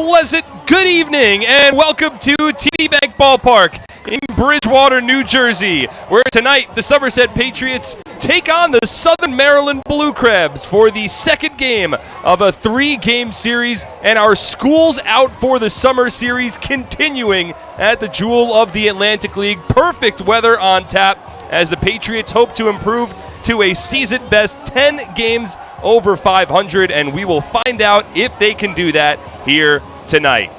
pleasant good evening and welcome to TD Bank Ballpark in Bridgewater, New Jersey, where tonight the Somerset Patriots take on the Southern Maryland Blue Crabs for the second game of a 3-game series, and our schools out for the summer series continuing at the Jewel of the Atlantic League. Perfect weather on tap as the Patriots hope to improve to a season-best 10 games over 500, and we will find out if they can do that here tonight.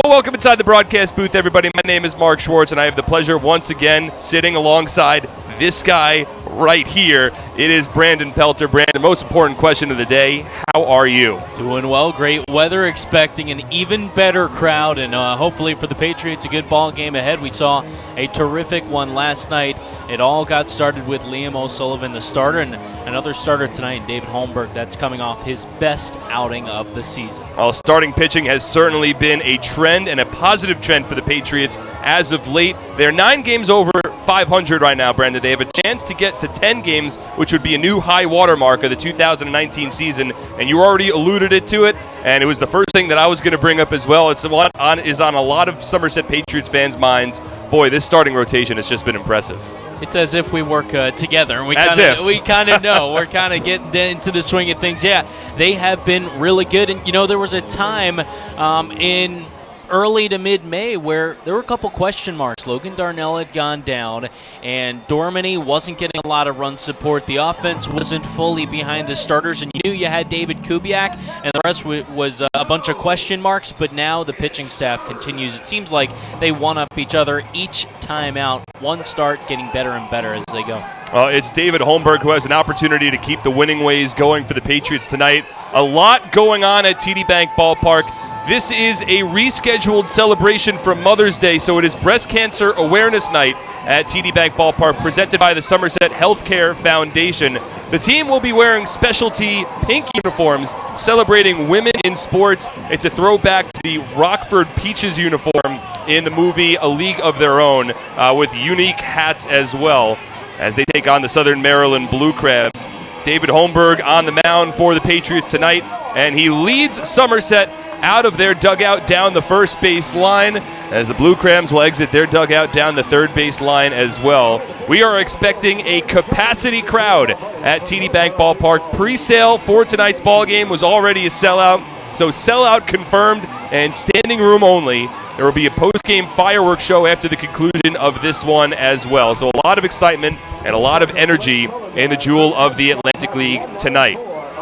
Well, welcome inside the broadcast booth, everybody. My name is Mark Schwartz, and I have the pleasure once again sitting alongside this guy right here. It is Brandon Pelter. Brandon, most important question of the day, how are you? Doing well. Great weather, expecting an even better crowd, and hopefully for the Patriots, a good ball game ahead. We saw a terrific one last night. It all got started with Liam O'Sullivan, the starter, and another starter tonight, David Holmberg. That's coming off his best outing of the season. Well, starting pitching has certainly been a trend and a positive trend for the Patriots as of late. They're 9 games over 500 right now, Brandon. They have a chance to get to 10 games, which would be a new high water mark of the 2019 season, and you already alluded to it, and it was the first thing that I was going to bring up as well. It's what is on a lot of Somerset Patriots fans' minds. Boy, this starting rotation has just been impressive. It's as if we work together, and we kind of know. We're kind of getting into the swing of things. Yeah, they have been really good, and there was a time in early to mid-May where there were a couple question marks. Logan Darnell had gone down, and Dormany wasn't getting a lot of run support. The offense wasn't fully behind the starters, and you knew you had David Kubiak, and the rest was a bunch of question marks, but now the pitching staff continues. It seems like they one-up each other each time out. One start getting better and better as they go. It's David Holmberg who has an opportunity to keep the winning ways going for the Patriots tonight. A lot going on at TD Bank Ballpark. This is a rescheduled celebration for Mother's Day, so it is Breast Cancer Awareness Night at TD Bank Ballpark, presented by the Somerset Healthcare Foundation. The team will be wearing specialty pink uniforms celebrating women in sports. It's a throwback to the Rockford Peaches uniform in the movie A League of Their Own, with unique hats as well, as they take on the Southern Maryland Blue Crabs. David Holmberg on the mound for the Patriots tonight, and he leads Somerset out of their dugout down the first base line, as the Blue Crabs will exit their dugout down the third base line as well. We are expecting a capacity crowd at TD Bank Ballpark. Pre-sale for tonight's ball game was already a sellout, so sellout confirmed and standing room only. There will be a post-game fireworks show after the conclusion of this one as well. So a lot of excitement and a lot of energy in the Jewel of the Atlantic League tonight.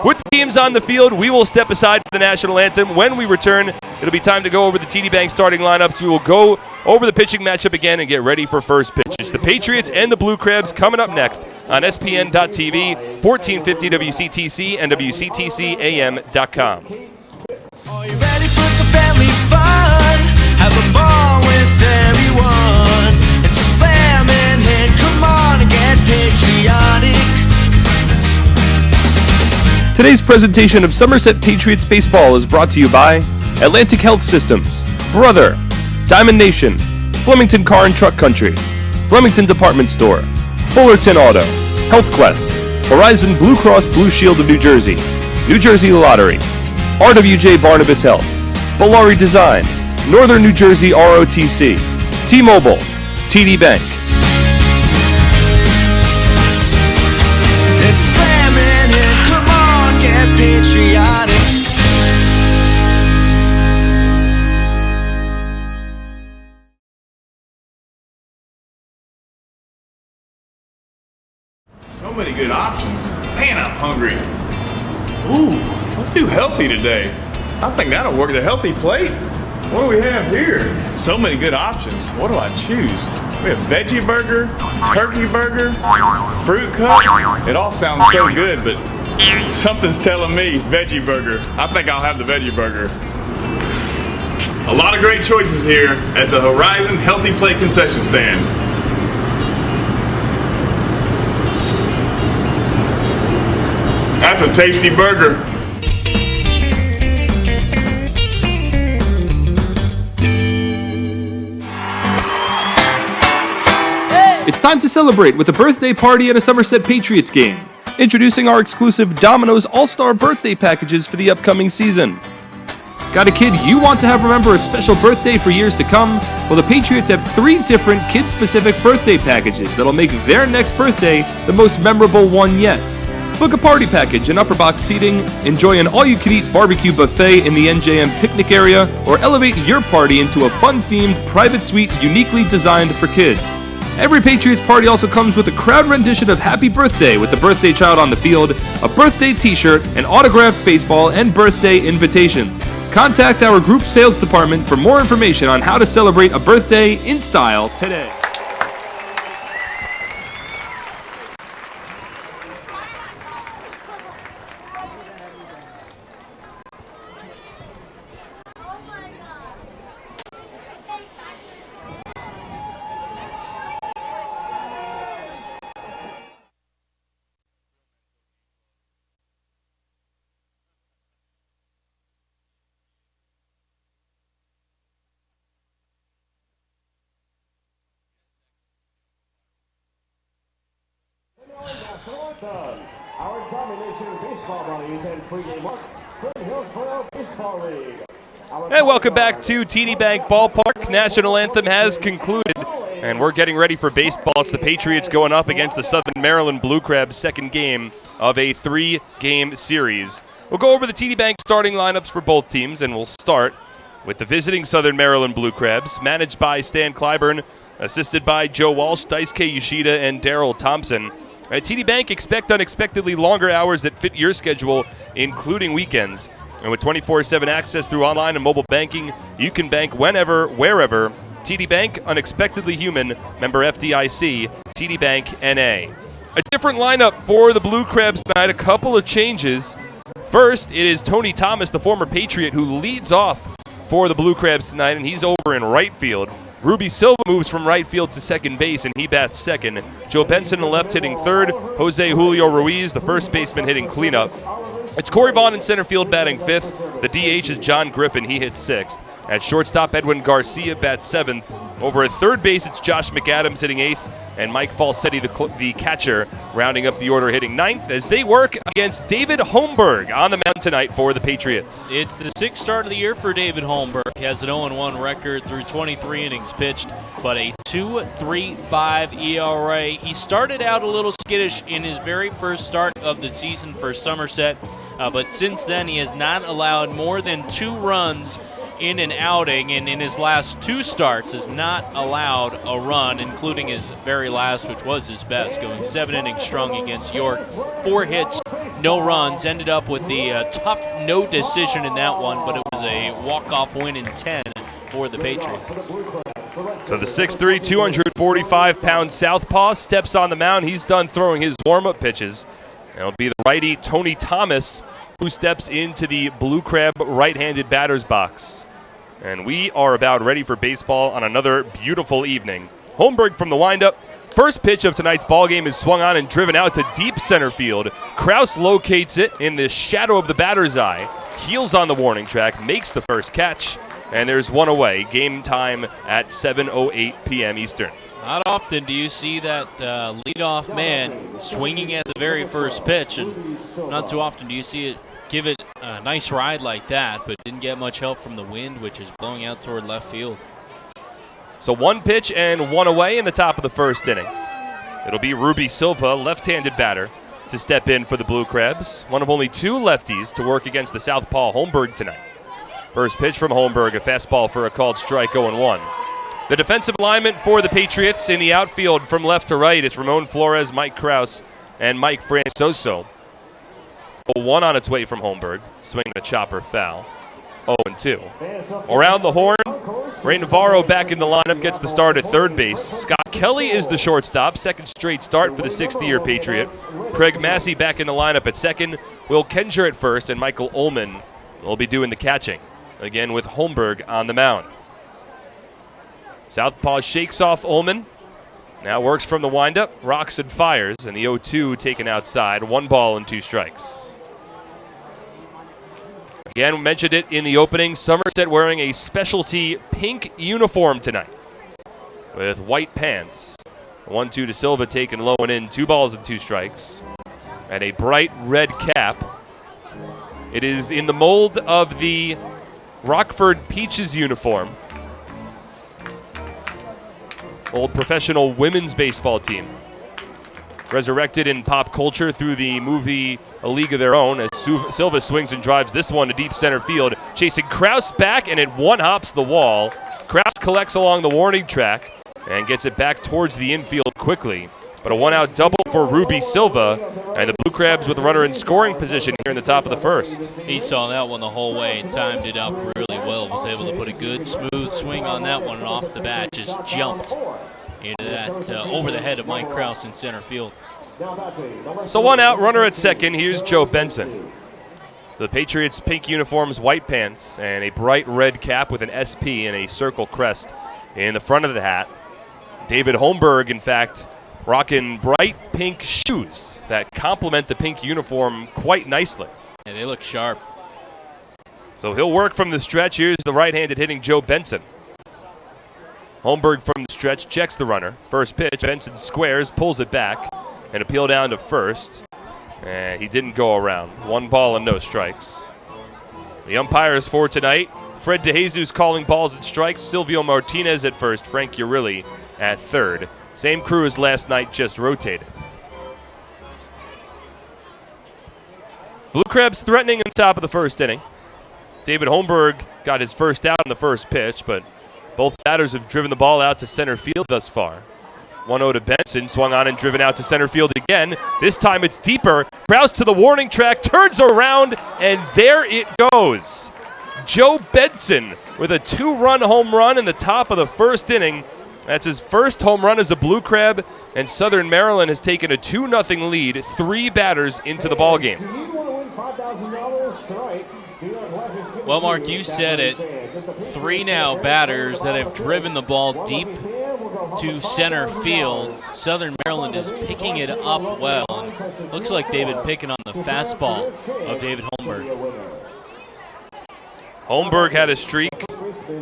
With the teams on the field, we will step aside for the national anthem. When we return, it'll be time to go over the TD Bank starting lineups. We will go over the pitching matchup again and get ready for first pitch. It's the Patriots and the Blue Crabs coming up next on SPN.TV, 1450 WCTC and WCTCAM.com. Are you ready for some family fun? Have a ball with everyone. It's a slam and hit. Come on and get patriotic. Today's presentation of Somerset Patriots Baseball is brought to you by Atlantic Health Systems, Brother, Diamond Nation, Flemington Car and Truck Country, Flemington Department Store, Fullerton Auto, Health Quest, Horizon Blue Cross Blue Shield of New Jersey Lottery, RWJ Barnabas Health, Bolari Design, Northern New Jersey ROTC, T-Mobile, TD Bank. It's slamming it, come on, get patriotic. So many good options. Man, I'm hungry. Ooh, let's do healthy today. I think that'll work. The healthy plate. What do we have here? So many good options. What do I choose? We have veggie burger, turkey burger, fruit cup. It all sounds so good, but something's telling me veggie burger. I think I'll have the veggie burger. A lot of great choices here at the Horizon Healthy Plate concession stand. That's a tasty burger. It's time to celebrate with a birthday party at a Somerset Patriots game. Introducing our exclusive Domino's All-Star birthday packages for the upcoming season. Got a kid you want to have remember a special birthday for years to come? Well, the Patriots have 3 different kid-specific birthday packages that'll make their next birthday the most memorable one yet. Book a party package and upper box seating, enjoy an all-you-can-eat barbecue buffet in the NJM picnic area, or elevate your party into a fun-themed private suite uniquely designed for kids. Every Patriots party also comes with a crowd rendition of Happy Birthday with the birthday child on the field, a birthday t-shirt, an autographed baseball, and birthday invitations. Contact our group sales department for more information on how to celebrate a birthday in style today. Our domination baseball buddies and pregame work from Hillsborough Baseball League. And welcome back to TD Bank Ballpark. National anthem has concluded, and we're getting ready for baseball. It's the Patriots going up against the Southern Maryland Blue Crabs, second game of a 3-game series. We'll go over the TD Bank starting lineups for both teams, and we'll start with the visiting Southern Maryland Blue Crabs, managed by Stan Clyburn, assisted by Joe Walsh, Daisuke Yoshida, and Daryl Thompson. At TD Bank, expect unexpectedly longer hours that fit your schedule, including weekends. And with 24/7 access through online and mobile banking, you can bank whenever, wherever. TD Bank, unexpectedly human, member FDIC, TD Bank NA. A different lineup for the Blue Crabs tonight, a couple of changes. First, it is Tony Thomas, the former Patriot, who leads off for the Blue Crabs tonight, and he's over in right field. Ruby Silva moves from right field to second base, and he bats second. Joe Benson, the left, hitting third. Jose Julio Ruiz, the first baseman, hitting cleanup. It's Corey Vaughn in center field batting fifth. The DH is John Griffin. He hits sixth. At shortstop, Edwin Garcia bats seventh. Over at third base, it's Josh McAdams hitting eighth, and Mike Falsetti, the catcher, rounding up the order, hitting ninth as they work against David Holmberg on the mound tonight for the Patriots. It's the sixth start of the year for David Holmberg. He has an 0-1 record through 23 innings pitched, but a 2.35 ERA. He started out a little skittish in his very first start of the season for Somerset, but since then he has not allowed more than 2 runs in an outing, and in his last 2 starts has not allowed a run, including his very last, which was his best, going 7 innings strong against York. 4 hits, no runs, ended up with the tough no decision in that one, but it was a walk-off win in 10 for the Patriots. So the 6'3", 245-pound southpaw steps on the mound. He's done throwing his warm-up pitches. It'll be the righty Tony Thomas who steps into the Blue Crab right-handed batter's box. And we are about ready for baseball on another beautiful evening. Holmberg from the windup. First pitch of tonight's ballgame is swung on and driven out to deep center field. Kraus locates it in the shadow of the batter's eye. Heels on the warning track, makes the first catch, and there's one away. Game time at 7:08 p.m. Eastern. Not often do you see that leadoff man swinging at the very first pitch, and not too often do you see it give it a nice ride like that, but didn't get much help from the wind, which is blowing out toward left field. So 1 pitch and 1 away in the top of the first inning. It'll be Ruby Silva, left-handed batter, to step in for the Blue Crabs. One of only 2 lefties to work against the southpaw Holmberg tonight. First pitch from Holmberg, a fastball for a called strike, 0-1. The defensive alignment for the Patriots in the outfield from left to right, it's Ramon Flores, Mike Kraus, and Mike Francoso. 0-1 on its way from Holmberg, swinging a chopper foul. 0-2. Around the horn, Ray Navarro back in the lineup, gets the start at third base. Scott Kelly is the shortstop, second straight start for the 6th-year Patriot. Craig Massey back in the lineup at second. Will Kenger at first, and Michael Ullman will be doing the catching, again with Holmberg on the mound. Southpaw shakes off Ullman. Now works from the windup, rocks and fires, and the 0-2 taken outside. 1 ball and 2 strikes. Again, we mentioned it in the opening. Somerset wearing a specialty pink uniform tonight with white pants. 1-2 to Silva taken low and in. 2 balls and 2 strikes. And a bright red cap. It is in the mold of the Rockford Peaches uniform. Old professional women's baseball team. Resurrected in pop culture through the movie A League of Their Own as Silva swings and drives this one to deep center field. Chasing Kraus back, and it one-hops the wall. Kraus collects along the warning track and gets it back towards the infield quickly. But a one-out double for Ruby Silva, and the Blue Crabs with a runner in scoring position here in the top of the first. He saw that one the whole way and timed it up really well. Was able to put a good, smooth swing on that one, and off the bat just jumped into that over the head of Mike Kraus in center field. So one out, runner at second. Here's Joe Benson. The Patriots' pink uniforms, white pants, and a bright red cap with an SP and a circle crest in the front of the hat. David Holmberg, in fact, rocking bright pink shoes that complement the pink uniform quite nicely. Yeah, they look sharp. So he'll work from the stretch. Here's the right-handed hitting Joe Benson. Holmberg from the stretch checks the runner. First pitch, Benson squares, pulls it back, and appeal down to first. And he didn't go around. 1 ball and no strikes. The umpires for tonight, Fred DeJesus calling balls and strikes, Silvio Martinez at first, Frank Urilli at third. Same crew as last night, just rotated. Blue Crabs threatening in the top of the first inning. David Holmberg got his first out on the first pitch, but both batters have driven the ball out to center field thus far. 1-0 to Benson, swung on and driven out to center field again. This time it's deeper. Kraus to the warning track, turns around, and there it goes. Joe Benson with a 2-run home run in the top of the first inning. That's his first home run as a Blue Crab, and Southern Maryland has taken a 2-0 lead, 3 batters into the ballgame. Well, Mark, you said it. 3 now batters that have driven the ball deep to center field. Southern Maryland is picking it up well. And looks like they've been picking on the fastball of David Holmberg. Holmberg had a streak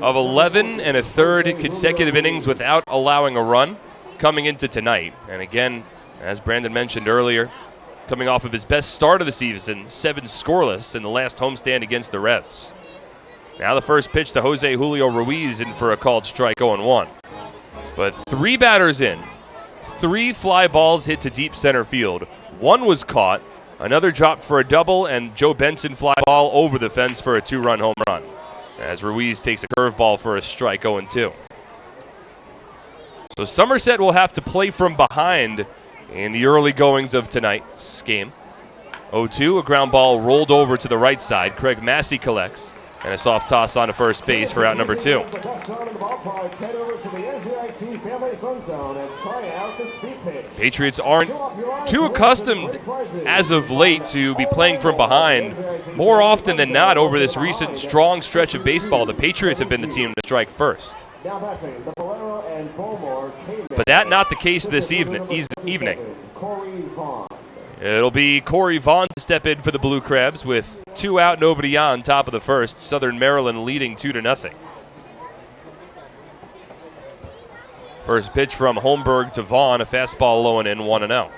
of 11 1/3 consecutive innings without allowing a run coming into tonight. And again, as Brandon mentioned earlier, coming off of his best start of the season, 7 scoreless in the last homestand against the Revs. Now the first pitch to Jose Julio Ruiz in for a called strike, 0-1. But 3 batters in, 3 fly balls hit to deep center field. 1 was caught, another dropped for a double, and Joe Benson fly ball over the fence for a 2-run home run, as Ruiz takes a curveball for a strike, 0-2. So Somerset will have to play from behind in the early goings of tonight's game. 0-2, a ground ball rolled over to the right side. Craig Massey collects, and a soft toss onto first base for out number 2. Patriots aren't too accustomed as of late to be playing from behind. More often than not over this recent strong stretch of baseball, the Patriots have been the team to strike first. But that not the case this evening. It'll be Corey Vaughn to step in for the Blue Crabs with 2 out, nobody on, top of the first. Southern Maryland leading 2-0. First pitch from Holmberg to Vaughn, a fastball low and in, 1-0.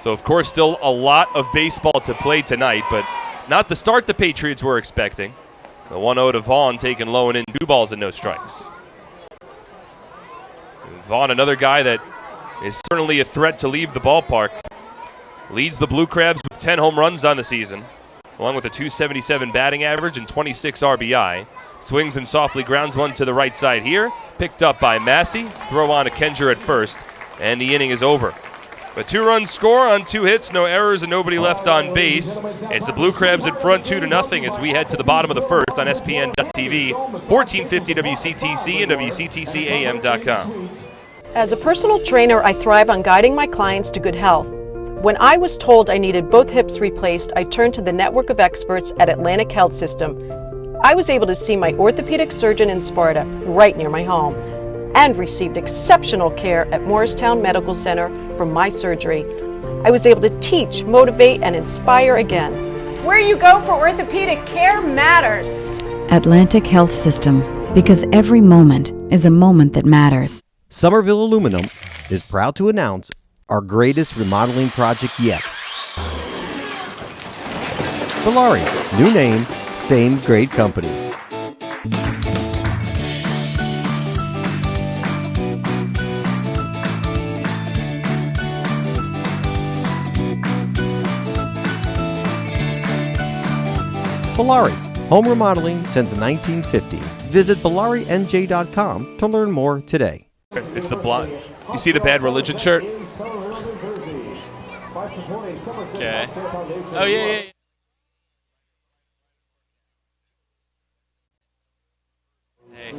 So, of course, still a lot of baseball to play tonight, but not the start the Patriots were expecting. The 1-0 to Vaughn taken low and in, 2 balls and no strikes. And Vaughn, another guy that is certainly a threat to leave the ballpark. Leads the Blue Crabs with 10 home runs on the season, along with a .277 batting average and 26 RBI. Swings and softly grounds one to the right side here. Picked up by Massey. Throw on to Kenger at first, and the inning is over. A 2-run score on 2 hits, no errors, and nobody left on base. It's the Blue Crabs in front 2-0 as we head to the bottom of the first on SPN.TV, 1450 WCTC and WCTCAM.com. As a personal trainer, I thrive on guiding my clients to good health. When I was told I needed both hips replaced, I turned to the network of experts at Atlantic Health System. I was able to see my orthopedic surgeon in Sparta, right near my home, and received exceptional care at Morristown Medical Center for my surgery. I was able to teach, motivate, and inspire again. Where you go for orthopedic care matters. Atlantic Health System, because every moment is a moment that matters. Somerville Aluminum is proud to announce our greatest remodeling project yet. Valari, new name, same great company. Valari, home remodeling since 1950. Visit ValariNJ.com to learn more today. It's the blonde. You see the Bad Religion shirt? Okay. Oh, yeah. Hey.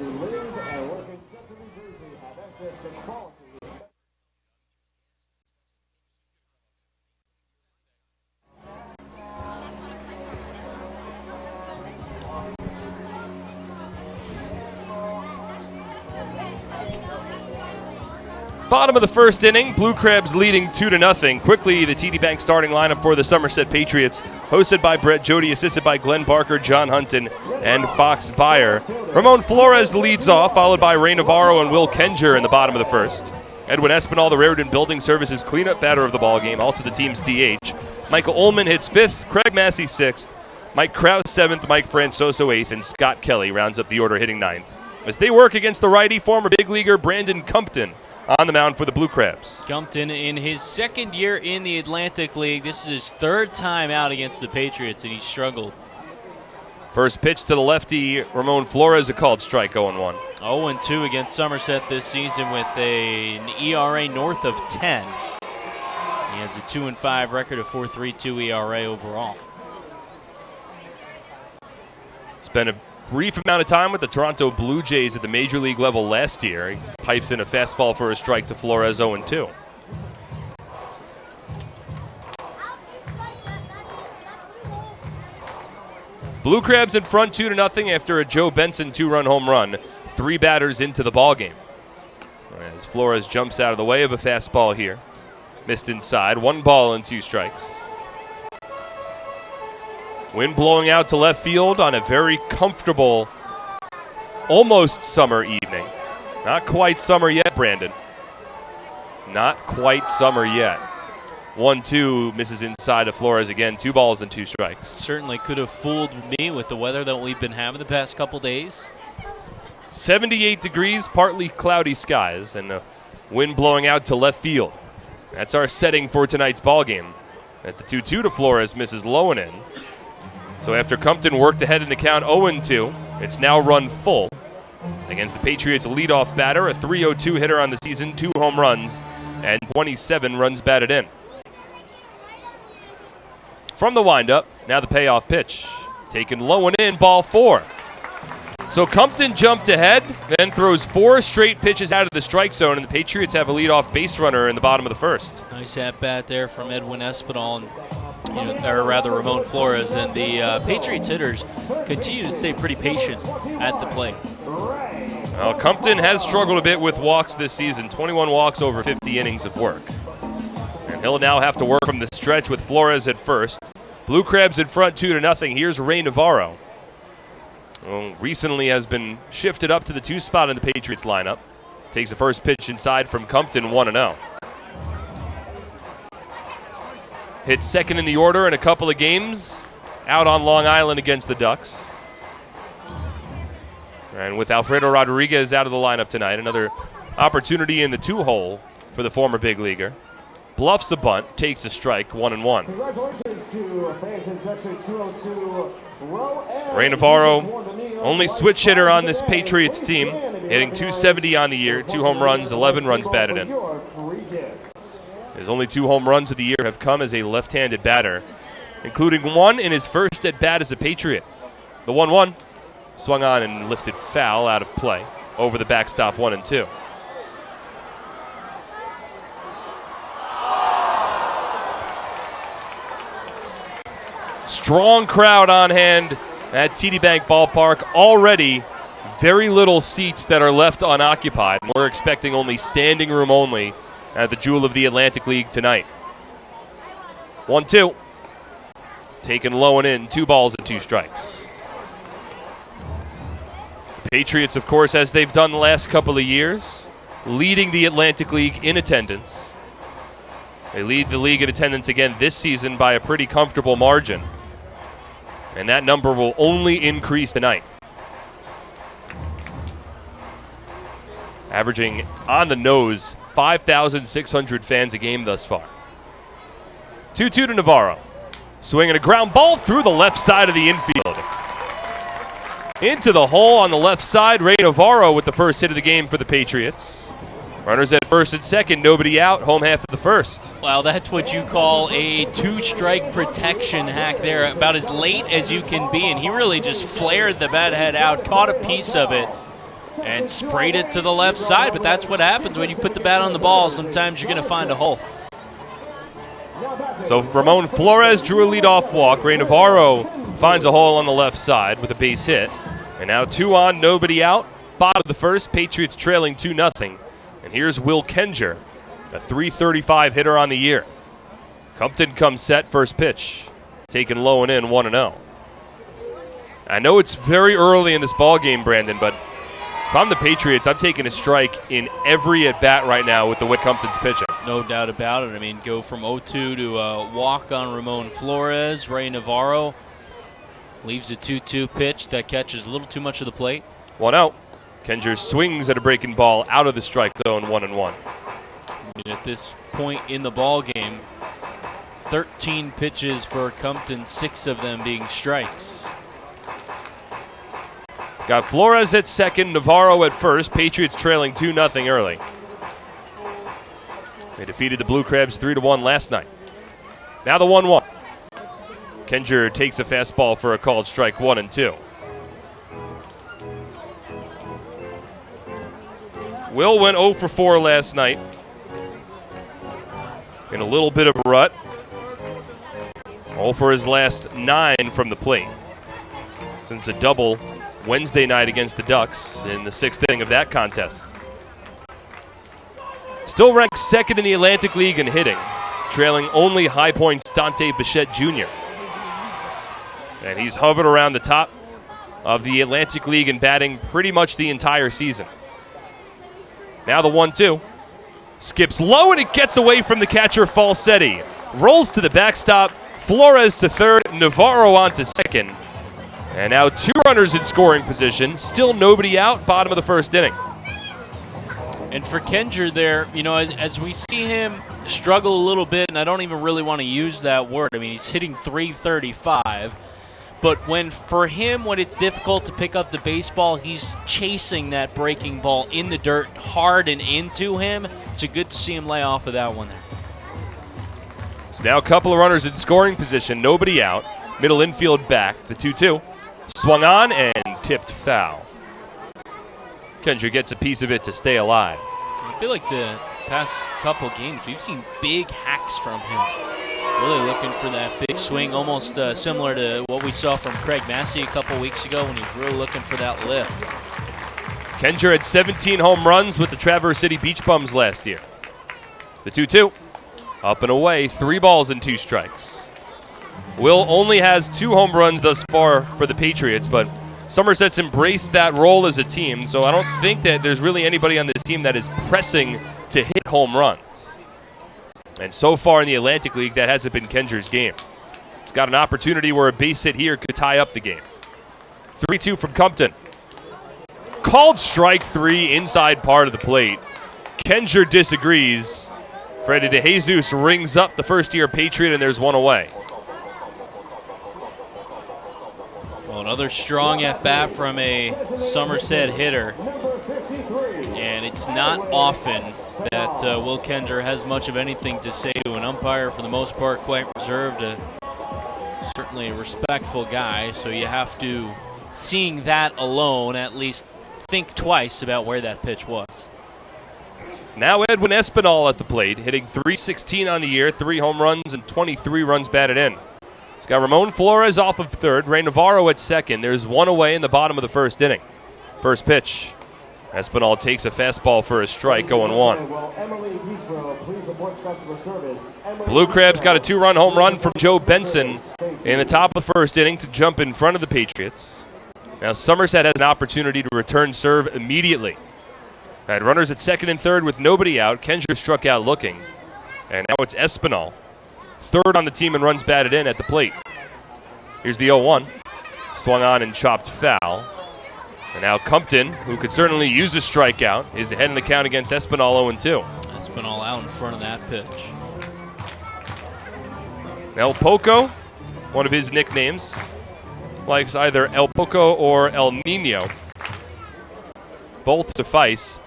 Bottom of the first inning, Blue Crabs leading 2-0. Quickly, the TD Bank starting lineup for the Somerset Patriots, hosted by Brett Jody, assisted by Glenn Barker, John Hunton, and Fox Beyer. Ramon Flores leads off, followed by Ray Navarro and Will Kenger in the bottom of the first. Edwin Espinal, the Raritan Building Services cleanup batter of the ballgame, also the team's DH. Michael Ullman hits 5th, Craig Massey 6th, Mike Krause 7th, Mike Francoso 8th, and Scott Kelly rounds up the order hitting 9th. As they work against the righty, former big leaguer Brandon Compton on the mound for the Blue Crabs. Compton in his second year in the Atlantic League. This is his third time out against the Patriots, and he struggled. First pitch to the lefty, Ramon Flores, a called strike, 0-1. 0-2 against Somerset this season with an ERA north of 10. He has a 2-5 record, a 4.32 ERA overall. Spent a brief amount of time with the Toronto Blue Jays at the Major League level last year. He pipes in a fastball for a strike to Flores, 0-2. Blue Crabs in front 2-0 after a Joe Benson 2-run home run. 3 batters into the ballgame. As Flores jumps out of the way of a fastball here. Missed inside, 1 ball and 2 strikes. Wind blowing out to left field on a very comfortable, almost summer evening. Not quite summer yet, Brandon. Not quite summer yet. 1-2 misses inside of Flores again. 2 balls and 2 strikes. Certainly could have fooled me with the weather that we've been having the past couple days. 78 degrees, partly cloudy skies, and a wind blowing out to left field. That's our setting for tonight's ballgame. As the 2-2 to Flores misses low and in. So after Compton worked ahead in the count 0-2, it's now run full against the Patriots' leadoff batter, a .302 hitter on the season, 2 home runs, and 27 runs batted in. From the windup, now the payoff pitch. Taken low and in, ball 4. So Compton jumped ahead, then throws 4 straight pitches out of the strike zone, and the Patriots have a leadoff base runner in the bottom of the first. Nice at-bat there from Edwin Espinal, or rather Ramon Flores, and the Patriots hitters continue to stay pretty patient at the plate. Well, Compton has struggled a bit with walks this season, 21 walks over 50 innings of work. And he'll now have to work from the stretch with Flores at first. Blue Crabs in front 2-0. Here's Ray Navarro. Well, recently has been shifted up to the 2 spot in the Patriots lineup. Takes the first pitch inside from Compton, 1-0. Hit second in the order in a couple of games, out on Long Island against the Ducks. And with Alfredo Rodriguez out of the lineup tonight, another opportunity in the 2-hole for the former big leaguer. Bluffs a bunt, takes a strike, 1-1. Congratulations to fans in section 202. Ray Navarro, only switch hitter on this Patriots team, hitting .270 on the year, 2 home runs, 11 runs batted in. His only 2 home runs of the year have come as a left-handed batter, including 1 in his first at-bat as a Patriot. The 1-1 swung on and lifted foul out of play over the backstop, 1-2. Strong crowd on hand at TD Bank Ballpark. Already very little seats that are left unoccupied. We're expecting only standing room only at the Jewel of the Atlantic League tonight. 1-2. Taken low and in, 2 balls and 2 strikes. Patriots, of course, as they've done the last couple of years, leading the Atlantic League in attendance. They lead the league in attendance again this season by a pretty comfortable margin. And that number will only increase tonight. Averaging on the nose 5,600 fans a game thus far. 2-2 to Navarro. Swinging a ground ball through the left side of the infield. Into the hole on the left side. Ray Navarro with the first hit of the game for the Patriots. Runners at first and second, nobody out, home half of the first. Well, that's what you call a two-strike protection hack there, about as late as you can be, and he really just flared the bat head out, caught a piece of it, and sprayed it to the left side. But that's what happens when you put the bat on the ball. Sometimes you're going to find a hole. So Ramon Flores drew a leadoff walk. Ray Navarro finds a hole on the left side with a base hit. And now 2 on, nobody out. Bottom of the first, Patriots trailing 2-0. And here's Will Kenger, a .335 hitter on the year. Compton comes set, first pitch. Taken low and in, 1-0. I know it's very early in this ball game, Brandon, but if I'm the Patriots, I'm taking a strike in every at-bat right now with the way Compton's pitching. No doubt about it. I mean, go from 0-2 to a walk on Ramon Flores. Ray Navarro leaves a 2-2 pitch that catches a little too much of the plate. 1 out. Kenger swings at a breaking ball out of the strike zone, 1-1. At this point in the ball game, 13 pitches for Compton, 6 of them being strikes. Got Flores at second, Navarro at first. Patriots trailing 2-0 early. They defeated the Blue Crabs 3-1 last night. Now the 1-1. Kenger takes a fastball for a called strike, 1-2. Will went 0 for 4 last night. In a little bit of a rut. 0 for his last 9 from the plate. Since a double Wednesday night against the Ducks in the 6th inning of that contest. Still ranked second in the Atlantic League in hitting, trailing only High Point's Dante Bichette Jr. And he's hovered around the top of the Atlantic League in batting pretty much the entire season. Now the 1-2. Skips low and it gets away from the catcher Falsetti. Rolls to the backstop. Flores to third. Navarro on to second. And now 2 runners in scoring position. Still nobody out. Bottom of the first inning. And for Kenger there, you know, as we see him struggle a little bit, and I don't even really want to use that word. I mean, he's hitting .335. But for him, when it's difficult to pick up the baseball, he's chasing that breaking ball in the dirt hard and into him. It's good to see him lay off of that one there. So now a couple of runners in scoring position, nobody out. Middle infield back, the 2-2. Swung on and tipped foul. Kenger gets a piece of it to stay alive. I feel like the past couple games, we've seen big hacks from him. Really looking for that big swing, almost similar to what we saw from Craig Massey a couple weeks ago when he was really looking for that lift. Kenger had 17 home runs with the Traverse City Beach Bums last year. The 2-2. Up and away, 3 balls and 2 strikes. Will only has 2 home runs thus far for the Patriots, but Somerset's embraced that role as a team, so I don't think that there's really anybody on this team that is pressing to hit home runs. And so far in the Atlantic League, that hasn't been Kenger's game. He's got an opportunity where a base hit here could tie up the game. 3-2 from Compton. Called strike 3 inside part of the plate. Kenger disagrees. Freddy DeJesus rings up the first-year Patriot, and there's 1 away. Well, another strong at-bat from a Somerset hitter. And it's not often that Will Kenger has much of anything to say to an umpire. For the most part, quite reserved. Certainly a respectful guy, so you have to, seeing that alone, at least think twice about where that pitch was. Now Edwin Espinal at the plate, hitting .316 on the year, 3 home runs and 23 runs batted in. He's got Ramon Flores off of third, Ray Navarro at second. There's 1 away in the bottom of the first inning. First pitch. Espinal takes a fastball for a strike, going 1. Blue Crabs got a 2-run home run from Joe Benson in the top of the first inning to jump in front of the Patriots. Now Somerset has an opportunity to return serve immediately. Had runners at second and third with nobody out. Kenger struck out looking. And now it's Espinal, third on the team and runs batted in at the plate. Here's the 0-1. swung on and chopped foul. And now Compton, who could certainly use a strikeout, is ahead in the count against Espinal 0-2. Espinal out in front of that pitch. El Poco, one of his nicknames, likes either El Poco or El Nino. Both suffice.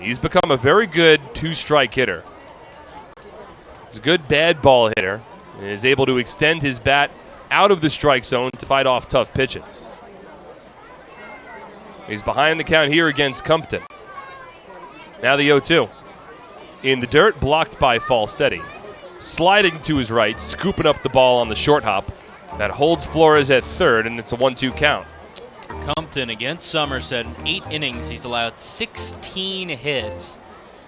He's become a very good two-strike hitter. He's a good bad ball hitter and is able to extend his bat out of the strike zone to fight off tough pitches. He's behind the count here against Compton. Now the 0-2. In the dirt, blocked by Falsetti. Sliding to his right, scooping up the ball on the short hop. That holds Flores at third, and it's a 1-2 count. Compton against Somerset in 8 innings. He's allowed 16 hits,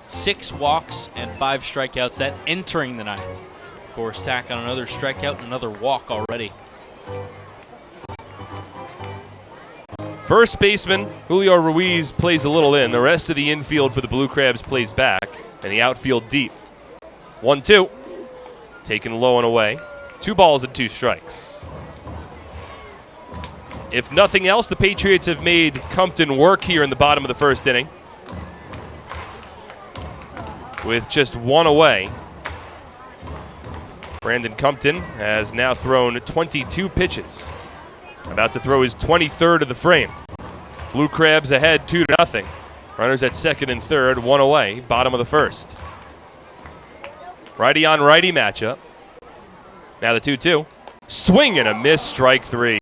6 walks, and 5 strikeouts. That entering the ninth. Of course, tack on another strikeout and another walk already. First baseman Julio Ruiz plays a little in. The rest of the infield for the Blue Crabs plays back, and the outfield deep. 1-2. Taken low and away. 2 balls and 2 strikes. If nothing else, the Patriots have made Compton work here in the bottom of the first inning. With just 1 away, Brandon Compton has now thrown 22 pitches. About to throw his 23rd of the frame. Blue Crabs ahead 2-0. Runners at second and third, 1 away, bottom of the first. Righty on righty matchup. Now the 2-2. Swing and a miss, strike 3.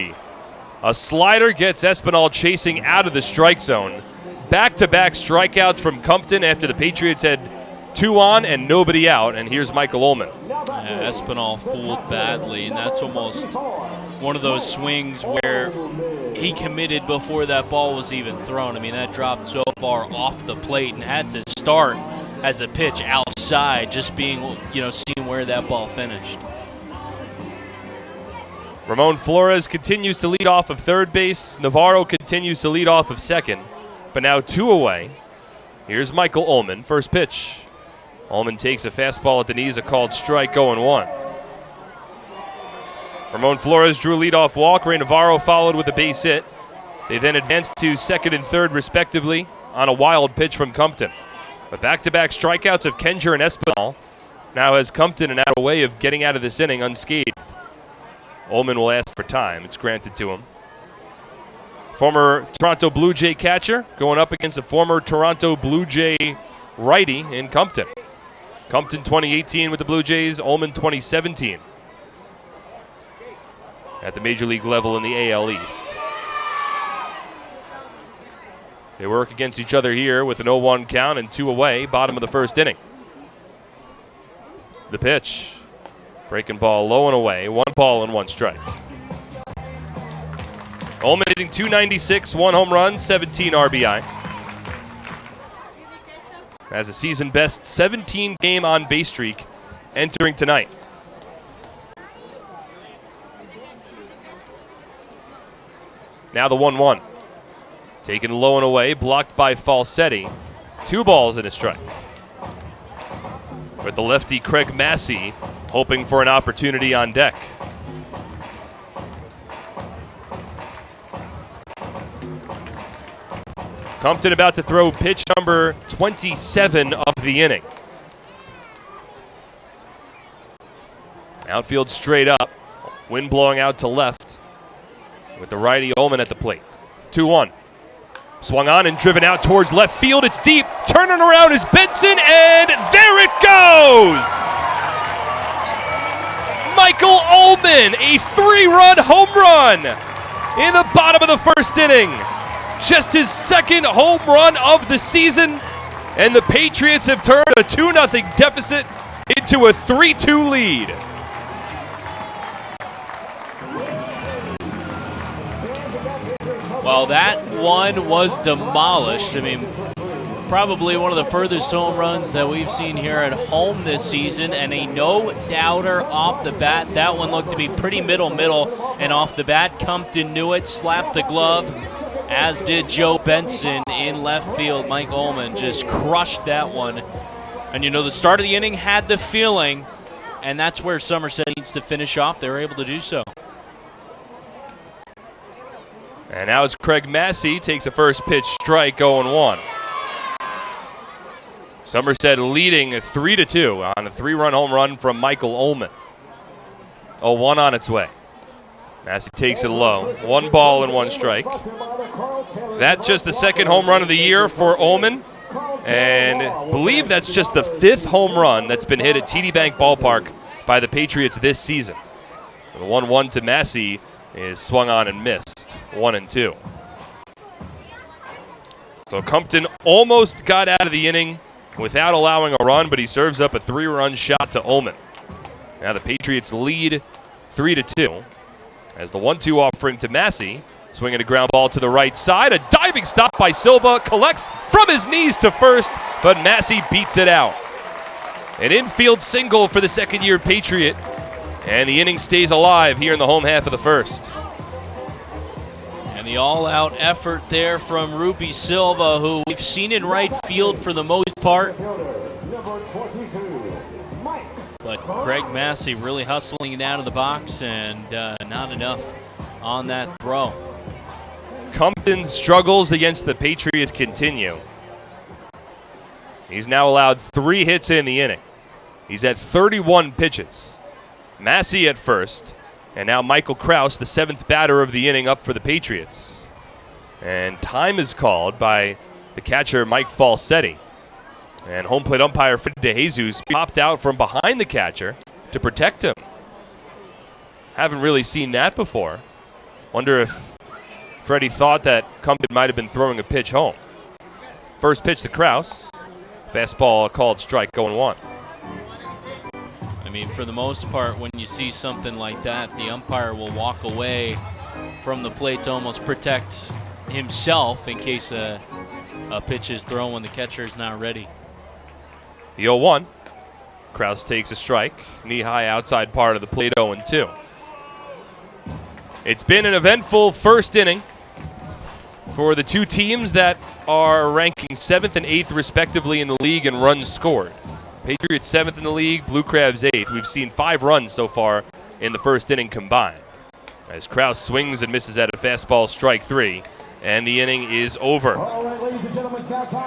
A slider gets Espinal chasing out of the strike zone. Back-to-back strikeouts from Compton after the Patriots had 2 on and nobody out. And here's Michael Ullman. Espinal fooled badly, and that's almost one of those swings where he committed before that ball was even thrown. I mean, that dropped so far off the plate and had to start as a pitch outside, just being, seeing where that ball finished. Ramon Flores continues to lead off of third base. Navarro continues to lead off of second, but now 2 away. Here's Michael Ullman, first pitch. Ullman takes a fastball at the knees, a called strike, 0-1. Ramon Flores drew a leadoff walk. Ray Navarro followed with a base hit. They then advanced to second and third, respectively, on a wild pitch from Compton. But back-to-back strikeouts of Kenger and Espinal now has Compton an out way of getting out of this inning unscathed. Ullman will ask for time. It's granted to him. Former Toronto Blue Jay catcher going up against a former Toronto Blue Jay righty in Compton. Compton 2018 with the Blue Jays, Ullman 2017 at the major league level in the AL East. They work against each other here with an 0-1 count and 2 away, bottom of the first inning. The pitch. Breaking ball low and away, 1 ball and 1 strike. Ullman hitting .296, 1 home run, 17 RBI. Has a season best 17-game on-base streak entering tonight. Now the 1-1. Taken low and away, blocked by Falsetti. 2 balls and a strike. With the lefty Craig Massey hoping for an opportunity on deck. Compton about to throw pitch number 27 of the inning. Outfield straight up. Wind blowing out to left with the righty Ullman at the plate. 2-1. Swung on and driven out towards left field. It's deep. Turning around is Benson, and there it goes! Michael Ullman, a 3-run home run in the bottom of the first inning. Just his 2nd home run of the season, and the Patriots have turned a 2-0 deficit into a 3-2 lead. Well, that one was demolished. I mean, probably one of the furthest home runs that we've seen here at home this season, and a no-doubter off the bat. That one looked to be pretty middle, and off the bat, Compton knew it, slapped the glove, as did Joe Benson in left field. Mike Ullman just crushed that one. And the start of the inning had the feeling, and that's where Somerset needs to finish off. They were able to do so. And now it's Craig Massey takes a first pitch strike, 0-1. Somerset leading 3-2 on a 3-run home run from Michael Ullman. 0-1 on its way. Massey takes it low. 1 ball and 1 strike. That's just the second home run of the year for Ullman. And I believe that's just the 5th home run that's been hit at TD Bank Ballpark by the Patriots this season. The 1-1 to Massey is swung on and missed. 1-2. So Compton almost got out of the inning without allowing a run, but he serves up a 3-run shot to Ullman. Now the Patriots lead 3-2 as the 1-2 offering to Massey. Swinging a ground ball to the right side. A diving stop by Silva. Collects from his knees to first, but Massey beats it out. An infield single for the second-year Patriot, and the inning stays alive here in the home half of the first. And the all-out effort there from Ruby Silva, who we've seen in right field for the most part. But Craig Massey really hustling it out of the box, and not enough on that throw. Compton's struggles against the Patriots continue. He's now allowed 3 hits in the inning. He's at 31 pitches. Massey at first, and now Michael Kraus, the 7th batter of the inning, up for the Patriots. And time is called by the catcher, Mike Falsetti. And home plate umpire Fred DeJesus popped out from behind the catcher to protect him. Haven't really seen that before. Wonder if Freddie thought that Compton might have been throwing a pitch home. First pitch to Kraus. Fastball called strike, 0-1. I mean, for the most part, when you see something like that, the umpire will walk away from the plate to almost protect himself in case a pitch is thrown when the catcher is not ready. The 0-1. Kraus takes a strike. Knee-high outside part of the plate, 0-2. It's been an eventful first inning for the two teams that are ranking 7th and 8th respectively in the league in runs scored. Patriots 7th in the league, Blue Crabs 8th. We've seen 5 runs so far in the first inning combined. As Kraus swings and misses at a fastball, strike 3, and the inning is over.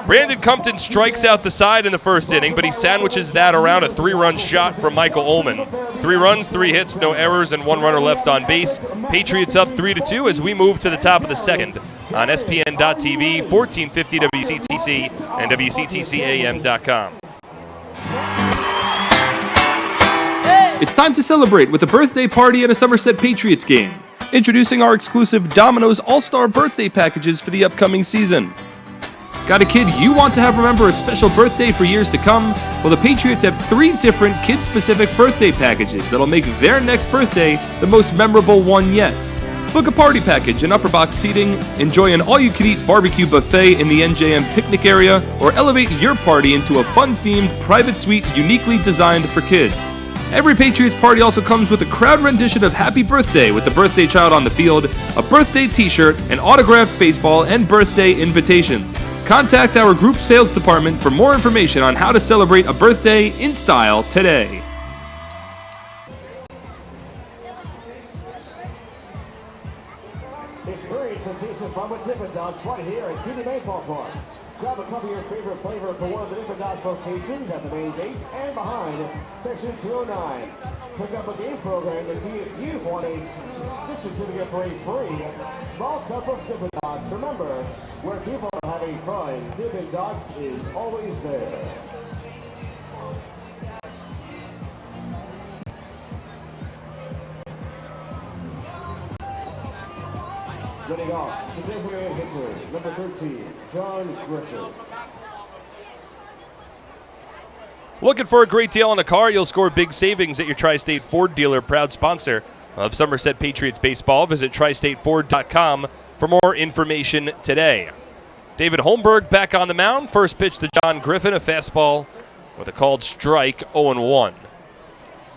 Brandon Compton strikes out the side in the first inning, but he sandwiches that around a 3-run shot from Michael Ullman. 3 runs, 3 hits, no errors, and 1 runner left on base. Patriots up 3-2 as we move to the top of the second on SPN.TV, 1450 WCTC, and WCTCAM.com. It's time to celebrate with a birthday party at a Somerset Patriots game. Introducing our exclusive Domino's All-Star birthday packages for the upcoming season. Got a kid you want to have remember a special birthday for years to come? Well, the Patriots have 3 different kid-specific birthday packages that'll make their next birthday the most memorable one yet. Book a party package and upper box seating, enjoy an all-you-can-eat barbecue buffet in the NJM picnic area, or elevate your party into a fun-themed private suite uniquely designed for kids. Every Patriots party also comes with a crowd rendition of Happy Birthday with the birthday child on the field, a birthday t-shirt, an autographed baseball, and birthday invitations. Contact our group sales department for more information on how to celebrate a birthday in style today. Experience the taste of fun with Dippin' Dots right here at TD Bank Ballpark. Grab a cup of your favorite flavor for one of the Dippin' Dots locations at the main gate and behind Section 209. Pick up a game program to see if you want a subscription certificate for a free small cup of Dippin' Dots. Remember, where people are having fun, Dippin' Dots is always there. Getting off, the designated hitter, number 13, John Griffin. Looking for a great deal on a car? You'll score big savings at your Tri-State Ford dealer, proud sponsor of Somerset Patriots baseball. Visit tristateford.com for more information today. David Holmberg back on the mound. First pitch to John Griffin, a fastball with a called strike, 0-1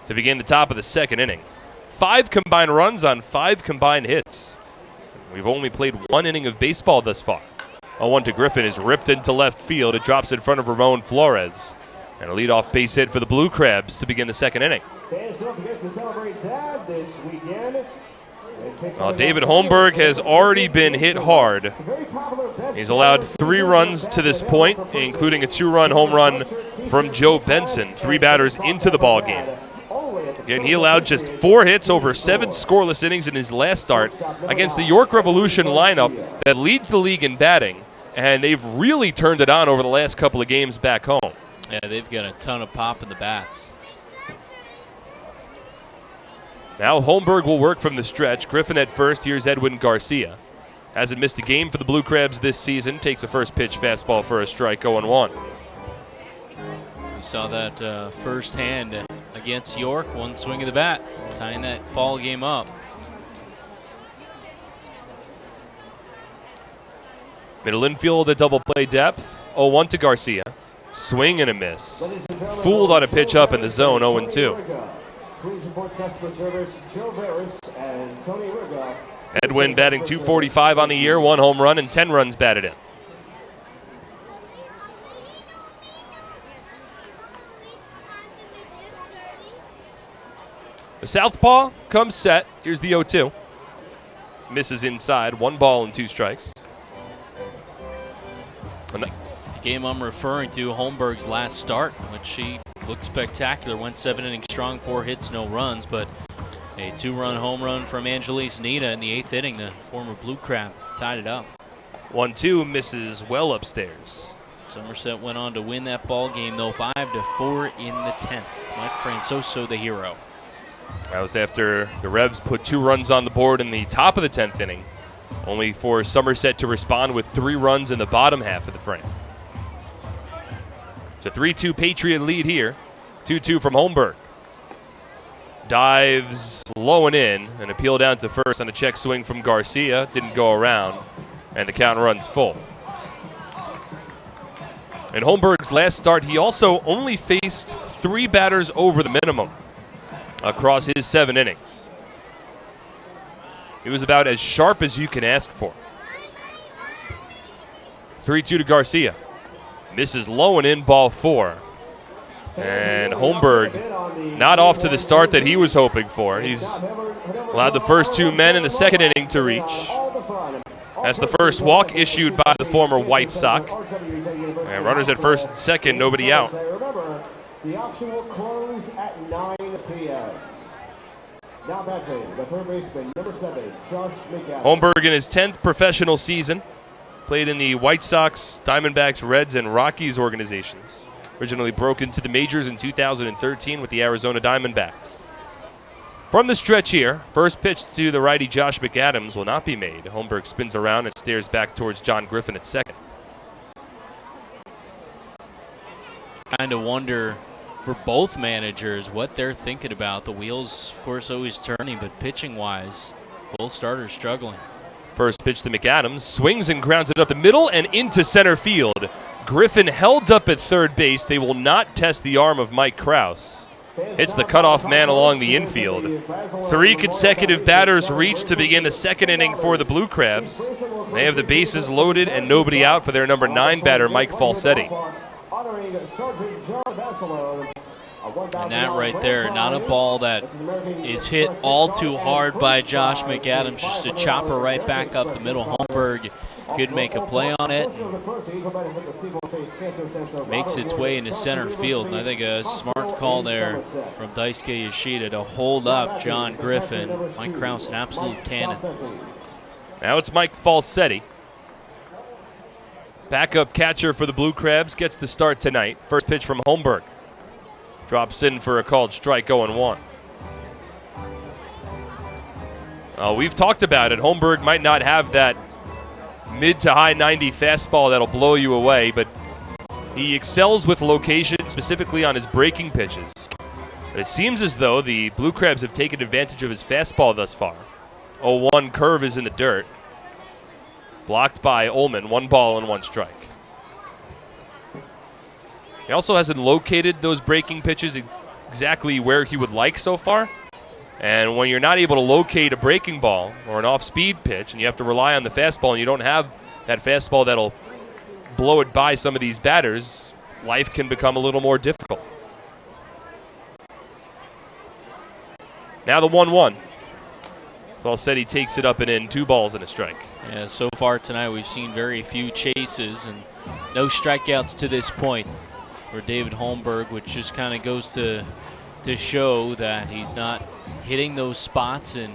to begin the top of the second inning. 5 combined runs on 5 combined hits. We've only played 1 inning of baseball thus far. 0-1 to Griffin is ripped into left field. It drops in front of Ramon Flores. And a leadoff base hit for the Blue Crabs to begin the second inning. Fans don't forget to celebrate Dad this weekend. David Holmberg has already been hit hard. He's allowed 3 runs to this point, including a 2-run home run from Joe Benson, 3 batters into the ball game. Again, he allowed just 4 hits over 7 scoreless innings in his last start against the York Revolution lineup that leads the league in batting, and they've really turned it on over the last couple of games back home. Yeah, they've got a ton of pop in the bats. Now Holmberg will work from the stretch. Griffin at first. Here's Edwin Garcia. Hasn't missed a game for the Blue Crabs this season. Takes a first pitch fastball for a strike, 0-1. We saw that firsthand against York. 1 swing of the bat, tying that ball game up. Middle infield at double play depth. 0-1 to Garcia. Swing and a miss. Fooled on a pitch up in the zone, 0-2. Edwin batting .245 on the year, 1 home run and 10 runs batted in. The southpaw comes set. Here's the 0-2. Misses inside, 1 ball and 2 strikes. The game I'm referring to, Holmberg's last start, which he looked spectacular. Went 7 innings strong, 4 hits, no runs, but a 2-run home run from Angeles Nita in the 8th inning. The former Blue Crab tied it up. 1-2 misses well upstairs. Somerset went on to win that ball game, though, 5-4 in the 10th. Mike Francoso, the hero. That was after the Revs put 2 runs on the board in the top of the 10th inning, only for Somerset to respond with 3 runs in the bottom half of the frame. It's a 3-2 Patriot lead here. 2-2 from Holmberg. Dives low and in, an appeal down to first on a check swing from Garcia. Didn't go around, and the count runs full. In Holmberg's last start, he also only faced 3 batters over the minimum across his 7 innings. It was about as sharp as you can ask for. 3-2 to Garcia. Misses low and in, ball 4. And Holmberg not off to the start that he was hoping for. He's allowed the first 2 men in the 2nd inning to reach. That's the first walk issued by the former White Sox. And runners at first and second, nobody out. The auction will close at 9 p.m. Now batting, the third baseman, number 7, Josh McAdams. Holmberg in his 10th professional season. Played in the White Sox, Diamondbacks, Reds, and Rockies organizations. Originally broke into the majors in 2013 with the Arizona Diamondbacks. From the stretch here, first pitch to the righty Josh McAdams will not be made. Holmberg spins around and stares back towards John Griffin at second. Kind of wonder for both managers what they're thinking about. The wheels, of course, always turning, but pitching-wise, both starters struggling. First pitch to McAdams, swings and grounds it up the middle and into center field. Griffin held up at third base. They will not test the arm of Mike Krause. Hits the cutoff man along the infield. 3 consecutive batters reached to begin the 2nd inning for the Blue Crabs. They have the bases loaded and nobody out for their number 9 batter, Mike Falsetti. And that right there, not a ball that is hit all too hard by Josh McAdams, just a chopper right back up the middle. Holmberg could make a play on it. Makes its way into center field, and I think a smart call there from Daisuke Yoshida to hold up John Griffin. Mike Krause, an absolute cannon. Now it's Mike Falsetti. Backup catcher for the Blue Crabs, gets the start tonight. First pitch from Holmberg. Drops in for a called strike, 0-1. We've talked about it. Holmberg might not have that mid to high 90 fastball that'll blow you away, but he excels with location, specifically on his breaking pitches. But it seems as though the Blue Crabs have taken advantage of his fastball thus far. 0-1 curve is in the dirt. Blocked by Ullman, 1 ball and 1 strike. He also hasn't located those breaking pitches exactly where he would like so far. And when you're not able to locate a breaking ball or an off-speed pitch and you have to rely on the fastball and you don't have that fastball that'll blow it by some of these batters, life can become a little more difficult. Now the 1-1. Falsetti takes it up and in, 2 balls and a strike. Yeah, so far tonight we've seen very few chases and no strikeouts to this point for David Holmberg, which just kind of goes to show that he's not hitting those spots and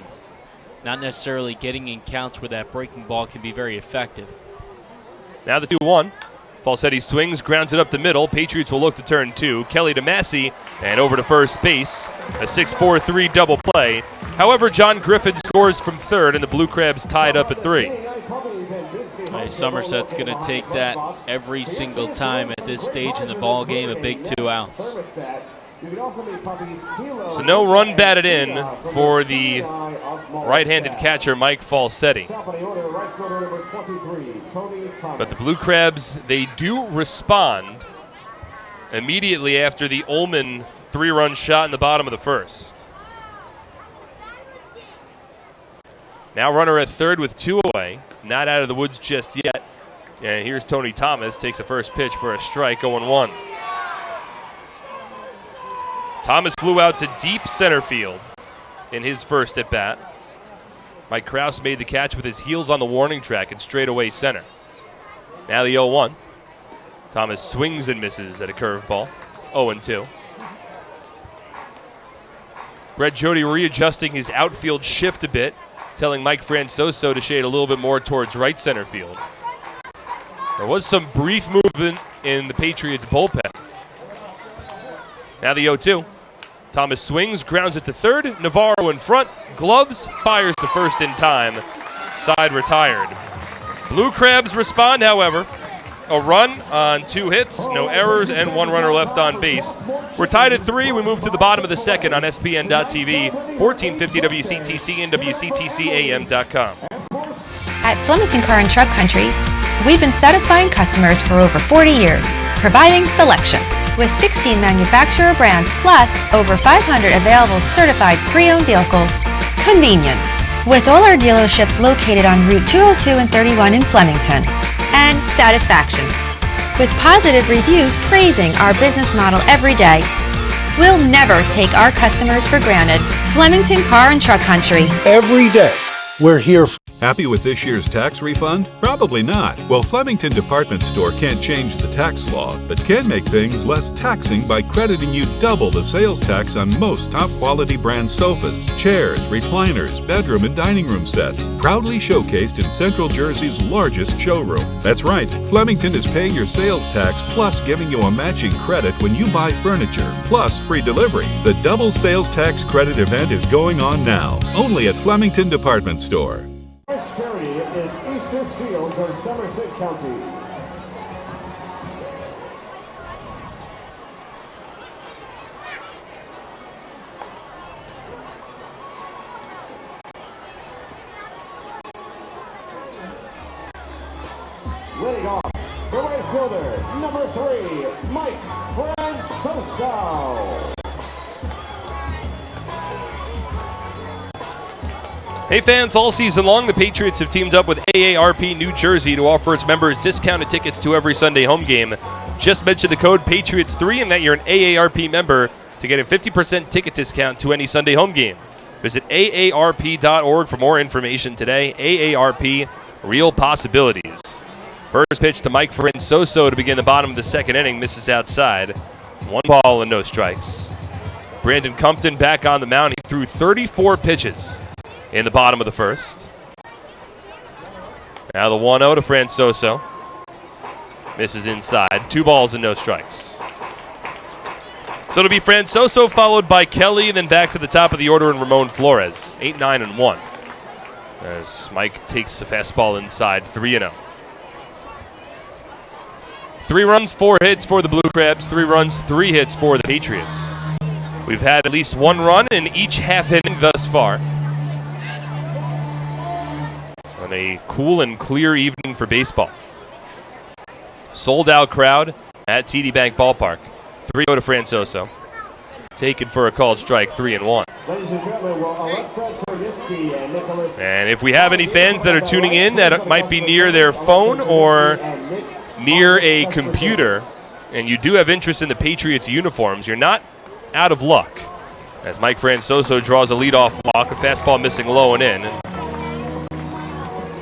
not necessarily getting in counts where that breaking ball can be very effective. Now the 2-1. Falsetti swings, grounds it up the middle. Patriots will look to turn 2. Kelly to Massey and over to first base. A 6-4-3 double play. However, John Griffin scores from third and the Blue Crabs tied up at 3. Somerset's going to take that every single time at this stage in the ball game, a big 2 outs. So no run batted in for the right-handed catcher, Mike Falsetti. But the Blue Crabs, they do respond immediately after the Ullman 3-run shot in the bottom of the first. Now runner at third with 2 away. Not out of the woods just yet. And here's Tony Thomas, takes the first pitch for a strike, 0-1. Thomas flew out to deep center field in his first at bat. Mike Krause made the catch with his heels on the warning track and straight away center. Now the 0-1. Thomas swings and misses at a curveball, 0-2. Brett Jody readjusting his outfield shift a bit, telling Mike Francoso to shade a little bit more towards right center field. There was some brief movement in the Patriots bullpen. Now the 0-2. Thomas swings, grounds it to third. Navarro in front, gloves, fires to first in time. Side retired. Blue Crabs respond, however. A run on 2 hits, no errors, and 1 runner left on base. We're tied at 3. We move to the bottom of the second on SPN.TV, 1450 WCTC and WCTCAM.com. At Flemington Car and Truck Country, we've been satisfying customers for over 40 years, providing selection. With 16 manufacturer brands plus over 500 available certified pre-owned vehicles. Convenience. With all our dealerships located on Route 202 and 31 in Flemington. And satisfaction. With positive reviews praising our business model every day. We'll never take our customers for granted. Flemington Car and Truck Country. Every day, we're here. Happy with this year's tax refund? Probably not. Well, Flemington Department Store can't change the tax law, but can make things less taxing by crediting you double the sales tax on most top-quality brand sofas, chairs, recliners, bedroom and dining room sets, proudly showcased in Central Jersey's largest showroom. That's right, Flemington is paying your sales tax plus giving you a matching credit when you buy furniture, plus free delivery. The double sales tax credit event is going on now, only at Flemington Department Store. Next charity is Easter Seals of Somerset County. Leading off, the right fielder, number 3, Mike Francoso. Hey fans, all season long, the Patriots have teamed up with AARP New Jersey to offer its members discounted tickets to every Sunday home game. Just mention the code PATRIOTS3 and that you're an AARP member to get a 50% ticket discount to any Sunday home game. Visit AARP.org for more information today. AARP, real possibilities. First pitch to Mike Francoso to begin the bottom of the second inning, misses outside. 1 ball and no strikes. Brandon Compton back on the mound. He threw 34 pitches in the bottom of the first. Now the 1-0 to Francoso. Misses inside. 2 balls and no strikes. So it'll be Francoso followed by Kelly, then back to the top of the order in Ramon Flores. 8, 9, and 1. As Mike takes a fastball inside, 3-0. 3 runs, 4 hits for the Blue Crabs. 3 runs, 3 hits for the Patriots. We've had at least 1 run in each half inning thus far. On a cool and clear evening for baseball. Sold out crowd at TD Bank Ballpark. 3-0 to Francoso. Taken for a called strike, 3-1. Ladies and gentlemen, Alexa Ternisky and Nicholas. And if we have any fans that are tuning in that might be near their phone or near a computer, and you do have interest in the Patriots uniforms, you're not out of luck. as Mike Francoso draws a leadoff walk, a fastball missing low and in.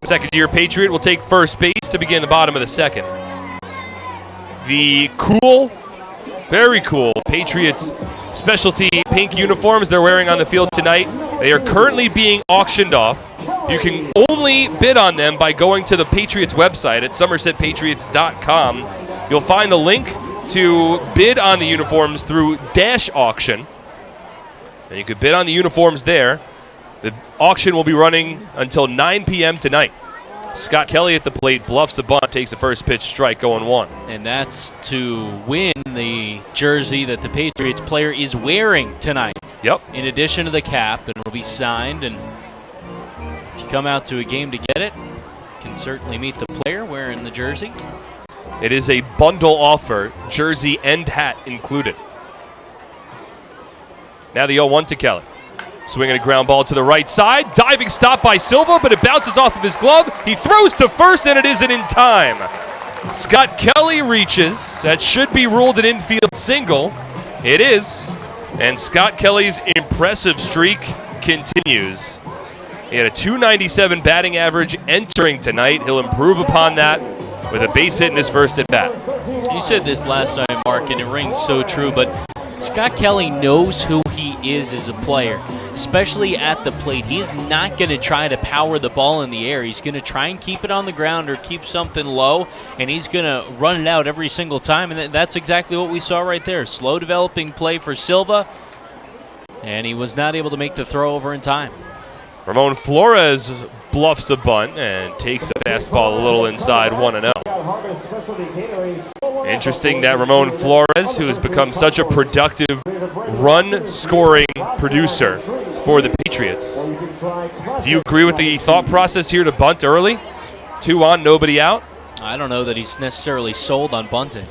Second-year Patriot will take first base to begin the bottom of the second. The cool, very cool Patriots specialty pink uniforms they're wearing on the field tonight, they are currently being auctioned off. You can only bid on them by going to the Patriots website at somersetpatriots.com. You'll find the link to bid on the uniforms through Dash Auction. And you can bid on the uniforms there. The auction will be running until 9 p.m. tonight. Scott Kelly at the plate, bluffs a bunt, takes the first pitch, strike, 0-1. And that's to win the jersey that the Patriots player is wearing tonight. Yep. In addition to the cap, and it'll be signed. And if you come out to a game to get it, you can certainly meet the player wearing the jersey. It is a bundle offer, jersey and hat included. Now the 0-1 to Kelly. Swinging a ground ball to the right side. Diving stop by Silva, but it bounces off of his glove. He throws to first, and it isn't in time. Scott Kelly reaches. That should be ruled an infield single. It is. And Scott Kelly's impressive streak continues. He had a .297 batting average entering tonight. He'll improve upon that with a base hit in his first at-bat. You said this last night, Mark, and it rings so true, but Scott Kelly knows who he is as a player, especially at the plate. He's not going to try to power the ball in the air. He's going to try and keep it on the ground or keep something low, and he's going to run it out every single time, and that's exactly what we saw right there. Slow developing play for Silva, and he was not able to make the throw over in time. Ramon Flores bluffs a bunt and takes a fastball a little inside, 1-0. Interesting that Ramon Flores, who has become such a productive run-scoring producer for the Patriots. Do you agree with the thought process here to bunt early? 2 on, nobody out? I don't know that he's necessarily sold on bunting.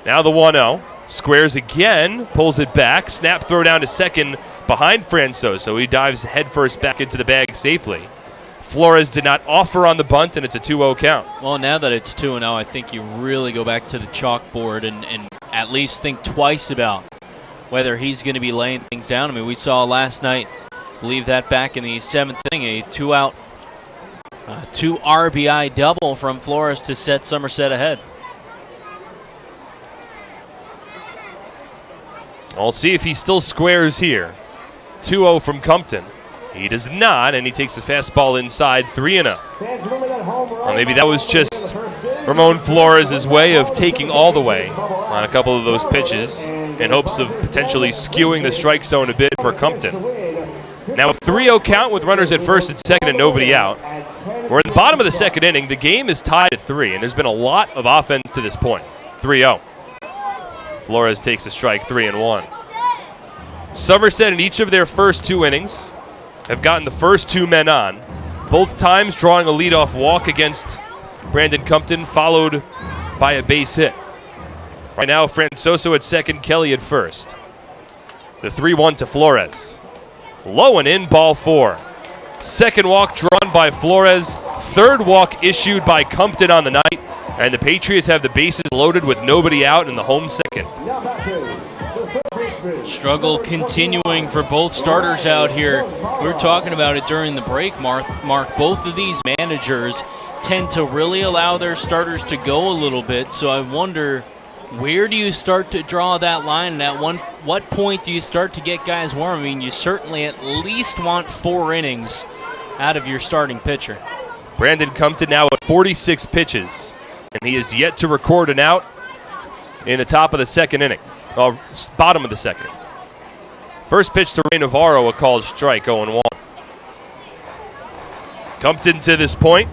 Now the 1-0. Squares again, pulls it back. Snap throw down to second behind Francoso. He dives headfirst back into the bag safely. Flores did not offer on the bunt, and it's a 2-0 count. Well, now that it's 2-0, I think you really go back to the chalkboard and at least think twice about whether he's going to be laying things down. I mean, we saw last night, I believe that back in the 7th inning, a 2-out, 2 RBI double from Flores to set Somerset ahead. I'll see if he still squares here. 2-0 from Compton. He does not, and he takes a fastball inside, 3-0. Well, maybe that was just Ramon Flores' way of taking all the way on a couple of those pitches in hopes of potentially skewing the strike zone a bit for Compton. Now a 3-0 count with runners at first and second and nobody out. We're in the bottom of the second inning. The game is tied at 3, and there's been a lot of offense to this point. 3-0. Flores takes a strike, 3-1. Somerset in each of their first 2 innings have gotten the first 2 men on, both times drawing a leadoff walk against Brandon Compton, followed by a base hit. Right now, Francoso at second, Kelly at first. The 3-1 to Flores. Low and in, ball 4. Second walk drawn by Flores, third walk issued by Compton on the night, and the Patriots have the bases loaded with nobody out in the home second. Struggle continuing for both starters out here. We were talking about it during the break, Mark. Both of these managers tend to really allow their starters to go a little bit, so I wonder, where do you start to draw that line? And at what point do you start to get guys warm? I mean, you certainly at least want 4 innings out of your starting pitcher. Brandon Compton now at 46 pitches, and he is yet to record an out in the top of the second inning. Bottom of the second. First pitch to Ray Navarro, a called strike, 0-1. Compton to this point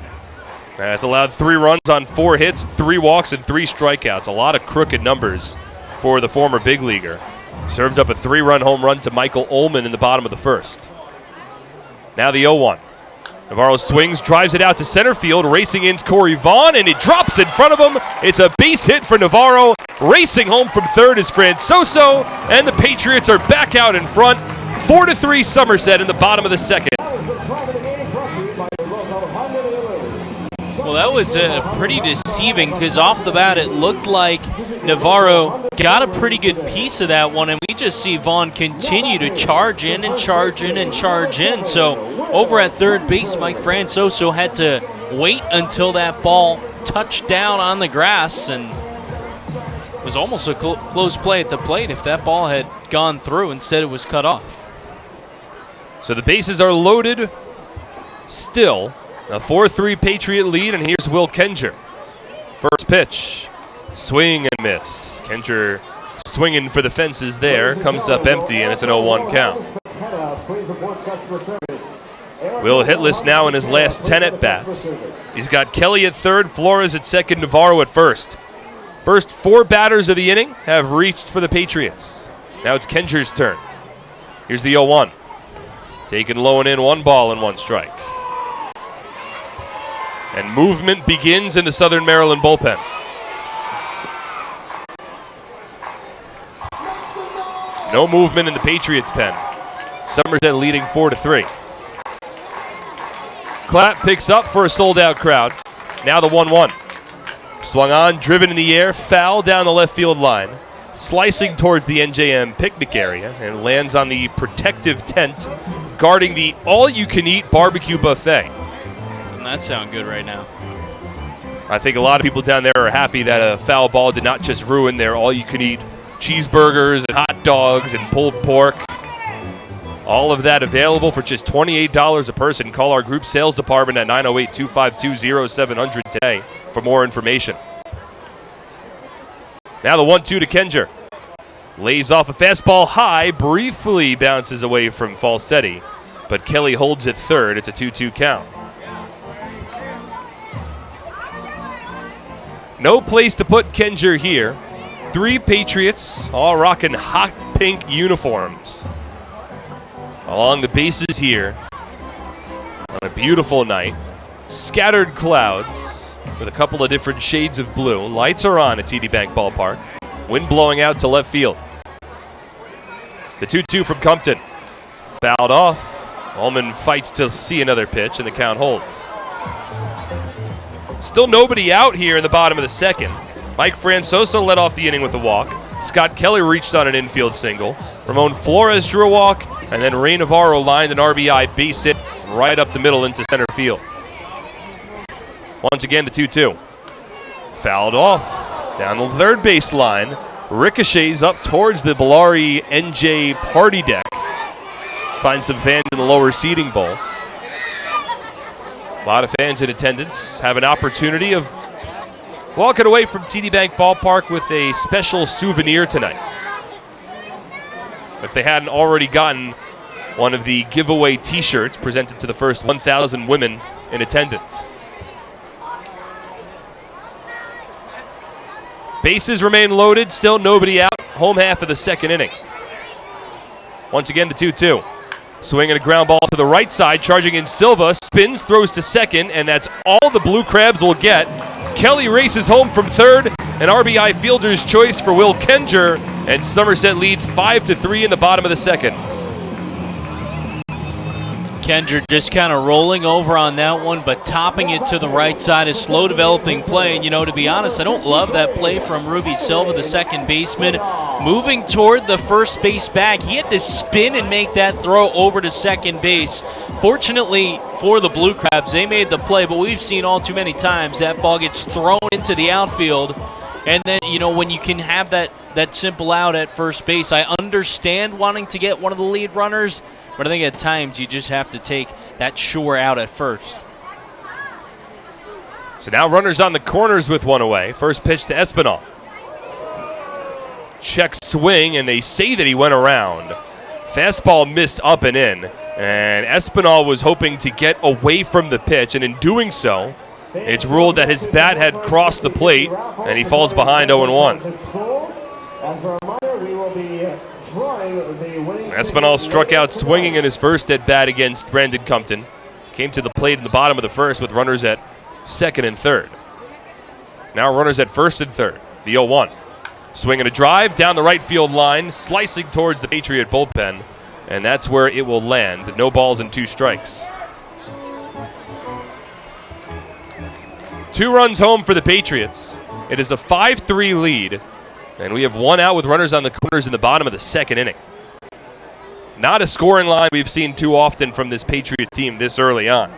has allowed 3 runs on 4 hits, 3 walks, and 3 strikeouts. A lot of crooked numbers for the former big leaguer. Served up a 3-run home run to Michael Ullman in the bottom of the first. Now the 0-1. Navarro swings, drives it out to center field, racing in Corey Vaughn, and it drops in front of him. It's a base hit for Navarro. Racing home from third is Francoso, and the Patriots are back out in front. 4-3 Somerset in the bottom of the second. Well, that was pretty deceiving because off the bat it looked like Navarro got a pretty good piece of that one, and we just see Vaughn continue to charge in and charge in and charge in. So over at third base, Mike Francoso had to wait until that ball touched down on the grass, and it was almost a close play at the plate if that ball had gone through. Instead, it was cut off. So the bases are loaded still. A 4-3 Patriot lead, and here's Will Kenger. First pitch, swing and miss. Kenger swinging for the fences there, comes up empty, and it's an 0-1 count. Will hitless now in his last 10 at-bats. He's got Kelly at third, Flores at second, Navarro at first. First 4 batters of the inning have reached for the Patriots. Now it's Kenger's turn. Here's the 0-1. Taken low and in, 1 ball and 1 strike. And movement begins in the Southern Maryland bullpen. No movement in the Patriots pen. Somerset leading 4-3. Clapp picks up for a sold-out crowd. Now the 1-1. Swung on, driven in the air, foul down the left field line. Slicing towards the NJM picnic area and lands on the protective tent guarding the all-you-can-eat barbecue buffet. Doesn't that sound good right now? I think a lot of people down there are happy that a foul ball did not just ruin their all-you-can-eat cheeseburgers and hot dogs and pulled pork. All of that available for just $28 a person. Call our group sales department at 908-252-0700 today for more information. Now the 1-2 to Kenger. Lays off a fastball high, briefly bounces away from Falsetti, but Kelly holds it third. It's a 2-2 count. No place to put Kenger here. 3 Patriots, all rocking hot pink uniforms. Along the bases here on a beautiful night. Scattered clouds with a couple of different shades of blue. Lights are on at TD Bank Ballpark. Wind blowing out to left field. The 2-2 from Compton. Fouled off. Ullman fights to see another pitch, and the count holds. Still nobody out here in the bottom of the second. Mike Francoso led off the inning with a walk. Scott Kelly reached on an infield single. Ramon Flores drew a walk, and then Ray Navarro lined an RBI base hit right up the middle into center field. Once again, the 2-2. Fouled off down the third base line. Ricochets up towards the Bellari NJ party deck. Finds some fans in the lower seating bowl. A lot of fans in attendance have an opportunity of walking away from TD Bank Ballpark with a special souvenir tonight. If they hadn't already gotten one of the giveaway t-shirts presented to the first 1,000 women in attendance. Bases remain loaded, still nobody out. Home half of the second inning. Once again, the 2-2. Swinging a ground ball to the right side, charging in Silva, spins, throws to second, and that's all the Blue Crabs will get. Kelly races home from third, an RBI fielder's choice for Will Kenger, and Somerset leads 5-3 in the bottom of the second. Kenger just kind of rolling over on that one, but topping it to the right side, a slow developing play. And, to be honest, I don't love that play from Ruby Silva, the second baseman. Moving toward the first base bag, he had to spin and make that throw over to second base. Fortunately for the Blue Crabs, they made the play, but we've seen all too many times that ball gets thrown into the outfield. And then, when you can have that simple out at first base, I understand wanting to get one of the lead runners, but I think at times you just have to take that sure out at first. So now runners on the corners with one away. First pitch to Espinal. Check swing, and they say that he went around. Fastball missed up and in, and Espinal was hoping to get away from the pitch, and in doing so, it's ruled that his bat had crossed the plate, and he falls behind 0-1. Espinal struck out swinging in his first at-bat against Brandon Compton. Came to the plate in the bottom of the first with runners at second and third. Now runners at first and third. The 0-1. Swinging a drive down the right field line, slicing towards the Patriot bullpen, and that's where it will land. No balls and 2 strikes. 2 runs home for the Patriots. It is a 5-3 lead, and we have 1 out with runners on the corners in the bottom of the 2nd inning. Not a scoring line we've seen too often from this Patriots team this early on.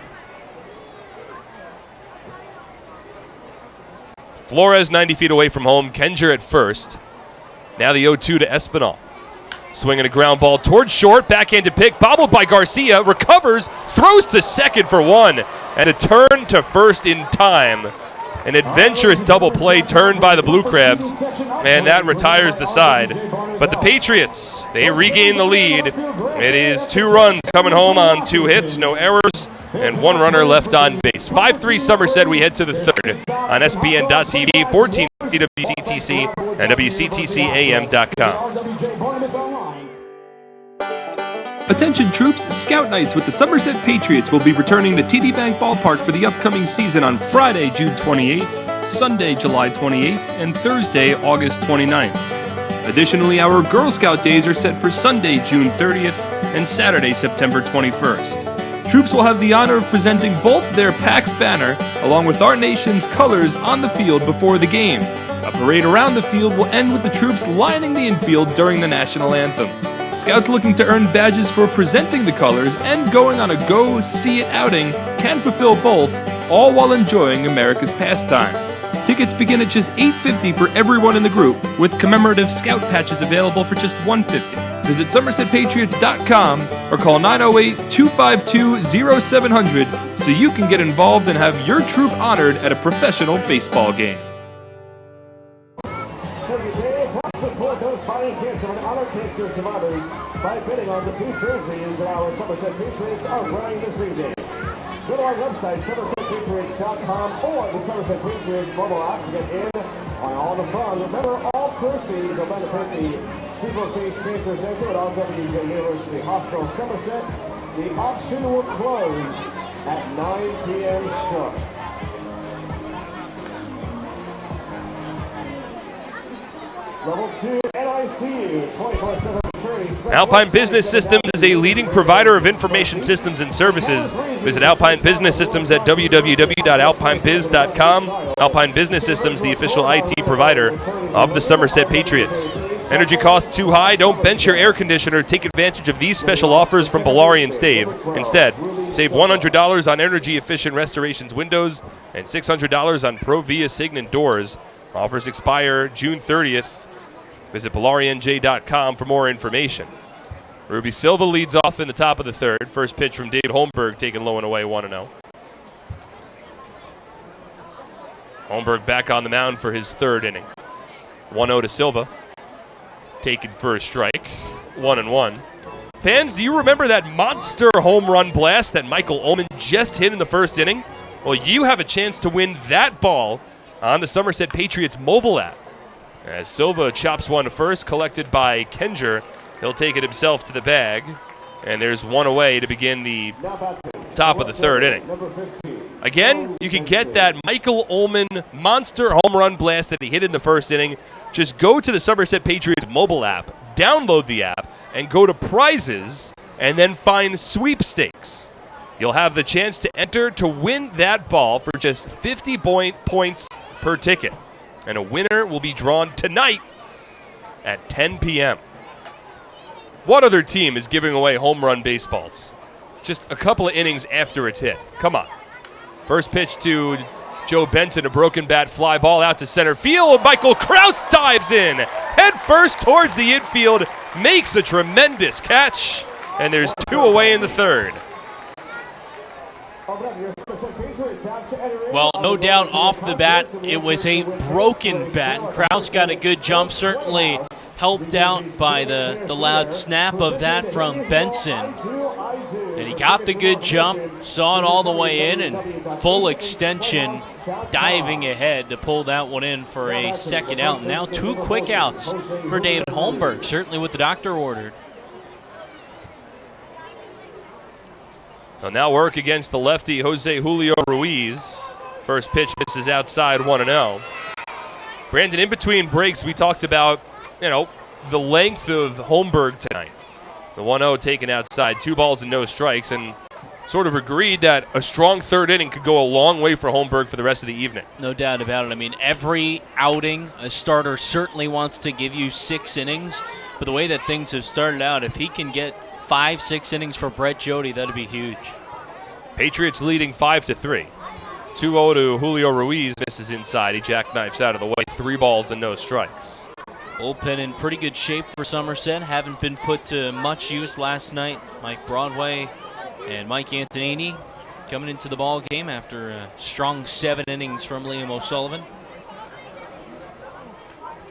Flores 90 feet away from home. Kenger at first. Now the 0-2 to Espinal. Swinging a ground ball towards short. Backhanded pick. Bobbled by Garcia. Recovers. Throws to second for 1. And a turn to first in time. An adventurous double play turned by the Blue Crabs. And that retires the side. But the Patriots, they regain the lead. It is 2 runs coming home on 2 hits. No errors. And 1 runner left on base. 5-3 Somerset. We head to the 3rd on SBN.TV, 1450 WCTC, and WCTCAM.com. Attention troops, Scout Nights with the Somerset Patriots will be returning to TD Bank Ballpark for the upcoming season on Friday, June 28th, Sunday, July 28th, and Thursday, August 29th. Additionally, our Girl Scout days are set for Sunday, June 30th, and Saturday, September 21st. Troops will have the honor of presenting both their PAX banner along with our nation's colors on the field before the game. A parade around the field will end with the troops lining the infield during the national anthem. Scouts looking to earn badges for presenting the colors and going on a go-see-it outing can fulfill both, all while enjoying America's pastime. Tickets begin at just $8.50 for everyone in the group, with commemorative Scout patches available for just $1.50. Visit SomersetPatriots.com or call 908-252-0700 so you can get involved and have your troop honored at a professional baseball game. Support those fighting cancer and honor cancer survivors by bidding on the pink jerseys that our Somerset Patriots are wearing this evening. Go to our website, SomersetPatriots.com, or the Somerset Patriots mobile app to get in on all the fun. Remember, all proceeds will benefit the Steeple Chase Cancer Center at RWJ University Hospital, Somerset. The auction will close at 9 p.m. sharp. Level 2 NICU 24/7 attorney. Alpine Business Systems is a leading provider of information systems and services. Visit Alpine Business Systems at www.alpinebiz.com. Alpine Business Systems, the official IT provider of the Somerset Patriots. Energy costs too high? Don't bench your air conditioner. Take advantage of these special offers from Bellari and Stave. Instead, save $100 on energy-efficient restorations windows and $600 on Provia Signet doors. Offers expire June 30th. Visit BellariNJ.com for more information. Ruby Silva leads off in the top of the 3rd. First pitch from David Holmberg, taken low and away, 1-0. Holmberg back on the mound for his 3rd inning. 1-0 to Silva. Taken for a strike. 1-1. Fans, do you remember that monster home run blast that Michael Ullman just hit in the 1st inning? Well, you have a chance to win that ball on the Somerset Patriots mobile app. As Silva chops one first, collected by Kenger. He'll take it himself to the bag. And there's 1 away to begin the top of the 3rd inning. Again, you can get that Michael Ullman monster home run blast that he hit in the 1st inning. Just go to the Somerset Patriots mobile app, download the app, and go to prizes, and then find sweepstakes. You'll have the chance to enter to win that ball for just 50 points per ticket. And a winner will be drawn tonight at 10 p.m. What other team is giving away home run baseballs just a couple of innings after it's hit? Come on. First pitch to Joe Benson, a broken bat fly ball out to center field. Michael Kraus dives in head first towards the infield, makes a tremendous catch, and there's 2 away in the 3rd. Well, no doubt off the bat, it was a broken bat. Kraus got a good jump, certainly helped out by the loud snap of that from Benson. And he got the good jump, saw it all the way in, and full extension, diving ahead to pull that one in for a 2nd out. Now 2 quick outs for David Holmberg, certainly what the doctor ordered. He'll now work against the lefty Jose Julio Ruiz. First pitch misses outside, 1-0. Brandon, in between breaks, we talked about, the length of Holmberg tonight. The 1-0 taken outside, 2 balls and no strikes, and sort of agreed that a strong third inning could go a long way for Holmberg for the rest of the evening. No doubt about it. I mean, every outing, a starter certainly wants to give you 6 innings, but the way that things have started out, if he can get 5-6 innings for Brett Jody, that'd be huge. Patriots leading 5-3. 2-0 to Julio Ruiz, misses inside. He jackknifes out of the way. 3 balls and no strikes. Bullpen in pretty good shape for Somerset. Haven't been put to much use last night. Mike Broadway and Mike Antonini coming into the ball game after a strong 7 innings from Liam O'Sullivan.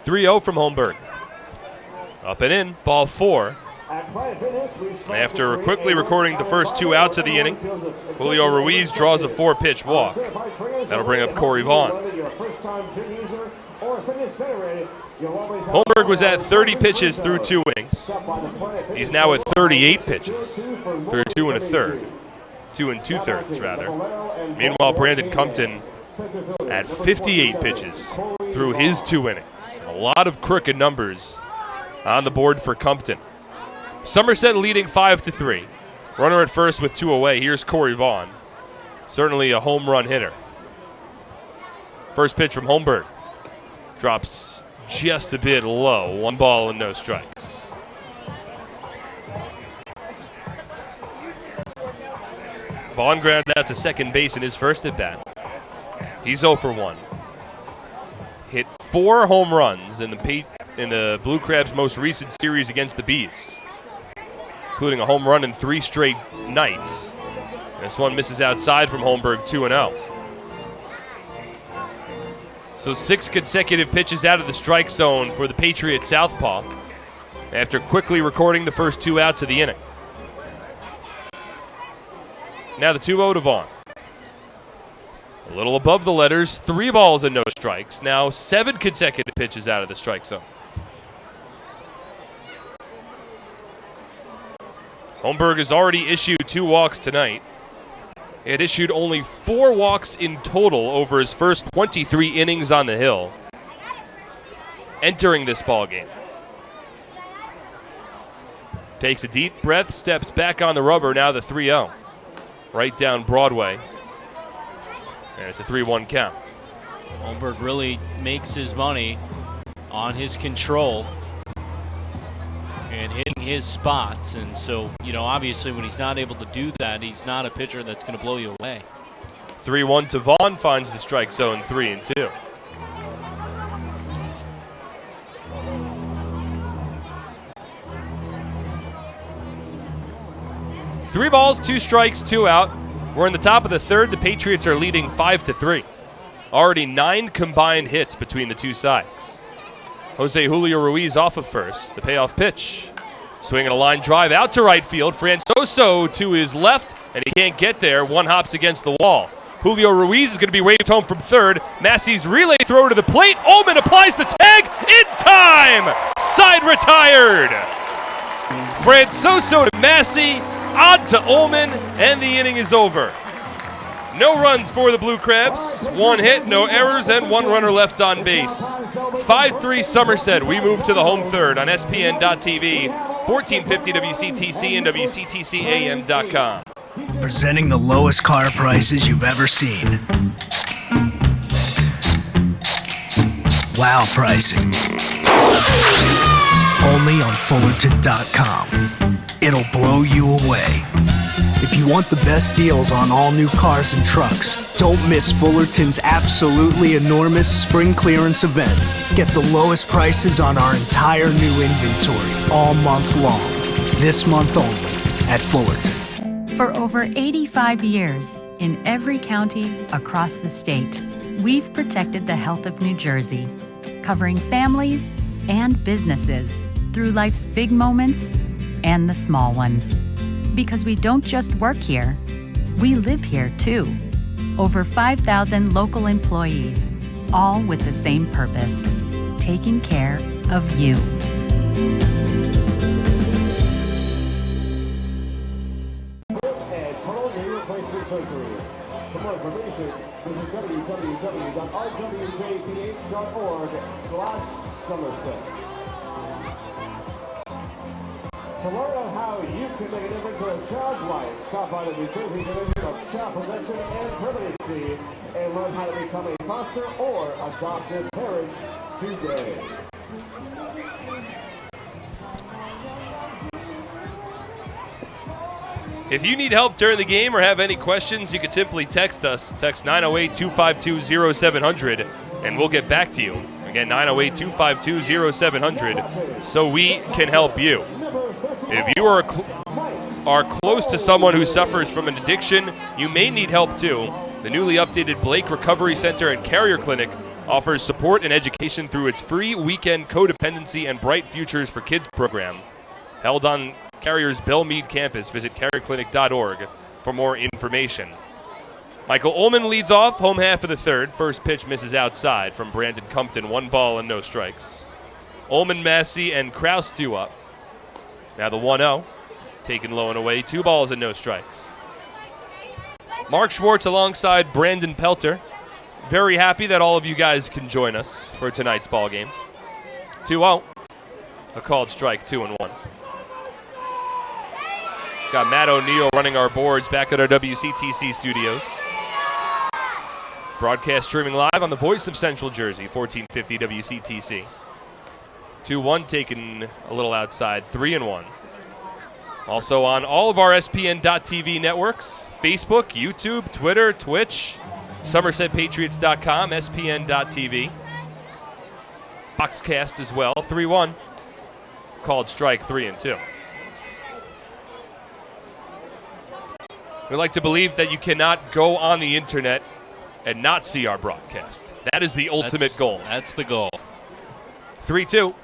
3-0 from Holmberg. Up and in, ball 4. After quickly recording the first 2 outs of the inning, Julio Ruiz draws a 4-pitch walk. That'll bring up Corey Vaughn. Holmberg was at 30 pitches through 2 innings. He's now at 38 pitches through 2 2 2/3 rather. Meanwhile, Brandon Compton at 58 pitches through his 2 innings. A lot of crooked numbers on the board for Compton. Somerset leading 5-3. Runner at first with 2 away. Here's Corey Vaughn. Certainly a home run hitter. First pitch from Holmberg. Drops just a bit low. 1 ball and no strikes. Vaughn grounded out to second base in his first at bat. He's 0 for 1. Hit 4 home runs in the Blue Crabs' most recent series against the Bees, including a home run in 3 straight nights. This one misses outside from Holmberg, 2-0. So 6 consecutive pitches out of the strike zone for the Patriot southpaw after quickly recording the first 2 outs of the inning. Now the 2-0 to Vaughn. A little above the letters, 3 balls and no strikes. Now 7 consecutive pitches out of the strike zone. Holmberg has already issued 2 walks tonight. He had issued only 4 walks in total over his first 23 innings on the hill entering this ball game. Takes a deep breath, steps back on the rubber, now the 3-0. Right down Broadway. And it's a 3-1 count. Holmberg really makes his money on his control and hitting his spots. And so, obviously when he's not able to do that, he's not a pitcher that's going to blow you away. 3-1 to Vaughn, finds the strike zone, 3-2. Three balls, 2 strikes, 2 out. We're in the top of the third. The Patriots are leading 5-3. Already 9 combined hits between the 2 sides. Jose Julio Ruiz off of first. The payoff pitch. Swinging a line drive out to right field. Francoso to his left, and he can't get there. 1 hops against the wall. Julio Ruiz is going to be waved home from third. Massey's relay throw to the plate. Ullman applies the tag in time. Side retired. Francoso to Massey. On to Ullman, and the inning is over. No runs for the Blue Crabs. 1 hit, no errors, and 1 runner left on base. 5-3 Somerset. We move to the home third on SPN.TV, 1450 WCTC and WCTCAM.com. Presenting the lowest car prices you've ever seen. Wow pricing. Only on Fullerton.com. It'll blow you away. If you want the best deals on all new cars and trucks, don't miss Fullerton's absolutely enormous spring clearance event. Get the lowest prices on our entire new inventory all month long. This month only at Fullerton. For over 85 years, in every county across the state, we've protected the health of New Jersey, covering families and businesses through life's big moments and the small ones. Because we don't just work here, we live here too. Over 5,000 local employees, all with the same purpose, taking care of you. And total knee replacement surgery. For more information, visit www.rwjph.org/Somerset. To learn on how you can make a difference in a child's life, stop by the New Jersey Division of Child Protection and Permanency and learn how to become a foster or adoptive parent today. If you need help during the game or have any questions, you can simply text us. Text 908-252-0700, and we'll get back to you. Again, 908-252-0700, so we can help you. If you are close to someone who suffers from an addiction, you may need help too. The newly updated Blake Recovery Center and Carrier Clinic offers support and education through its free weekend codependency and Bright Futures for Kids program. Held on Carrier's Belmead campus. Visit carrierclinic.org for more information. Michael Ullman leads off, home half of the third. First pitch misses outside from Brandon Compton. 1 ball and no strikes. Ullman, Massey, and Kraus due up. Now the 1-0. Taken low and away. 2 balls and no strikes. Mark Schwartz alongside Brandon Pelter. Very happy that all of you guys can join us for tonight's ball game. 2-0. A called strike, 2-1. Got Matt O'Neill running our boards back at our WCTC studios. Broadcast streaming live on the voice of Central Jersey, 1450 WCTC. 2-1 taken a little outside, 3-1. Also on all of our SPN.TV networks, Facebook, YouTube, Twitter, Twitch, SomersetPatriots.com, SPN.TV. Boxcast as well, 3-1. Called strike, 3-2. We like to believe that you cannot go on the internet and not see our broadcast. That is the ultimate goal. That's the goal. 3-2.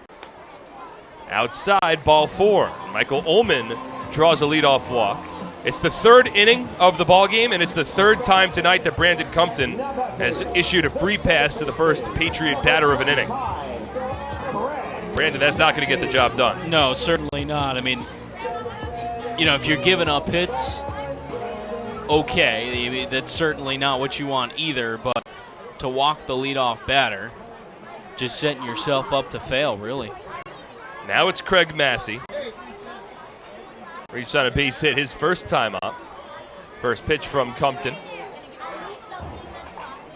Outside, ball 4. Michael Ullman draws a leadoff walk. It's the third inning of the ball game, and it's the third time tonight that Brandon Compton has issued a free pass to the first Patriot batter of an inning. Brandon, that's not going to get the job done. No, certainly not. I mean, if you're giving up hits, okay, that's certainly not what you want either, but to walk the leadoff batter, just setting yourself up to fail, really. Now it's Craig Massey. Reached on a base hit his first time up. First pitch from Compton.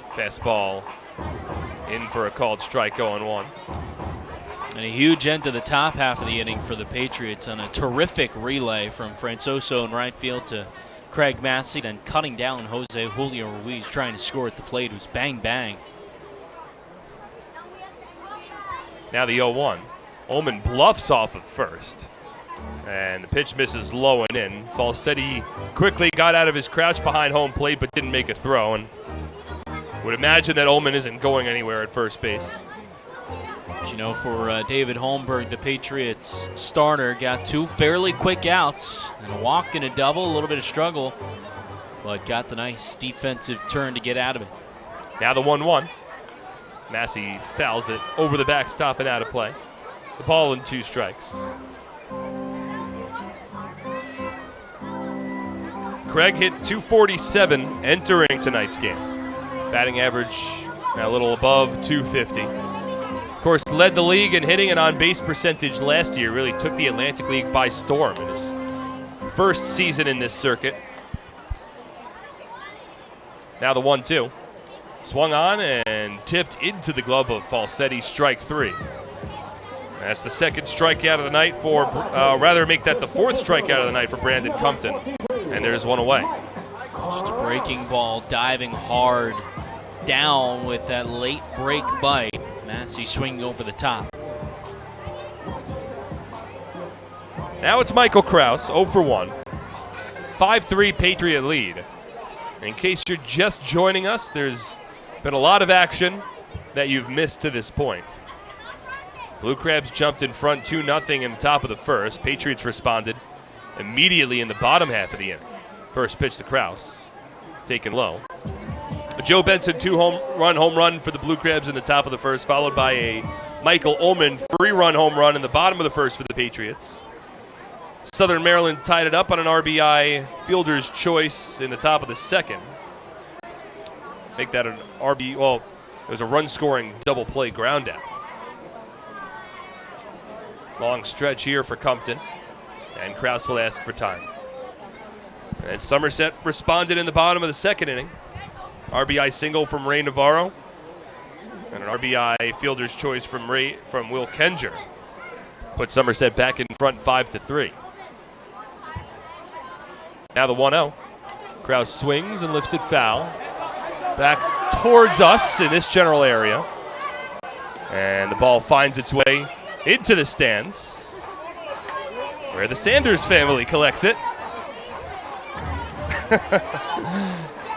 Fastball in for a called strike, 0-1. And a huge end to the top half of the inning for the Patriots on a terrific relay from Francoso in right field to Craig Massey, then cutting down Jose Julio Ruiz, trying to score at the plate. It was bang, bang. Now the 0-1. Ullman bluffs off of first. And the pitch misses low and in. Falsetti quickly got out of his crouch behind home plate but didn't make a throw. And would imagine that Ullman isn't going anywhere at first base. But for David Holmberg, the Patriots starter, got 2 fairly quick outs. And a walk and a double, a little bit of struggle. But got the nice defensive turn to get out of it. Now the 1-1. Massey fouls it over the backstop and out of play. The ball and 2 strikes. Craig hit .247 entering tonight's game. Batting average a little above .250. Of course, led the league in hitting and on-base percentage last year. Really took the Atlantic League by storm in his first season in this circuit. Now the 1-2. Swung on and tipped into the glove of Falsetti, strike 3. That's the second strikeout of the night for, make that the 4th strikeout of the night for Brandon Compton. And there's one away. Just a breaking ball, diving hard down with that late break bite. Massey swinging over the top. Now it's Michael Kraus, 0 for 1. 5-3 Patriot lead. In case you're just joining us, there's been a lot of action that you've missed to this point. Blue Crabs jumped in front 2-0 in the top of the first. Patriots responded immediately in the bottom half of the inning. First pitch to Kraus, taken low. A Joe Benson 2-run home run for the Blue Crabs in the top of the first, followed by a Michael Ullman 3-run home run in the bottom of the first for the Patriots. Southern Maryland tied it up on an RBI fielder's choice in the top of the second. Make that an RB, well, it was a run-scoring double play ground out. Long stretch here for Compton. And Krause will ask for time. And Somerset responded in the bottom of the second inning. RBI single from Ray Navarro. And an RBI fielder's choice from Will Kenger. Put Somerset back in front 5-3. Now the 1-0. Krause swings and lifts it foul. Back towards us in this general area. And the ball finds its way into the stands, where the Sanders family collects it.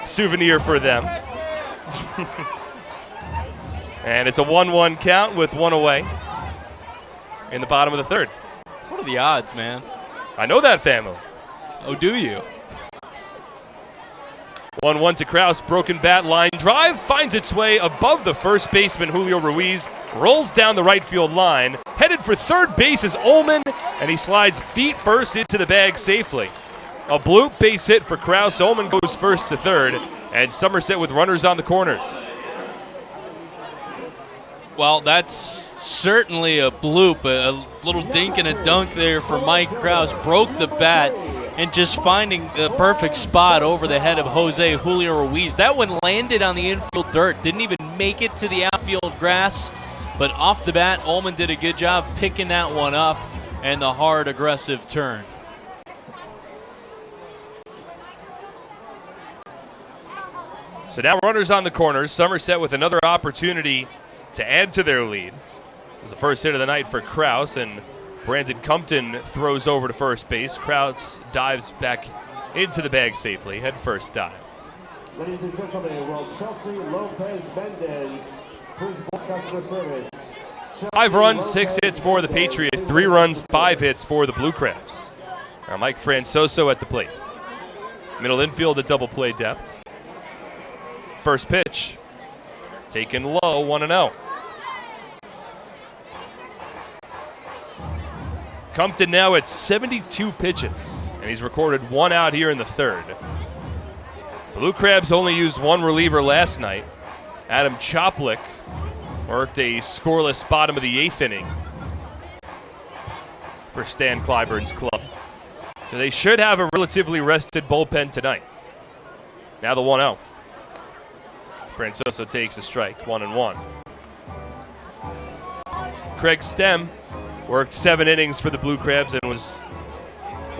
Souvenir for them. And it's a 1-1 count with one away in the bottom of the third. What are the odds, man? I know that family. Oh, do you? 1-1 to Krause. Broken bat, line drive finds its way above the first baseman, Julio Ruiz. Rolls down the right field line. Headed for third base is Ullman, and he slides feet first into the bag safely. A bloop base hit for Krause. Ullman goes first to third, and Somerset with runners on the corners. Well, that's certainly a bloop, a little dink and a dunk there for Mike Krause. Broke the bat and just finding the perfect spot over the head of Jose Julio Ruiz. That one landed on the infield dirt, didn't even make it to the outfield grass, but off the bat, Ullman did a good job picking that one up and the hard, aggressive turn. So now runners on the corners. Somerset with another opportunity to add to their lead. It was the first hit of the night for Krause, and Brandon Compton throws over to first base. Krause dives back into the bag safely. Head first dive. Ladies and gentlemen, will Chelsea Lopez Mendez please book customer service? 5 runs, 6 hits for the Patriots. 3 runs, 5 hits for the Blue Crabs. Now Mike Francoso at the plate. Middle infield at double play depth. First pitch, taken low, 1-0. Compton now at 72 pitches, and he's recorded 1 out here in the third. Blue Crabs only used 1 reliever last night. Adam Choplick worked a scoreless bottom of the 8th inning for Stan Clyburn's club. So they should have a relatively rested bullpen tonight. Now the 1-0. Francoso takes a strike, 1-1. Craig Stem worked 7 innings for the Blue Crabs and was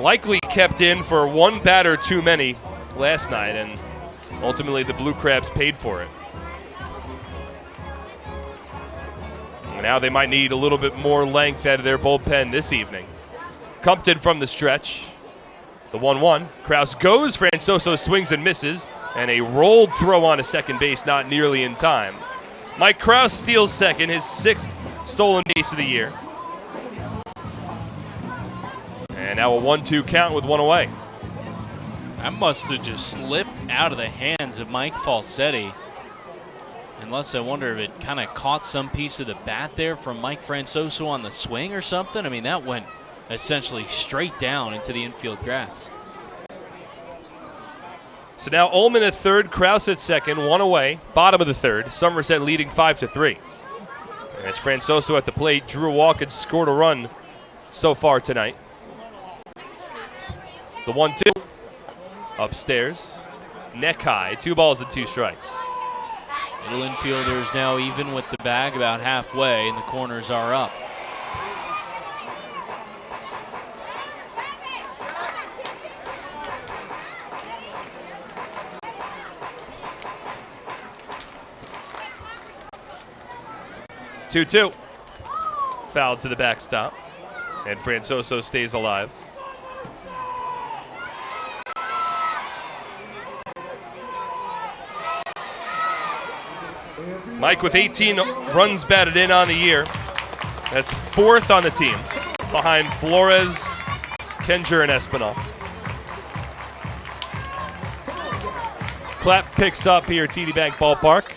likely kept in for 1 batter too many last night, and ultimately the Blue Crabs paid for it. And now they might need a little bit more length out of their bullpen this evening. Compton from the stretch. The 1-1. Krause goes. Francoso swings and misses. And a rolled throw on to second base, not nearly in time. Mike Krause steals second, his 6th stolen base of the year. And now a 1-2 count with 1 away. That must have just slipped out of the hands of Mike Falsetti. Unless I wonder if it kind of caught some piece of the bat there from Mike Francoso on the swing or something. I mean, that went essentially straight down into the infield grass. So now Ullman at third, Krause at second, 1 away, bottom of the third. Somerset leading 5-3. And it's Francoso at the plate. Drew Walken scored a run so far tonight. The 1-2 upstairs, neck high, 2 balls and 2 strikes. Little infielders now even with the bag about halfway, and the corners are up. Two-two. Fouled to the backstop, and Francoso stays alive. Mike with 18 runs batted in on the year. That's 4th on the team, behind Flores, Kenger, and Espinal. Clapp picks up here at TD Bank Ballpark.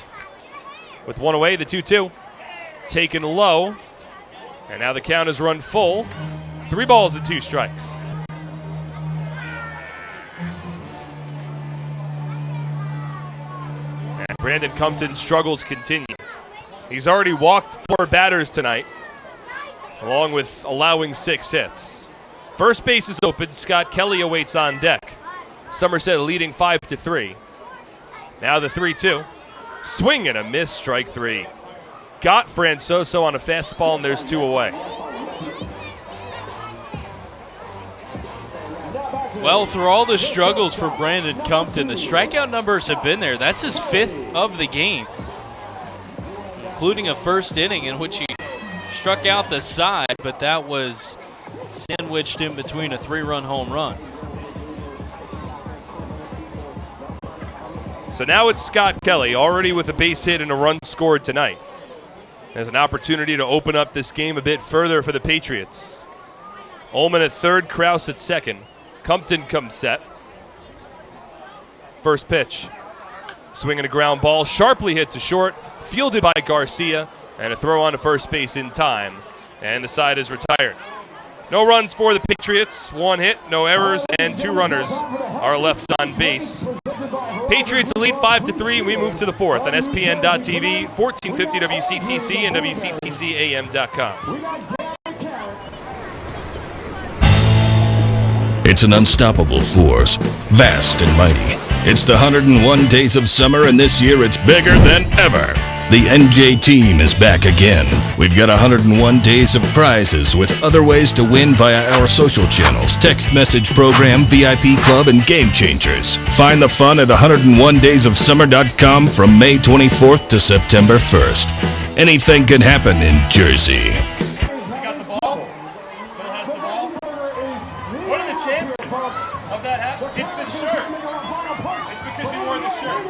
With 1 away, the 2-2. Taken low, and now the count is run full. 3 balls and 2 strikes. And Brandon Compton's struggles continue. He's already walked 4 batters tonight, along with allowing 6 hits. First base is open. Scott Kelly awaits on deck. Somerset leading 5-3. Now the 3-2. Swing and a miss, strike three. Got Francoso on a fastball, and there's two away. Well, through all the struggles for Brandon Compton, the strikeout numbers have been there. That's his 5th of the game, including a first inning in which he struck out the side, but that was sandwiched in between a 3-run home run. So now it's Scott Kelly, already with a base hit and a run scored tonight. There's an opportunity to open up this game a bit further for the Patriots. Ullman at third, Krause at second. Compton comes set. First pitch. Swinging a ground ball, sharply hit to short, fielded by Garcia, and a throw on to first base in time. And the side is retired. No runs for the Patriots, 1 hit, no errors, and 2 runners are left on base. Patriots lead 5-3. We move to the 4th on SPN.TV, 1450 WCTC, and WCTCAM.com. It's an unstoppable force, vast and mighty. It's the 101 days of summer, and this year it's bigger than ever. The NJ team is back again. We've got 101 days of prizes with other ways to win via our social channels, text message program, VIP club, and game changers. Find the fun at 101daysofsummer.com from May 24th to September 1st. Anything can happen in Jersey. Got the ball. Bill has the ball. What are the chances of that happening? It's the shirt. It's because you wore the shirt.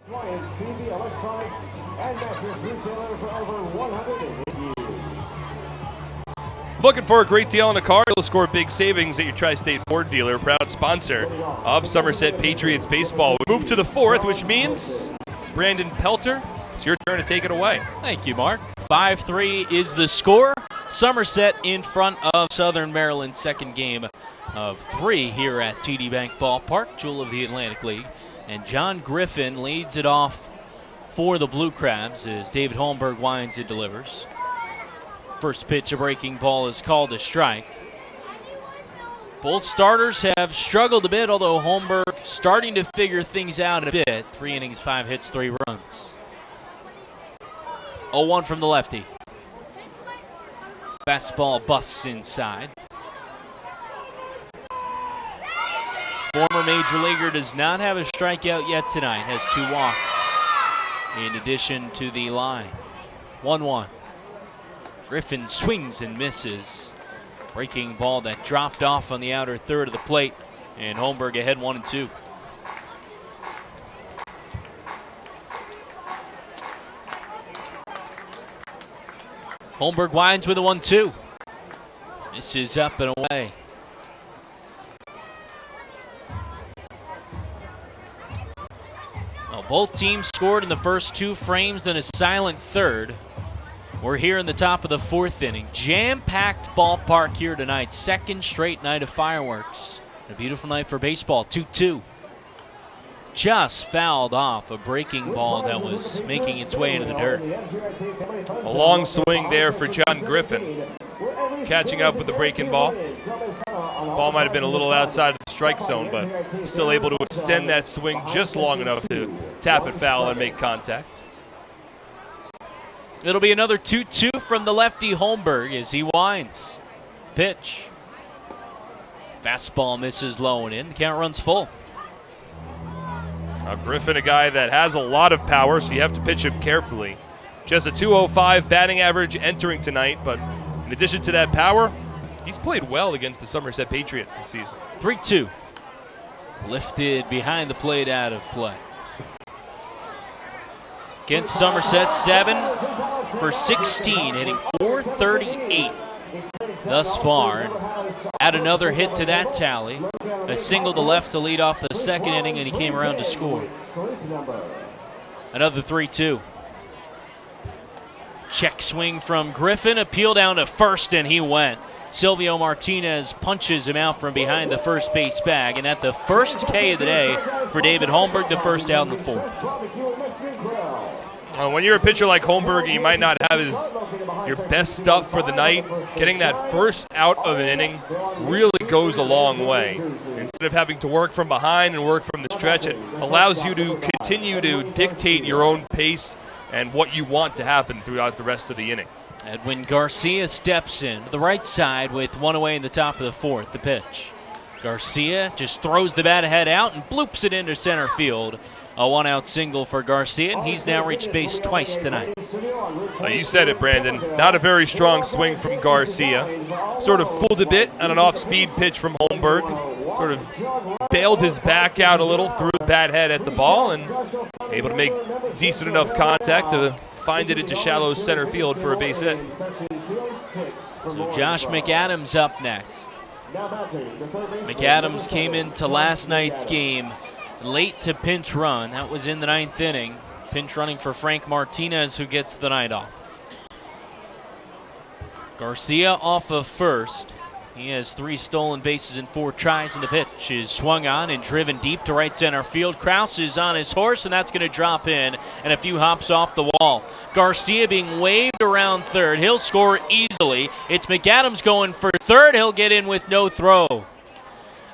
Appliance, TV, electronics, and mattress retailer for over 108 years. Looking for a great deal on a car? You'll score big savings at your Tri-State Ford dealer, proud sponsor of Somerset Patriots baseball. We move to the 4th, which means Brandon Pelter, it's your turn to take it away. Thank you, Mark. 5-3 is the score. Somerset in front of Southern Maryland, second game of 3 here at TD Bank Ballpark, jewel of the Atlantic League. And John Griffin leads it off for the Blue Crabs as David Holmberg winds and delivers. First pitch, a breaking ball, is called a strike. Both starters have struggled a bit, although Holmberg starting to figure things out a bit. 3 innings, 5 hits, 3 runs. 0-1 from the lefty. Fastball busts inside. Former major leaguer does not have a strikeout yet tonight, has 2 walks in addition to the line. 1-1. Griffin swings and misses. Breaking ball that dropped off on the outer third of the plate, and Holmberg ahead 1-2. Holmberg winds with a 1-2. This is up and away. Well, both teams scored in the first 2 frames, then a silent third. We're here in the top of the 4th inning. Jam-packed ballpark here tonight. Second straight night of fireworks. A beautiful night for baseball. 2-2. Just fouled off a breaking ball that was making its way into the dirt. A long swing there for John Griffin. Catching up with the breaking ball. Ball might have been a little outside of the strike zone, but still able to extend that swing just long enough to tap it foul and make contact. It'll be another 2-2 from the lefty Holmberg as he winds. Pitch. Fastball misses low and in. Count runs full. Now Griffin, a guy that has a lot of power, so you have to pitch him carefully. Just a .205 batting average entering tonight, but in addition to that power, He's played well against the Somerset Patriots this season. 3-2. Lifted behind the plate, out of play. Against Somerset, 7 for 16, hitting .438 thus far. Add another hit to that tally. A single to left to lead off the second inning, and he came around to score. Another 3-2. Check swing from Griffin, appeal down to first, and he went. Silvio Martinez punches him out from behind the first base bag, and at the first K of the day for David Holmberg, the first out in the fourth. When you're a pitcher like Holmberg, you might not have your best stuff for the night. Getting that first out of an inning really goes a long way. Instead of having to work from behind and work from the stretch, it allows you to continue to dictate your own pace and what you want to happen throughout the rest of the inning. Edwin Garcia steps in to the right side with one away in the top of the fourth. The pitch. Garcia just throws the bat ahead out and bloops it into center field. A one-out single for Garcia, and he's now reached base twice tonight. You said it, Brandon. Not a very strong swing from Garcia. Sort of fooled a bit on an off-speed pitch from Holmberg. Sort of bailed his back out a little, threw the bat head at the ball, and able to make decent enough contact to find it into shallow center field for a base hit. So Josh McAdams up next. McAdams came into last night's game late to pinch run. That was in the ninth inning. Pinch running for Frank Martinez, who gets the night off. Garcia off of first. He has 3 stolen bases and 4 tries, and the pitch is swung on and driven deep to right center field. Krause is on his horse, and that's going to drop in, and a few hops off the wall. Garcia being waved around third. He'll score easily. It's McAdams going for third. He'll get in with no throw.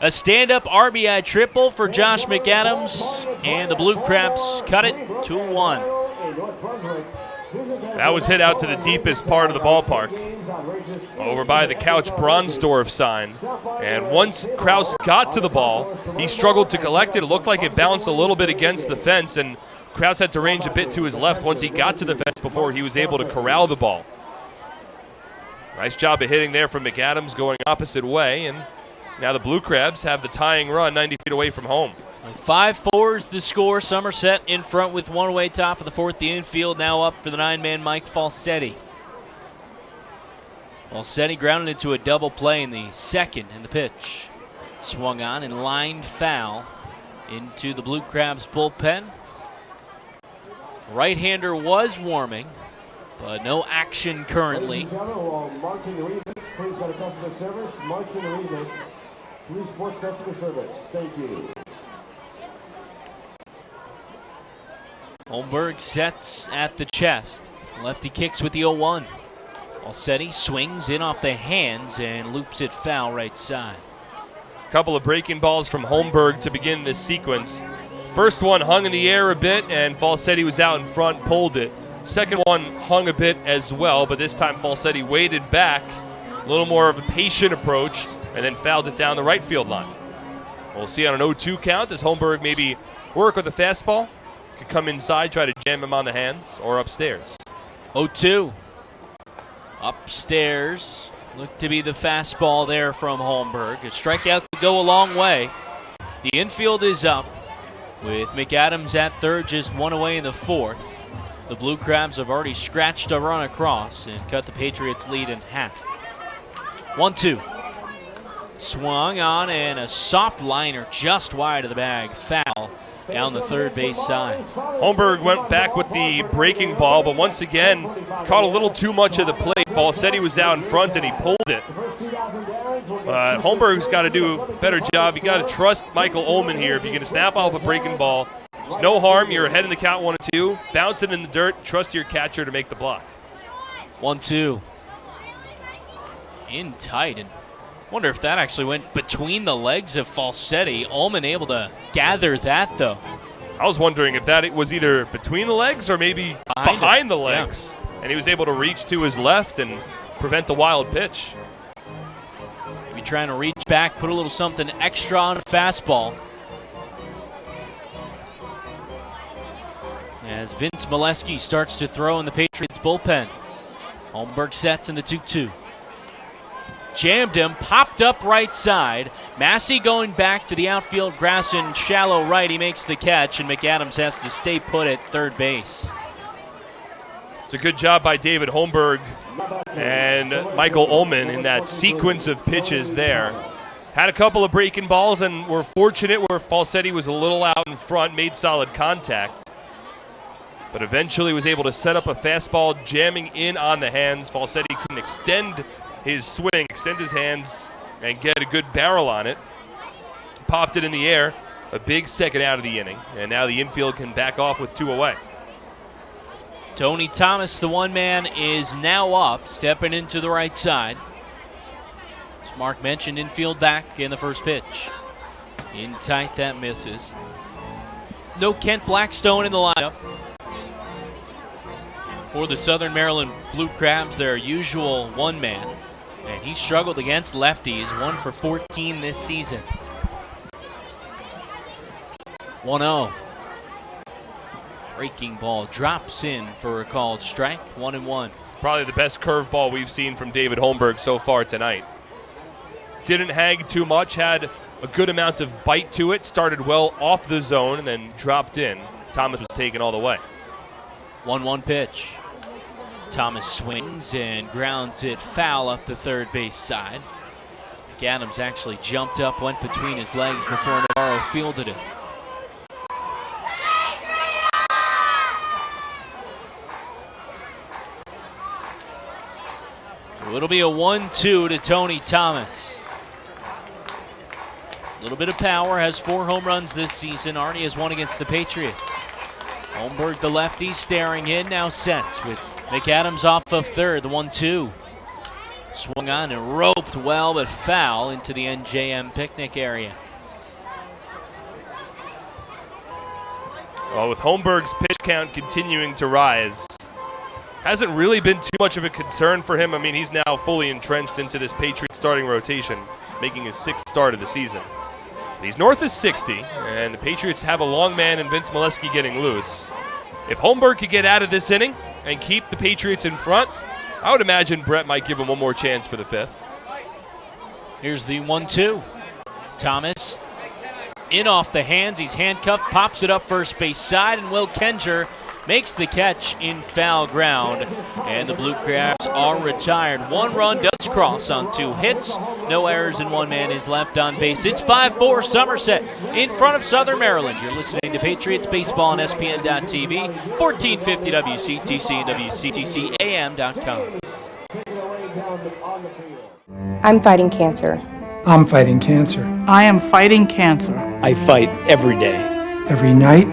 A stand-up RBI triple for Josh McAdams, and the Blue Crabs cut it 2-1. That was hit out to the deepest part of the ballpark, over by the Couch Bronsdorf sign. And once Krause got to the ball, he struggled to collect it. It looked like it bounced a little bit against the fence, and Krause had to range a bit to his left once he got to the fence before he was able to corral the ball. Nice job of hitting there from McAdams, going opposite way, and now the Blue Crabs have the tying run 90 feet away from home. 5-4 is the score. Somerset in front with one away, top of the fourth. The infield now up for the 9-man Mike Falsetti. Falsetti grounded into a double play in the second, and the pitch swung on and lined foul into the Blue Crabs bullpen. Right-hander was warming, but no action currently. Martin Rivas, please go to customer service. Martin Rivas, Blue Sports Customer Service. Thank you. Holmberg sets at the chest. Lefty kicks with the 0-1. Falsetti swings in off the hands and loops it foul right side. Couple of breaking balls from Holmberg to begin this sequence. First one hung in the air a bit, and Falsetti was out in front, pulled it. Second one hung a bit as well, but this time Falsetti waited back, a little more of a patient approach, and then fouled it down the right field line. We'll see on an 0-2 count. Does Holmberg maybe work with a fastball? Could come inside, try to jam him on the hands, or upstairs. 0-2. Upstairs. Looked to be the fastball there from Holmberg. A strikeout could go a long way. The infield is up with McAdams at third, just one away in the fourth. The Blue Crabs have already scratched a run across and cut the Patriots' lead in half. 1-2. Swung on, and a soft liner just wide of the bag. Foul down the third base side. Holmberg went back with the breaking ball, but once again caught a little too much of the plate. Falsetti was out in front, and he pulled it. Holmberg's got to do a better job. You got to trust Michael Ullman here. If you're going to snap off a breaking ball, there's no harm. You're ahead in the count 1-2. Bounce it in the dirt. Trust your catcher to make the block. 1-2. In tight, and wonder if that actually went between the legs of Falsetti. Ullman able to gather that, though. I was wondering if that was either between the legs or maybe behind the legs. Yeah. And he was able to reach to his left and prevent the wild pitch. Maybe trying to reach back, put a little something extra on a fastball. As Vince Molesky starts to throw in the Patriots bullpen. Holmberg sets in the 2-2. jammed him, popped up right side. Massey going back to the outfield grass in shallow right. He makes the catch, and McAdams has to stay put at third base. It's a good job by David Holmberg and Michael Ullman in that sequence of pitches there. Had a couple of breaking balls and were fortunate where Falsetti was a little out in front, made solid contact. But eventually was able to set up a fastball jamming in on the hands. Falsetti couldn't extend his swing, extend his hands, and get a good barrel on it. Popped it in the air, a big second out of the inning. And now the infield can back off with 2 away. Tony Thomas, the one man, is now up, stepping into the right side. As Mark mentioned, infield back in the first pitch. In tight, that misses. No Kent Blackstone in the lineup. For the Southern Maryland Blue Crabs, their usual one man. And he struggled against lefties, 1 for 14 this season. 1-0. Breaking ball drops in for a called strike, 1-1. Probably the best curveball we've seen from David Holmberg so far tonight. Didn't hang too much, had a good amount of bite to it, started well off the zone, and then dropped in. Thomas was taken all the way. 1-1 pitch. Thomas swings and grounds it foul up the third base side. McAdams actually jumped up, went between his legs before Navarro fielded it. So it'll be a 1-2 to Tony Thomas. A little bit of power, has 4 home runs this season. Already has 1 against the Patriots. Holmberg, the lefty, staring in, now sets with McAdams off of third, the 1-2. Swung on and roped well, but foul into the NJM picnic area. Well, with Holmberg's pitch count continuing to rise, hasn't really been too much of a concern for him. I mean, he's now fully entrenched into this Patriots starting rotation, making his 6th start of the season. He's north of 60, and the Patriots have a long man in Vince Molesky getting loose. If Holmberg could get out of this inning and keep the Patriots in front, I would imagine Brett might give him one more chance for the 5th. Here's the 1-2. Thomas in off the hands. He's handcuffed, pops it up first base side, and Will Kenger makes the catch in foul ground. And the Blue Crabs are retired. 1 run does cross on 2 hits. No errors, and 1 man is left on base. It's 5-4 Somerset in front of Southern Maryland. You're listening to Patriots Baseball on SPN.TV, 1450 WCTC and WCTCAM.com. I'm fighting cancer. I'm fighting cancer. I am fighting cancer. I fight every day. Every night.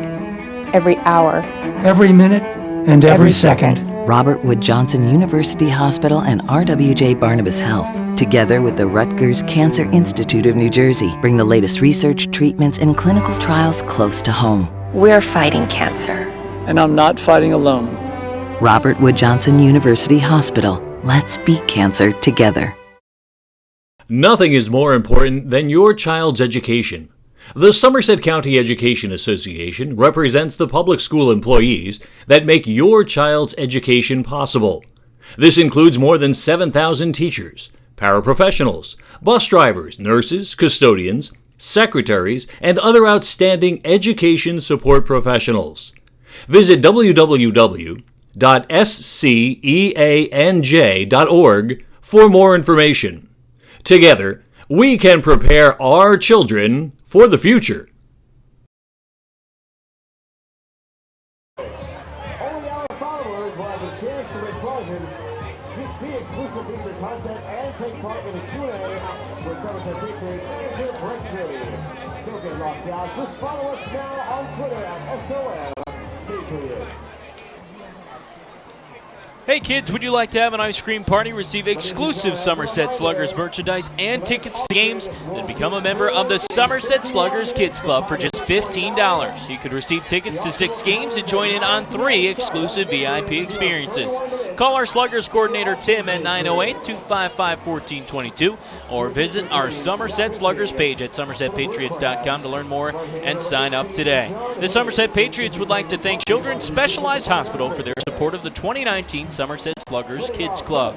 Every hour. Every minute. And every second. Robert Wood Johnson University Hospital and RWJ Barnabas Health, together with the Rutgers Cancer Institute of New Jersey, bring the latest research, treatments, and clinical trials close to home. We're fighting cancer. And I'm not fighting alone. Robert Wood Johnson University Hospital. Let's beat cancer together. Nothing is more important than your child's education. The Somerset County Education Association represents the public school employees that make your child's education possible. This includes more than 7,000 teachers, paraprofessionals, bus drivers, nurses, custodians, secretaries, and other outstanding education support professionals. Visit www.sceanj.org for more information. Together, we can prepare our children for the future. Only our followers will have a chance to win prizes, see exclusive feature content, and take part in a Q&A with Somerset Patriots manager Brett Shirley. Don't get locked out. Just follow us now on Twitter at SOM Patriots. Hey kids, would you like to have an ice cream party, receive exclusive Somerset Sluggers merchandise and tickets to games? Then become a member of the Somerset Sluggers Kids Club for just $15. You could receive tickets to 6 games and join in on 3 exclusive VIP experiences. Call our Sluggers coordinator Tim at 908-255-1422 or visit our Somerset Sluggers page at somersetpatriots.com to learn more and sign up today. The Somerset Patriots would like to thank Children's Specialized Hospital for their support of the 2019 Somerset Sluggers Kids Club.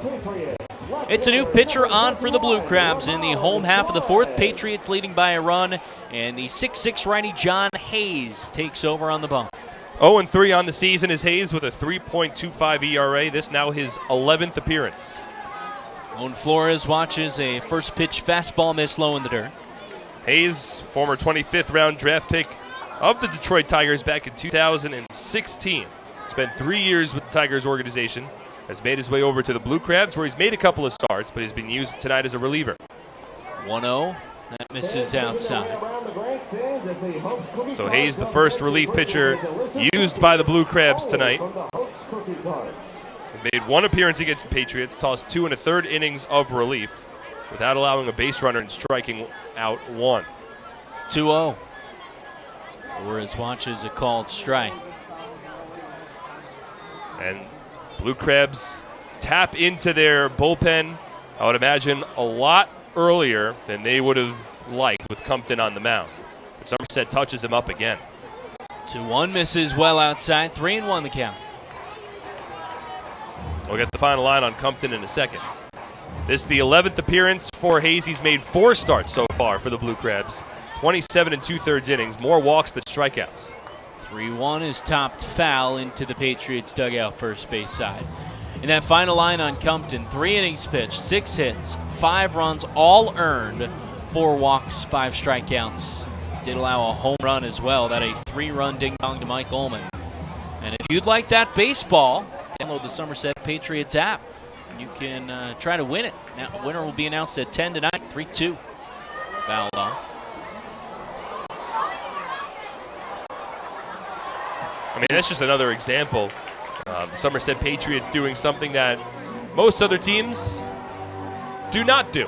It's a new pitcher on for the Blue Crabs in the home half of the fourth. Patriots leading by a run, and the 6'6" righty John Hayes takes over on the bump. 0-3 on the season is Hayes with a 3.25 ERA. This now his 11th appearance. Ramon Flores watches a first pitch fastball miss low in the dirt. Hayes, former 25th round draft pick of the Detroit Tigers back in 2016. Spent 3 years with the Tigers organization. Has made his way over to the Blue Crabs, where he's made a couple of starts, but he's been used tonight as a reliever. 1-0. That misses outside. So Hayes, the first relief pitcher used by the Blue Crabs tonight. He's made one appearance against the Patriots, tossed 2 1/3 innings of relief without allowing a base runner and striking out 1. 2-0. Flores watches a called strike. And Blue Crabs tap into their bullpen, I would imagine, a lot earlier than they would have liked with Compton on the mound. But Somerset touches him up again. 2-1 misses well outside. 3-1 the count. We'll get the final line on Compton in a second. This is the 11th appearance for Hayes. He's made 4 starts so far for the Blue Crabs. 27 2/3 innings, more walks than strikeouts. 3-1 is topped foul into the Patriots dugout first base side. In that final line on Compton, 3 innings pitched, 6 hits, 5 runs, all earned, 4 walks, 5 strikeouts. Did allow a home run as well. That a 3-run ding-dong to Mike Ullman. And if you'd like that baseball, download the Somerset Patriots app. You can try to win it. Now, winner will be announced at 10 tonight, 3-2. Fouled off. I mean, that's just another example of the Somerset Patriots doing something that most other teams do not do.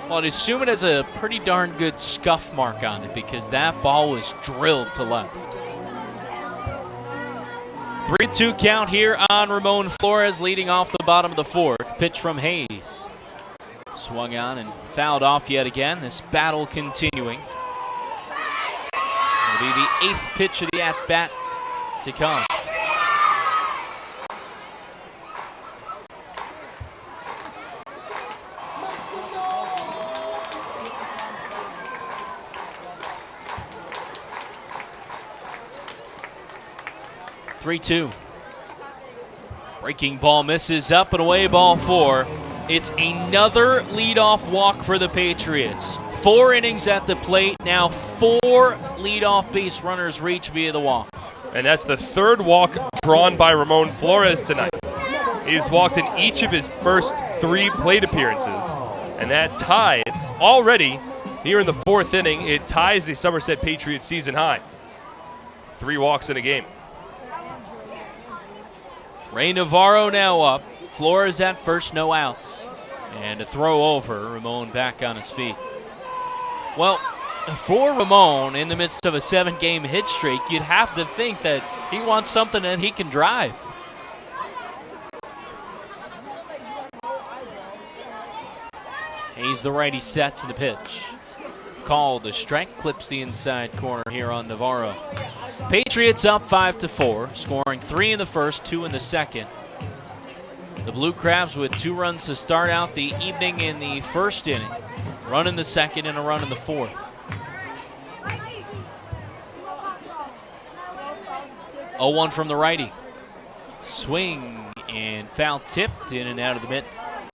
Well, I'd assume it has a pretty darn good scuff mark on it because that ball was drilled to left. 3-2 count here on Ramon Flores, leading off the bottom of the fourth. Pitch from Hayes. Swung on and fouled off yet again. This battle continuing. It'll be the 8th pitch of the at-bat to come. Three-two. Breaking ball misses up and away, ball 4. It's another leadoff walk for the Patriots. 4 innings at the plate, now 4 leadoff base runners reach via the walk. And that's the 3rd walk drawn by Ramon Flores tonight. He's walked in each of his first 3 plate appearances, and that ties already here in the 4th inning. It ties the Somerset Patriots season high. 3 walks in a game. Ray Navarro now up. Flores at first, no outs. And a throw over. Ramon back on his feet. Well, for Ramon, in the midst of a 7-game hit streak, you'd have to think that he wants something that he can drive. Hayes, the righty, sets the pitch. Called a strike, clips the inside corner here on Navarro. Patriots up 5-4, scoring 3 in the first, 2 in the second. The Blue Crabs with 2 runs to start out the evening in the first inning. Run in the second and a run in the fourth. 0-1 from the righty. Swing and foul tipped in and out of the mitt.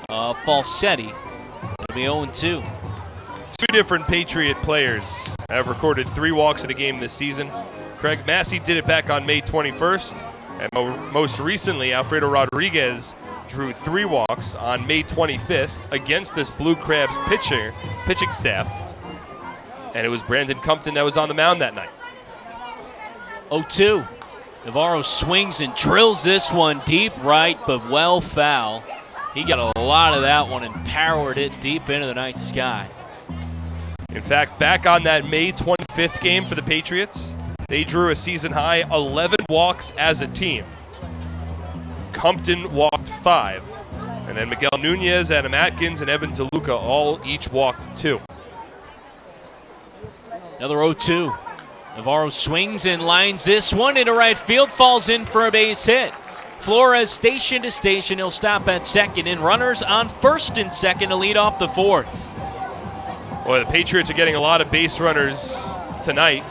Falsetti. It'll be 0-2. 2 different Patriot players have recorded 3 walks in a game this season. Craig Massey did it back on May 21st. And most recently, Alfredo Rodriguez drew 3 walks on May 25th against this Blue Crabs pitching staff. And it was Brandon Compton that was on the mound that night. 0-2. Navarro swings and drills this one deep right, but well foul. He got a lot of that one and powered it deep into the night sky. In fact, back on that May 25th game for the Patriots, they drew a season-high 11 walks as a team. Compton walked 5. And then Miguel Nunez, Adam Atkins, and Evan DeLuca all each walked 2. Another 0-2. Navarro swings and lines this one into right field, falls in for a base hit. Flores station to station. He'll stop at second, and runners on first and second to lead off the fourth. Boy, the Patriots are getting a lot of base runners tonight.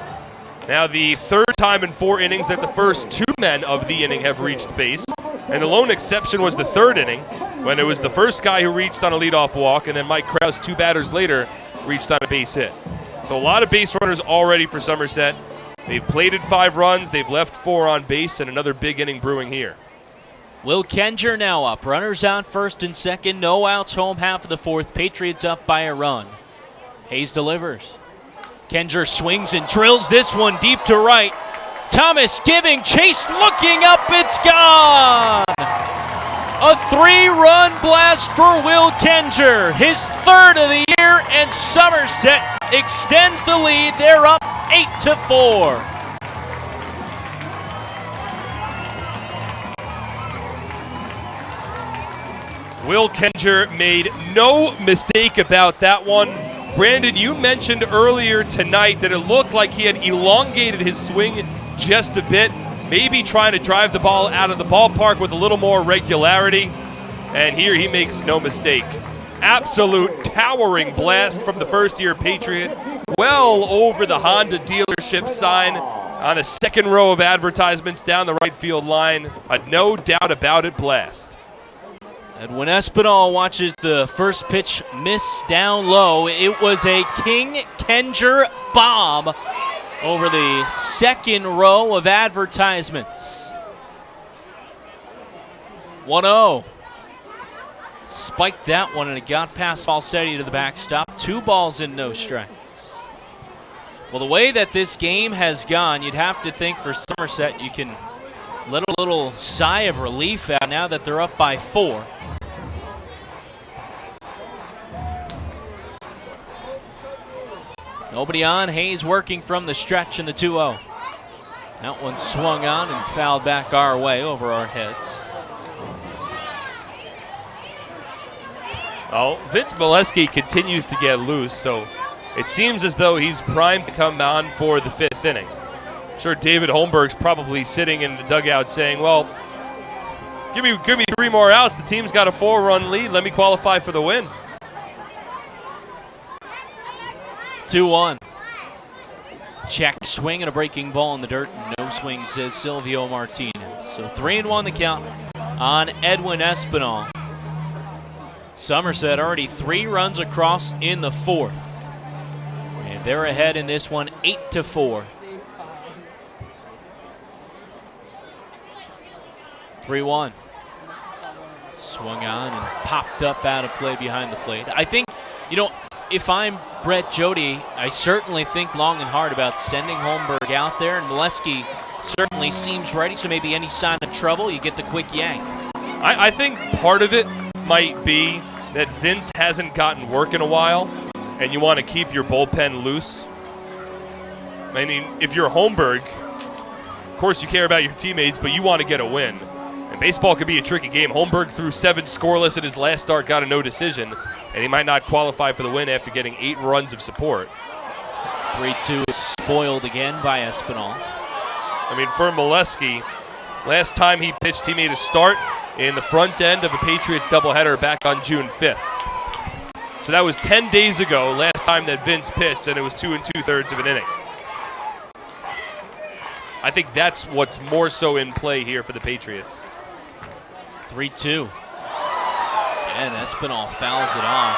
Now the third time in 4 innings that the first 2 men of the inning have reached base. And the lone exception was the third inning, when it was the first guy who reached on a leadoff walk, and then Mike Krause 2 batters later reached on a base hit. So a lot of base runners already for Somerset. They've plated 5 runs, they've left 4 on base, and another big inning brewing here. Will Kenger now up. Runners on first and second. No outs, home half of the fourth. Patriots up by a run. Hayes delivers. Kenger swings and drills this one deep to right. Thomas giving chase, looking up, it's gone! A 3-run blast for Will Kenger, his 3rd of the year, and Somerset extends the lead. They're up 8-4. Will Kenger made no mistake about that one. Brandon, you mentioned earlier tonight that it looked like he had elongated his swing just a bit, maybe trying to drive the ball out of the ballpark with a little more regularity. And here he makes no mistake. Absolute towering blast from the first-year Patriot, well over the Honda dealership sign on the second row of advertisements down the right field line. A no doubt about it blast. Edwin Espinal watches the first pitch miss down low. It was a King Kenger bomb over the second row of advertisements. 1-0. Spiked that one, and it got past Falsetti to the backstop. 2 balls and no strikes. Well, the way that this game has gone, you'd have to think for Somerset you can let a little sigh of relief out now that they're up by 4. Nobody on. Hayes working from the stretch in the 2-0. That one swung on and fouled back our way over our heads. Oh, Vince Molesky continues to get loose, so it seems as though he's primed to come on for the 5th inning. I'm sure David Holmberg's probably sitting in the dugout saying, well, give me 3 more outs. The team's got a 4-run lead. Let me qualify for the win. 2-1. Check swing and a breaking ball in the dirt. No swing, says Silvio Martinez. So 3-1 the count on Edwin Espinal. Somerset already 3 runs across in the 4th. And they're ahead in this one 8-4. 3-1. Swung on and popped up out of play behind the plate. I think, if I'm Brett Jody, I certainly think long and hard about sending Holmberg out there, and Molesky certainly seems ready, so maybe any sign of trouble, you get the quick yank. I think part of it might be that Vince hasn't gotten work in a while, and you want to keep your bullpen loose. I mean, if you're Holmberg, of course you care about your teammates, but you want to get a win. And baseball could be a tricky game. Holmberg threw 7 scoreless at his last start, got a no decision, and he might not qualify for the win after getting 8 runs of support. 3-2 is spoiled again by Espinal. I mean, for Molesky, last time he pitched, he made a start in the front end of a Patriots doubleheader back on June 5th. So that was 10 days ago, last time that Vince pitched, and it was 2 2/3 of an inning. I think that's what's more so in play here for the Patriots. 3-2. And Espinal fouls it off.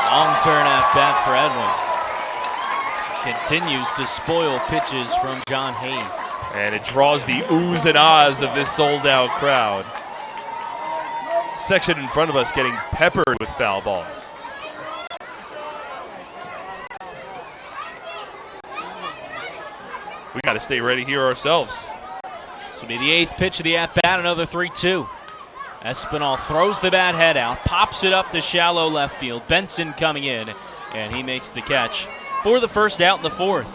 Long turn at bat for Edwin. Continues to spoil pitches from John Hayes. And it draws the oohs and ahs of this sold-out crowd. Section in front of us getting peppered with foul balls. We got to stay ready here ourselves. This will be the 8th pitch of the at-bat, another 3-2. Espinal throws the bat head out, pops it up to shallow left field. Benson coming in, and he makes the catch for the first out in the 4th.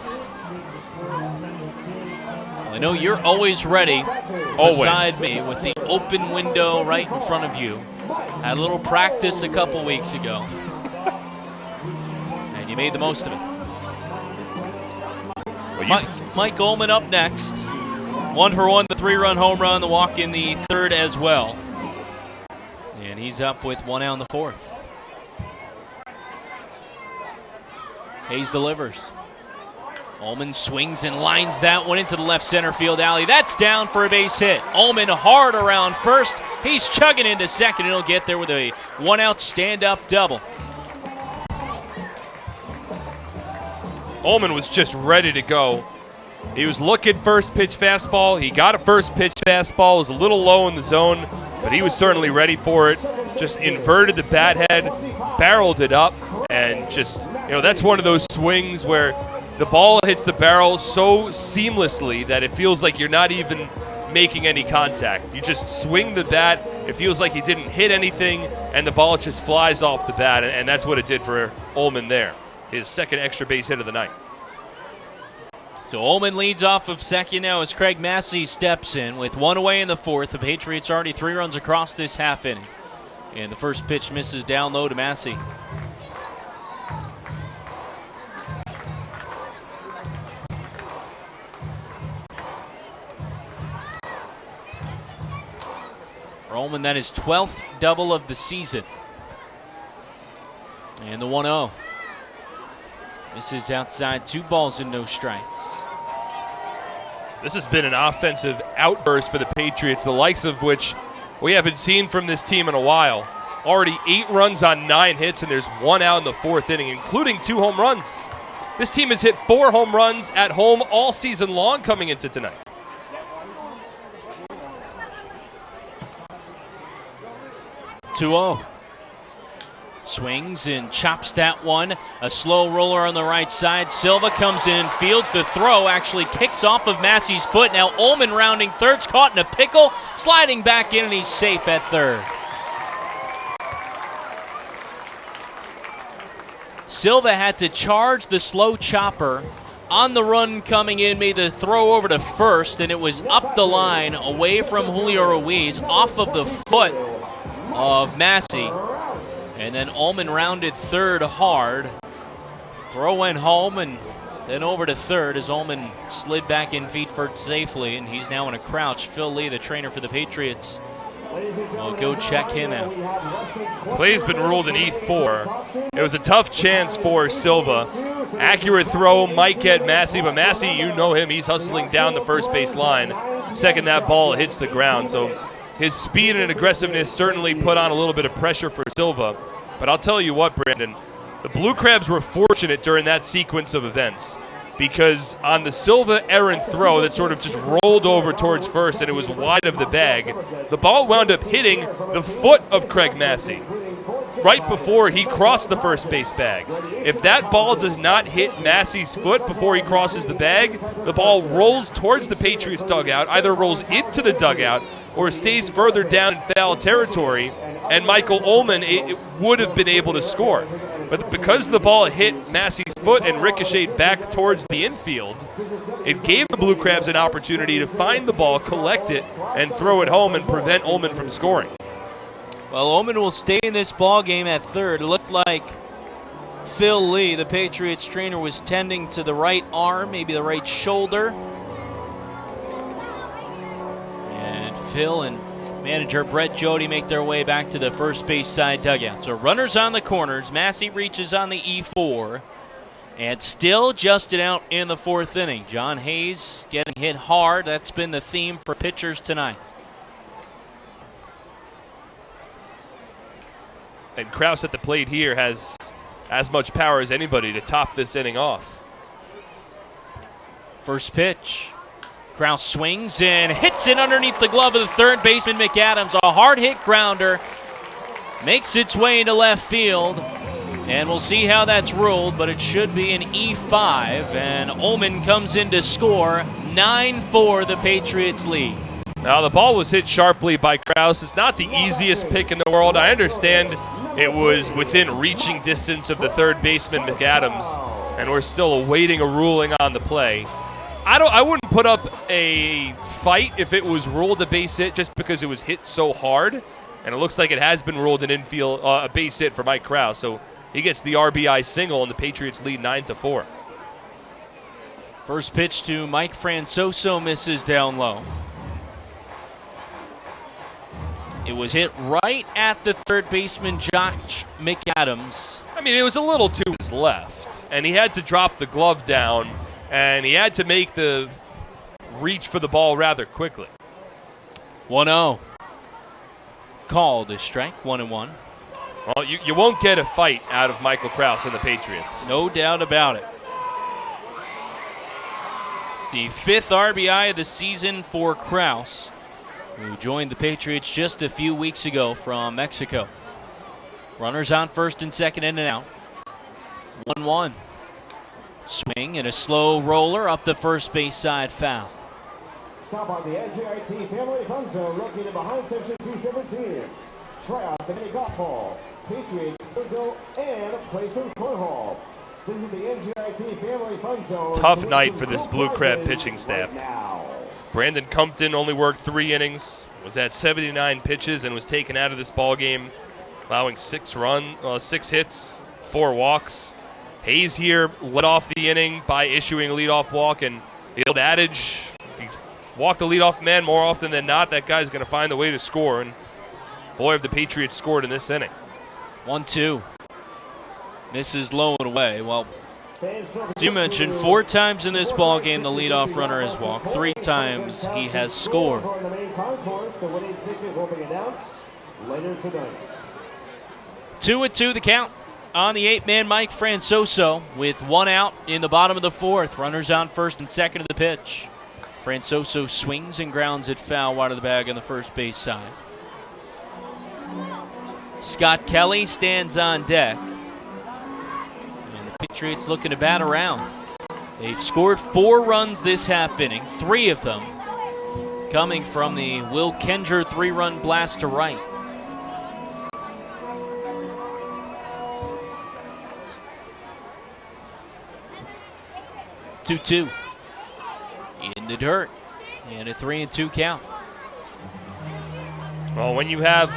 Well, I know you're always ready beside me with the open window right in front of you. Had a little practice a couple weeks ago, and you made the most of it. Well, Mike Ullman up next. 1 for 1, the 3-run home run, the walk in the third as well. And he's up with 1 out in the fourth. Hayes delivers. Ullman swings and lines that one into the left center field alley. That's down for a base hit. Ullman hard around first. He's chugging into second, and he'll get there with a 1-out stand-up double. Ullman was just ready to go. He was looking first pitch fastball. He got a first pitch fastball. It was a little low in the zone, but he was certainly ready for it. Just inverted the bat head, barreled it up, and just, that's one of those swings where the ball hits the barrel so seamlessly that it feels like you're not even making any contact. You just swing the bat. It feels like he didn't hit anything, and the ball just flies off the bat, and that's what it did for Ullman there. His second extra base hit of the night. So Ullman leads off of second now as Craig Massey steps in with 1 away in the fourth. The Patriots already 3 runs across this half inning. And the first pitch misses down low to Massey. For Ullman, that is 12th double of the season. And the 1-0. This is outside, 2 balls and no strikes. This has been an offensive outburst for the Patriots, the likes of which we haven't seen from this team in a while. Already 8 runs on 9 hits, and there's 1 out in the fourth inning, including 2 home runs. This team has hit 4 home runs at home all season long coming into tonight. Swings and chops that one. A slow roller on the right side. Silva comes in and fields. The throw actually kicks off of Massey's foot. Now Ullman rounding third's caught in a pickle. Sliding back in, and he's safe at third. Silva had to charge the slow chopper. On the run coming in, made the throw over to first, and it was up the line, away from Julio Ruiz, off of the foot of Massey. And then Ullman rounded third hard. Throw went home and then over to third as Ullman slid back in feet first safely, and he's now in a crouch. Phil Lee, the trainer for the Patriots, will go check him out. Play's been ruled an E4. It was a tough chance for Silva. Accurate throw might get Massey, but Massey, you know him, he's hustling down the first base line. Second that ball hits the ground, so his speed and aggressiveness certainly put on a little bit of pressure for Silva. But I'll tell you what, Brandon, the Blue Crabs were fortunate during that sequence of events, because on the Silva errant throw that sort of just rolled over towards first and it was wide of the bag, the ball wound up hitting the foot of Craig Massey right before he crossed the first base bag. If that ball does not hit Massey's foot before he crosses the bag, the ball rolls towards the Patriots dugout, either rolls into the dugout or stays further down in foul territory, and Michael Ullman it would have been able to score. But because the ball hit Massey's foot and ricocheted back towards the infield, it gave the Blue Crabs an opportunity to find the ball, collect it, and throw it home and prevent Ullman from scoring. Well, Ullman will stay in this ball game at third. It looked like Phil Lee, the Patriots trainer, was tending to the right arm, maybe the right shoulder. And Phil and manager Brett Jody make their way back to the first base side dugout. So runners on the corners. Massey reaches on the E4. And still justed out in the fourth inning. John Hayes getting hit hard. That's been the theme for pitchers tonight. And Krause at the plate here has as much power as anybody to top this inning off. First pitch. Krause swings and hits it underneath the glove of the third baseman McAdams. A hard hit grounder makes its way into left field. And we'll see how that's ruled, but it should be an E5. And Ullman comes in to score. 9-4, the Patriots lead. Now, the ball was hit sharply by Krause. It's not the easiest pick in the world. I understand it was within reaching distance of the third baseman, McAdams, and we're still awaiting a ruling on the play. I wouldn't put up a fight if it was ruled a base hit just because it was hit so hard, and it looks like it has been ruled an infield a base hit for Mike Krause. So he gets the RBI single, and the Patriots lead 9-4. First pitch to Mike Francoso misses down low. It was hit right at the third baseman, Josh McAdams. I mean, it was a little to his left, and he had to drop the glove down, and he had to make the reach for the ball rather quickly. 1-0. Called a strike, 1-1. Well, you won't get a fight out of Michael Krause and the Patriots. No doubt about it. It's the 5th RBI of the season for Krause, who joined the Patriots just a few weeks ago from Mexico. Runners on first and second, in and out. 1-1. Swing and a slow roller up the first base side, foul. Stop on the NJIT Family Fun Zone located behind section 217. Try out the mini golf ball, Patriots, bingo, and play some cornhole. Visit the NJIT Family Fun Zone. Tough night for this Blue Crab pitching staff. Brandon Compton only worked 3 innings, was at 79 pitches, and was taken out of this ball game, allowing 6 hits, 4 walks. Hayes here led off the inning by issuing a leadoff walk, and the old adage, if you walk the leadoff man more often than not, that guy's going to find the way to score. And boy, have the Patriots scored in this inning. 1-2. Misses low and away. Well, as you mentioned, 4 times in this ball game the leadoff runner has walked. 3 times he has scored. 2-2 the count on the 8-man Mike Francoso with 1 out in the bottom of the 4th. Runners on first and second of the pitch. Francoso swings and grounds it foul wide of the bag on the first base side. Scott Kelly stands on deck. And the Patriots looking to bat around. They've scored 4 runs this half inning, 3 of them coming from the Will Kenger 3-run blast to right. Two in the dirt, and a 3-2 count. Well, when you have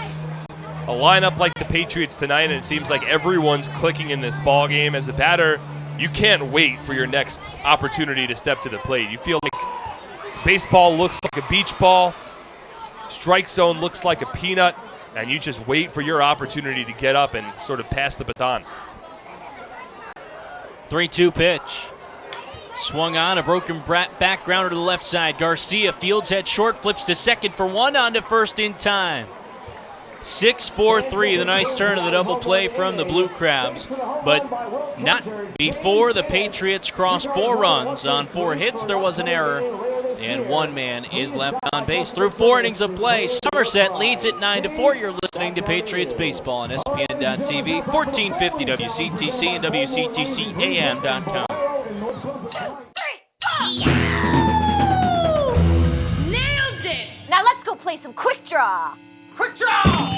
a lineup like the Patriots tonight, and it seems like everyone's clicking in this ball game as a batter, you can't wait for your next opportunity to step to the plate. You feel like baseball looks like a beach ball, strike zone looks like a peanut, and you just wait for your opportunity to get up and sort of pass the baton. 3-2 pitch. Swung on, a broken back grounder to the left side. Garcia fields head short, flips to second for 1, on to first in time. 6-4-3, the nice turn of the double play from the Blue Crabs, but not before the Patriots crossed 4 runs. On 4 hits, there was an error, and 1 man is left on base. Through 4 innings of play, Somerset leads it 9-4. You're listening to Patriots Baseball on SPN.TV, 1450 WCTC and WCTCAM.com. 2, 3, 4. Nailed it! Now let's go play some Quick Draw. Quick Draw!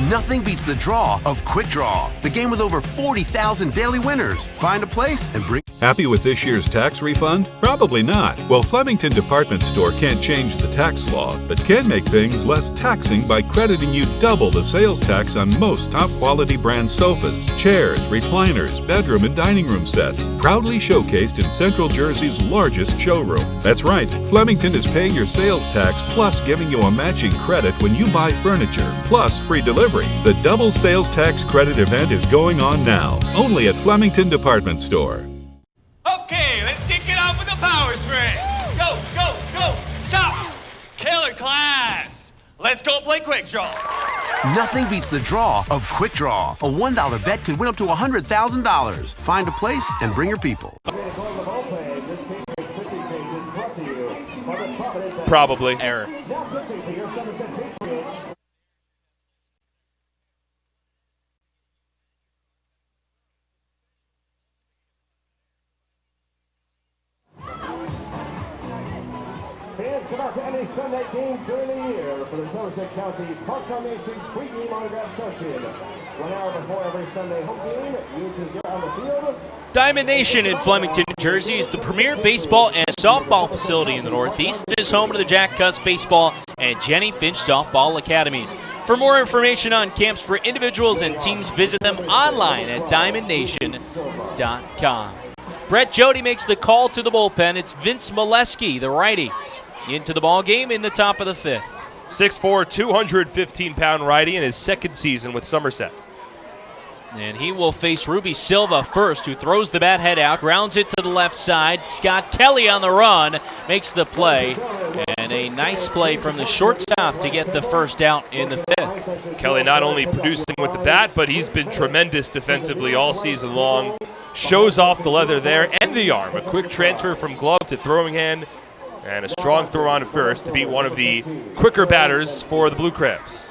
Nothing beats the draw of Quick Draw, the game with over 40,000 daily winners. Find a place and bring. Happy with this year's tax refund? Probably not. Well, Flemington Department Store can't change the tax law, but can make things less taxing by crediting you double the sales tax on most top-quality brand sofas, chairs, recliners, bedroom and dining room sets, proudly showcased in Central Jersey's largest showroom. That's right, Flemington is paying your sales tax plus giving you a matching credit when you buy furniture, plus free delivery. The double sales tax credit event is going on now, only at Flemington Department Store. Okay, let's kick it off with a power spray. Go, go, go. Stop. Killer class. Let's go play Quick Draw. Nothing beats the draw of Quick Draw. A $1 bet could win up to $100,000. Find a place and bring your people. Probably. Error. Fans come out to any Sunday game during the year for the Somerset County Park Foundation free game autograph session. 1 hour before every Sunday home game, you can get on the field. Diamond Nation in Flemington, New Jersey is the premier baseball and softball facility in the Northeast. It is home to the Jack Cuss Baseball and Jenny Finch Softball Academies. For more information on camps for individuals and teams, visit them online at diamondnation.com. Brett Jody makes the call to the bullpen. It's Vince Molesky, the righty, into the ball game in the top of the 5th. 6'4", 215-pound righty in his second season with Somerset. And he will face Ruby Silva first, who throws the bat head out, grounds it to the left side. Scott Kelly on the run makes the play, and a nice play from the shortstop to get the first out in the 5th. Kelly not only producing with the bat, but he's been tremendous defensively all season long. Shows off the leather there and the arm. A quick transfer from glove to throwing hand, and a strong throw on first to beat one of the quicker batters for the Blue Crabs.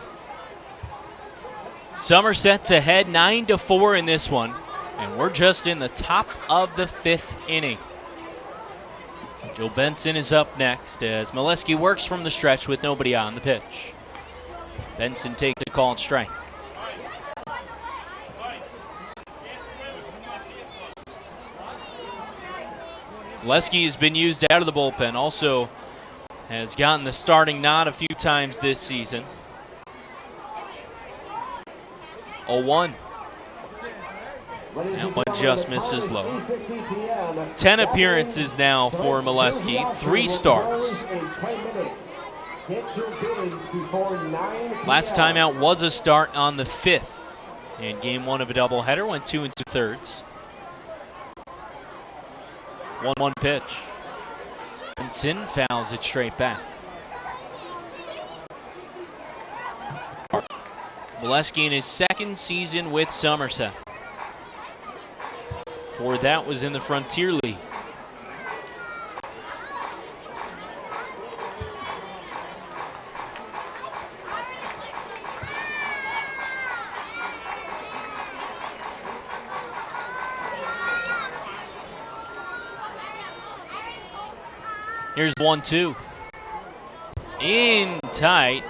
Somerset's ahead 9-4 in this one, and we're just in the top of the 5th inning. Joe Benson is up next as Molesky works from the stretch with nobody on the pitch. Benson takes the called strike. Molesky has been used out of the bullpen, also has gotten the starting nod a few times this season. 0-1. That one just misses low. 10 appearances now for Molesky, 3 starts. Last time out was a start on the 5th. In game 1 of a doubleheader, went 2 2/3. 1-1 pitch. Benson fouls it straight back. Molesky in his second season with Somerset. Before that was in the Frontier League. Here's 1-2. In tight.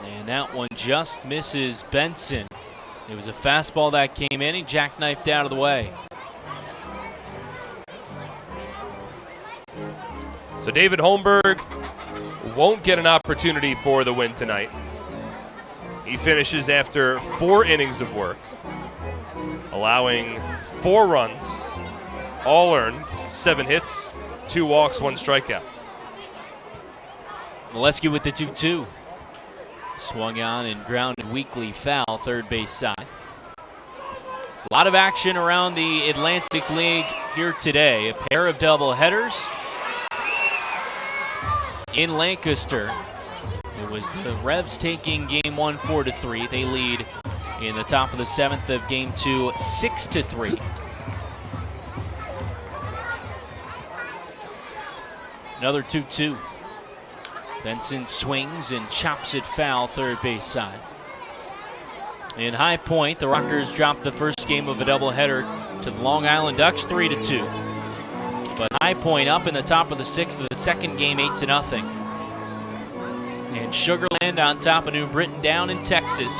And that one just misses Benson. It was a fastball that came in. He jackknifed out of the way. So David Holmberg won't get an opportunity for the win tonight. He finishes after 4 innings of work, allowing 4 runs, all earned, 7 hits, 2 walks, 1 strikeout. Molesky with the 2-2. Swung on and grounded weakly foul, third base side. A lot of action around the Atlantic League here today. A pair of doubleheaders in Lancaster. It was the Revs taking game 1 4-3. They lead in the top of the 7th of game 2 6-3. Another 2-2. Benson swings and chops it foul, third base side. In High Point, the Rockers dropped the first game of a doubleheader to the Long Island Ducks 3-2. But High Point up in the top of the 6th of the second game 8-0. And Sugar Land on top of New Britain down in Texas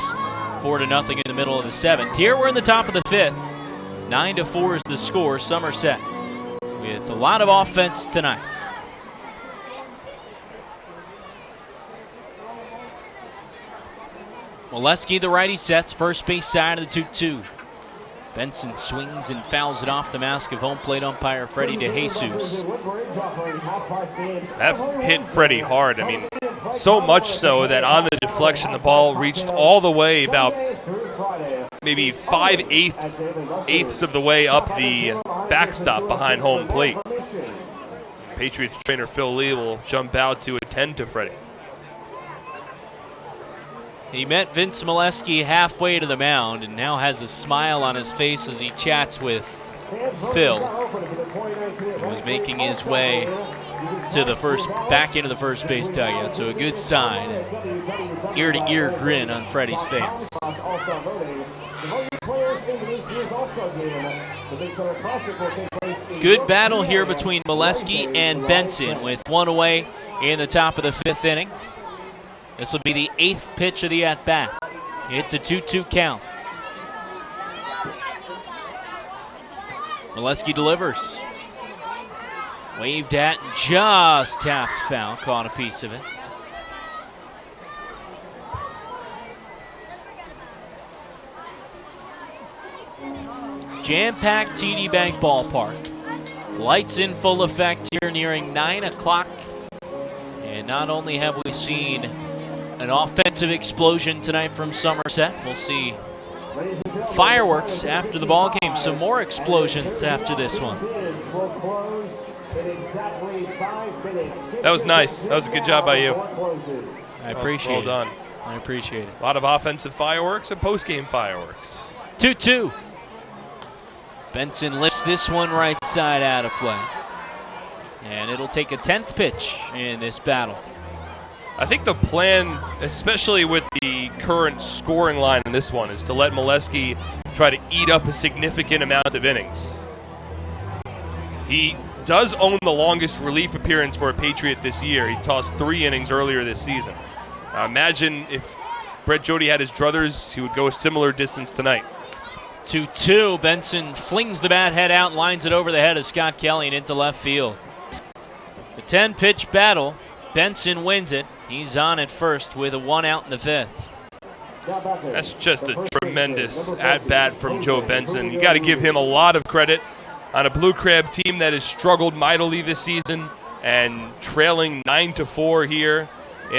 4-0 in the middle of the 7th. Here we're in the top of the 5th. 9-4 is the score, Somerset with a lot of offense tonight. Molesky, the righty, sets first base side of the 2-2. Benson swings and fouls it off the mask of home plate umpire Freddie DeJesus. That hit Freddie hard. I mean, so much so that on the deflection, the ball reached all the way about maybe 5/8 of the way up the backstop behind home plate. Patriots trainer Phil Lee will jump out to attend to Freddie. He met Vince Molesky halfway to the mound and now has a smile on his face as he chats with Phil, who was making his way to the back into the first base dugout. So a good sign, and ear-to-ear grin on Freddie's face. Good battle here between Molesky and Benson with 1 away in the top of the 5th inning. This will be the 8th pitch of the at-bat. It's a 2-2 count. Molesky delivers. Waved at and just tapped foul. Caught a piece of it. Jam-packed TD Bank Ballpark. Lights in full effect here nearing 9 o'clock. And not only have we seen an offensive explosion tonight from Somerset, we'll see fireworks after the ball game. Some more explosions after this one. That was nice. That was a good job by you. I appreciate it. Well done. I appreciate it. A lot of offensive fireworks and post-game fireworks. 2-2. Benson lifts this one right side out of play. And it'll take a 10th pitch in this battle. I think the plan, especially with the current scoring line in this one, is to let Molesky try to eat up a significant amount of innings. He does own the longest relief appearance for a Patriot this year. He tossed 3 innings earlier this season. Now imagine if Brett Jody had his druthers, he would go a similar distance tonight. 2-2. Benson flings the bat head out, lines it over the head of Scott Kelly and into left field. The 10-pitch battle. Benson wins it. He's on at first with a 1 out in the 5th. That's just a tremendous at-bat from Joe Benson. You got to give him a lot of credit on a Blue Crab team that has struggled mightily this season and trailing 9-4 here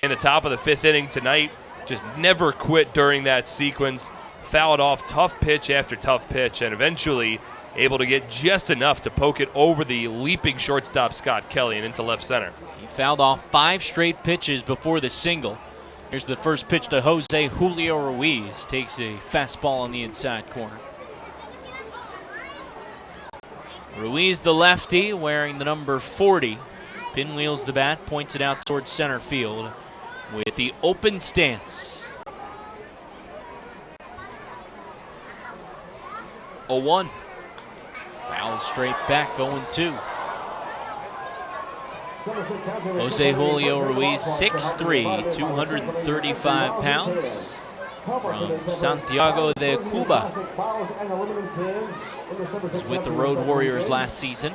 in the top of the 5th inning tonight. Just never quit during that sequence. Fouled off tough pitch after tough pitch and eventually able to get just enough to poke it over the leaping shortstop Scott Kelly and into left center. He fouled off 5 straight pitches before the single. Here's the first pitch to Jose Julio Ruiz. Takes a fastball on the inside corner. Ruiz, the lefty, wearing the number 40. Pinwheels the bat, points it out towards center field with the open stance. 0-1. Foul straight back, 0-2. Jose Julio Ruiz, 6'3", 235 pounds, from Santiago de Cuba. Was with the Road Warriors last season.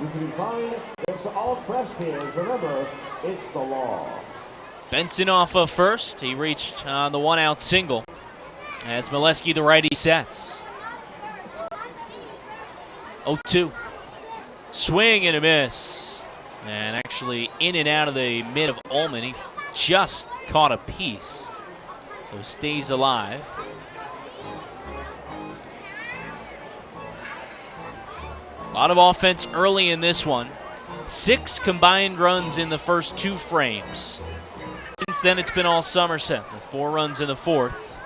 Benson off of first. He reached on the 1-out single as Molesky, the righty, sets. 0-2. Swing and a miss. And actually in and out of the mid of Ullman. He just caught a piece. So stays alive. A lot of offense early in this one. 6 combined runs in the first 2 frames. Since then, it's been all Somerset with 4 runs in the 4th.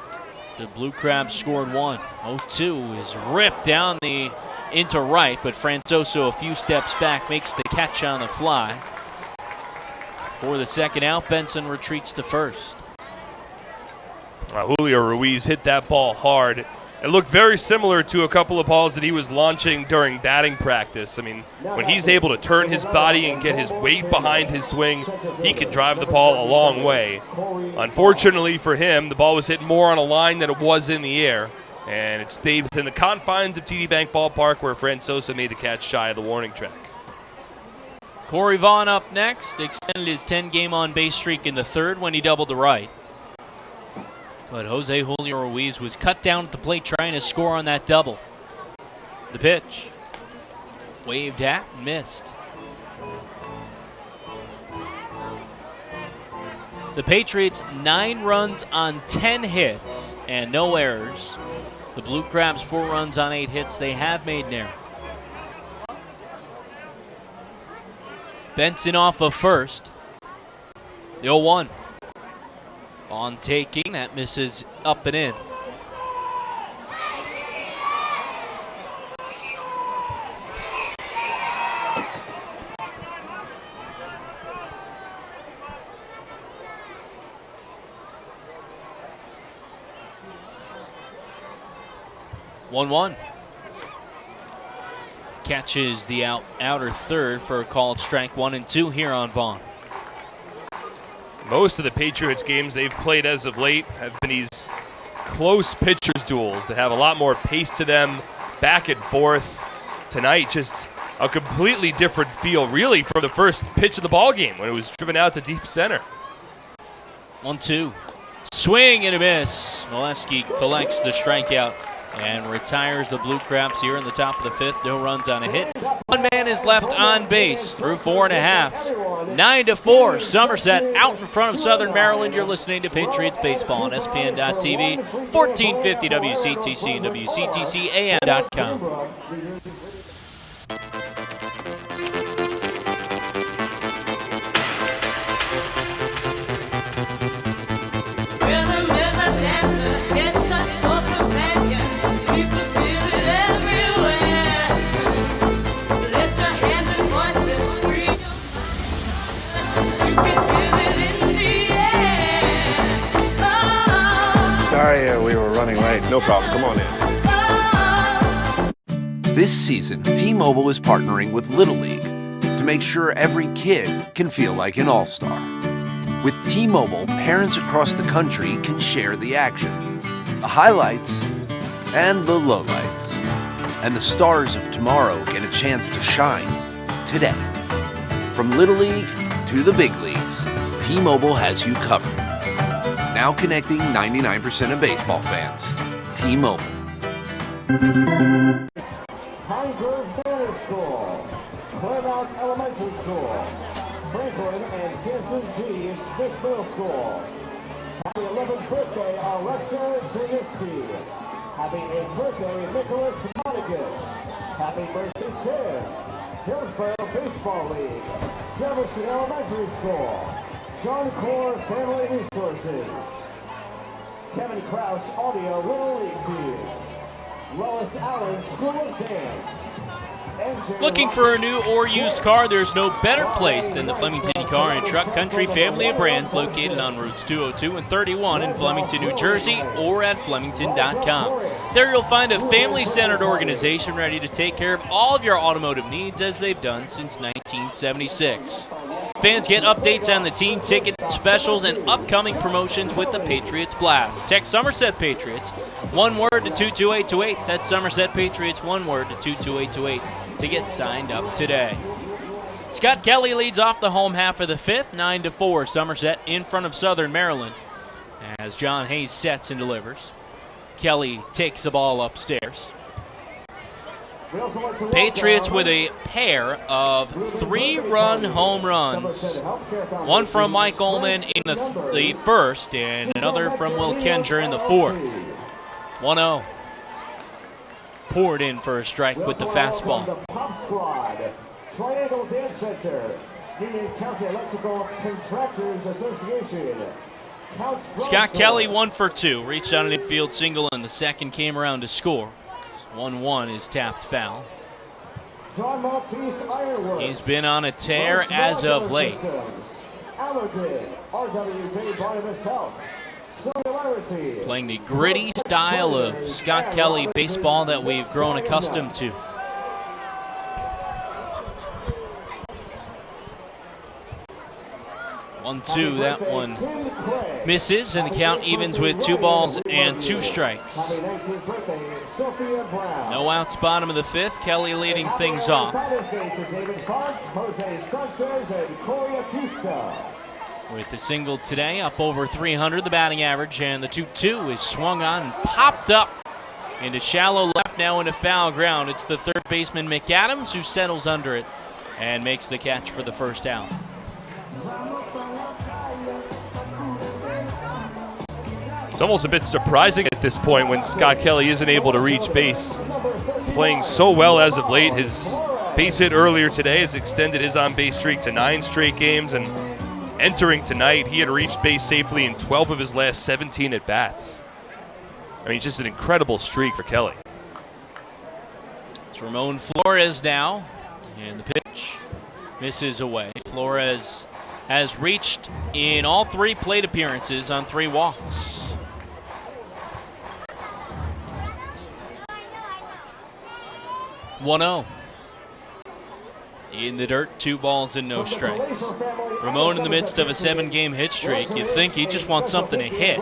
The Blue Crabs scored 1. 0-2 is ripped down the into right, but Francoso a few steps back, makes the catch on the fly. For the 2nd out, Benson retreats to first. Julio Ruiz hit that ball hard. It looked very similar to a couple of balls that he was launching during batting practice. I mean, when he's able to turn his body and get his weight behind his swing, he can drive the ball a long way. Unfortunately for him, the ball was hit more on a line than it was in the air, and it stayed within the confines of TD Bank Ballpark, where Francoso made the catch shy of the warning track. Corey Vaughn up next, extended his 10-game on-base streak in the 3rd when he doubled to right. But Jose Julio Ruiz was cut down at the plate trying to score on that double. The pitch. Waved at and missed. The Patriots 9 runs on 10 hits and no errors. The Blue Crabs 4 runs on 8 hits. They have made an error. Benson off of first. The 0-1. On taking, that misses up and in. One. Catches the outer third for a called strike 1 and 2 here on Vaughn. Most of the Patriots games they've played as of late have been these close pitchers duels that have a lot more pace to them, back and forth. Tonight, just a completely different feel, really, from the first pitch of the ball game when it was driven out to deep center. 1-2. Swing and a miss. Molesky collects the strikeout and retires the Blue Craps here in the top of the 5th. No runs on a hit. One man is left on base through 4.5. 9-4, Somerset out in front of Southern Maryland. You're listening to Patriots Baseball on SPN.TV, 1450 WCTC and WCTCAM.com. Sorry, we were running late. No problem. Come on in. This season, T-Mobile is partnering with Little League to make sure every kid can feel like an all-star. With T-Mobile, parents across the country can share the action, the highlights, and the lowlights. And the stars of tomorrow get a chance to shine today. From Little League to the big leagues, T-Mobile has you covered. Now connecting 99% of baseball fans. T-Mobile. Pine Grove Manor School, Claremont Elementary School, Franklin and Samson G. Smith Middle School. Happy 11th birthday, Alexa Janiski. Happy 8th birthday, Nicholas Monagus. Happy birthday, Tim. Hillsborough Baseball League, Jefferson Elementary School, John Core Family Resources, Kevin Krause Audio Little League Team, Lois Allen School of Dance. Looking for a new or used car? There's no better place than the Flemington Car and Truck Country family of brands located on routes 202 and 31 in Flemington, New Jersey, or at Flemington.com. There you'll find a family-centered organization ready to take care of all of your automotive needs as they've done since 1976. Fans get updates on the team, ticket specials, and upcoming promotions with the Patriots Blast. Text Somerset Patriots, one word to 22828. That's Somerset Patriots, one word to 22828 to get signed up today. Scott Kelly leads off the home half of the 5th, 9-4. Somerset in front of Southern Maryland as John Hayes sets and delivers. Kelly takes the ball upstairs. Patriots with a pair of 3-run home runs. One from Mike Ullman in the first and another from Will Kenger in the 4th. 1-0. Poured in for a strike with the fastball. Pop Squad, Triangle Dance Center, Union County Electrical Contractors Association. Scott Kelly 1 for 2. Reached out an infield single and the second came around to score. 1-1 is tapped foul. John Maltese Ironworks. He's been on a tear as of late. Allergan, RWJ Barnabas Health. Playing the gritty style of Scott Kelly baseball that we've grown accustomed to. One-two, that one misses, and the count evens with 2 balls and 2 strikes. No outs, bottom of the 5th. Kelly leading things off. With the single today, up over 300, the batting average, and the 2-2 is swung on and popped up into shallow left, now into foul ground. It's the third baseman, McAdams, who settles under it and makes the catch for the first out. It's almost a bit surprising at this point when Scott Kelly isn't able to reach base. Playing so well as of late, his base hit earlier today has extended his on-base streak to 9 straight games, and entering tonight, he had reached base safely in 12 of his last 17 at-bats. I mean, just an incredible streak for Kelly. It's Ramon Flores now, and the pitch misses away. Flores has reached in all 3 plate appearances on 3 walks. 1-0. In the dirt, 2 balls and no strikes. Ramon in the midst of a 7-game hit streak. You'd think he just wants something to hit.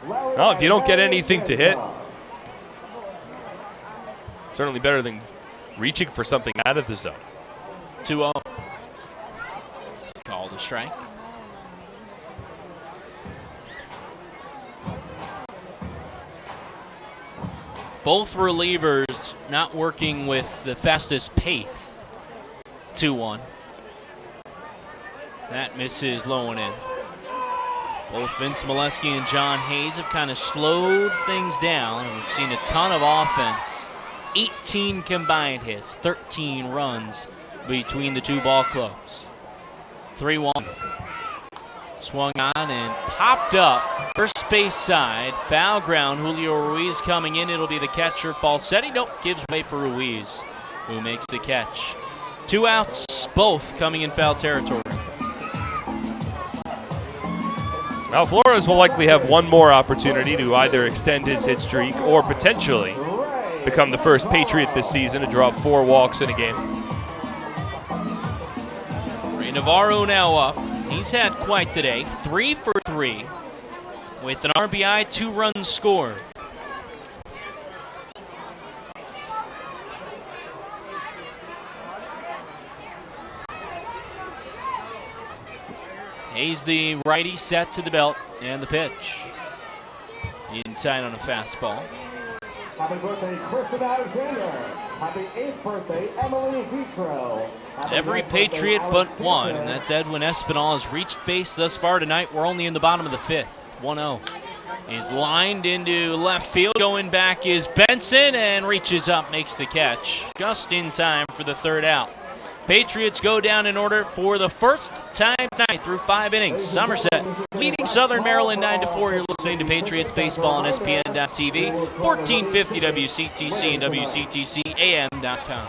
Well, if you don't get anything to hit, certainly better than reaching for something out of the zone. 2-0. Called a strike. Both relievers not working with the fastest pace. 2-1. That misses low and in. Both Vince Molesky and John Hayes have kind of slowed things down, and we've seen a ton of offense. 18 combined hits, 13 runs between the two ball clubs. 3-1. Swung on and popped up. First base side, foul ground. Julio Ruiz coming in. It'll be the catcher, Falsetti. Nope, gives way for Ruiz, who makes the catch. 2 outs, both coming in foul territory. Now Flores will likely have one more opportunity to either extend his hit streak or potentially become the first Patriot this season to draw 4 walks in a game. Ray Navarro now up. He's had quite the day. 3 for 3 with an RBI, 2 runs scored. Hayes, the righty, set to the belt, and the pitch. Inside on a fastball. Happy birthday, Kristen Alexander. Happy 8th birthday, Emily Vitro. Every Patriot but one, and that's Edwin Espinal, has reached base thus far tonight. We're only in the bottom of the 5th. 1-0. He's lined into left field. Going back is Benson, and reaches up, makes the catch. Just in time for the 3rd out. Patriots go down in order for the first time tonight through 5 innings. Somerset leading Southern Maryland 9-4. You're listening to Patriots Baseball on SPN.TV, 1450 WCTC and WCTCAM.com.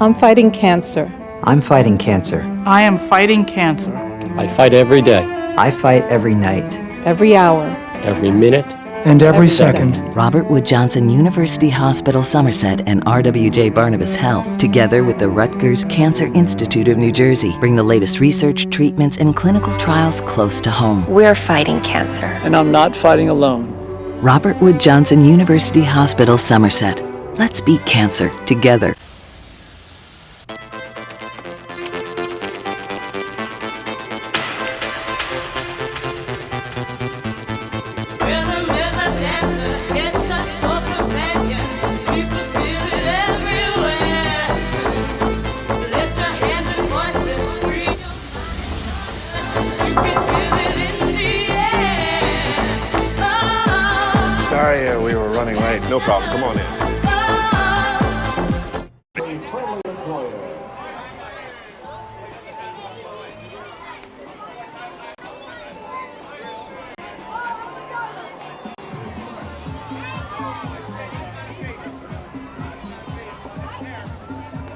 I'm fighting cancer. I'm fighting cancer. I am fighting cancer. I fight every day. I fight every night. Every hour. Every minute. And every second. Robert Wood Johnson University Hospital Somerset and RWJ Barnabas Health, together with the Rutgers Cancer Institute of New Jersey, bring the latest research, treatments, and clinical trials close to home. We're fighting cancer. And I'm not fighting alone. Robert Wood Johnson University Hospital Somerset. Let's beat cancer together. Sorry, we were running late. No problem. Come on in.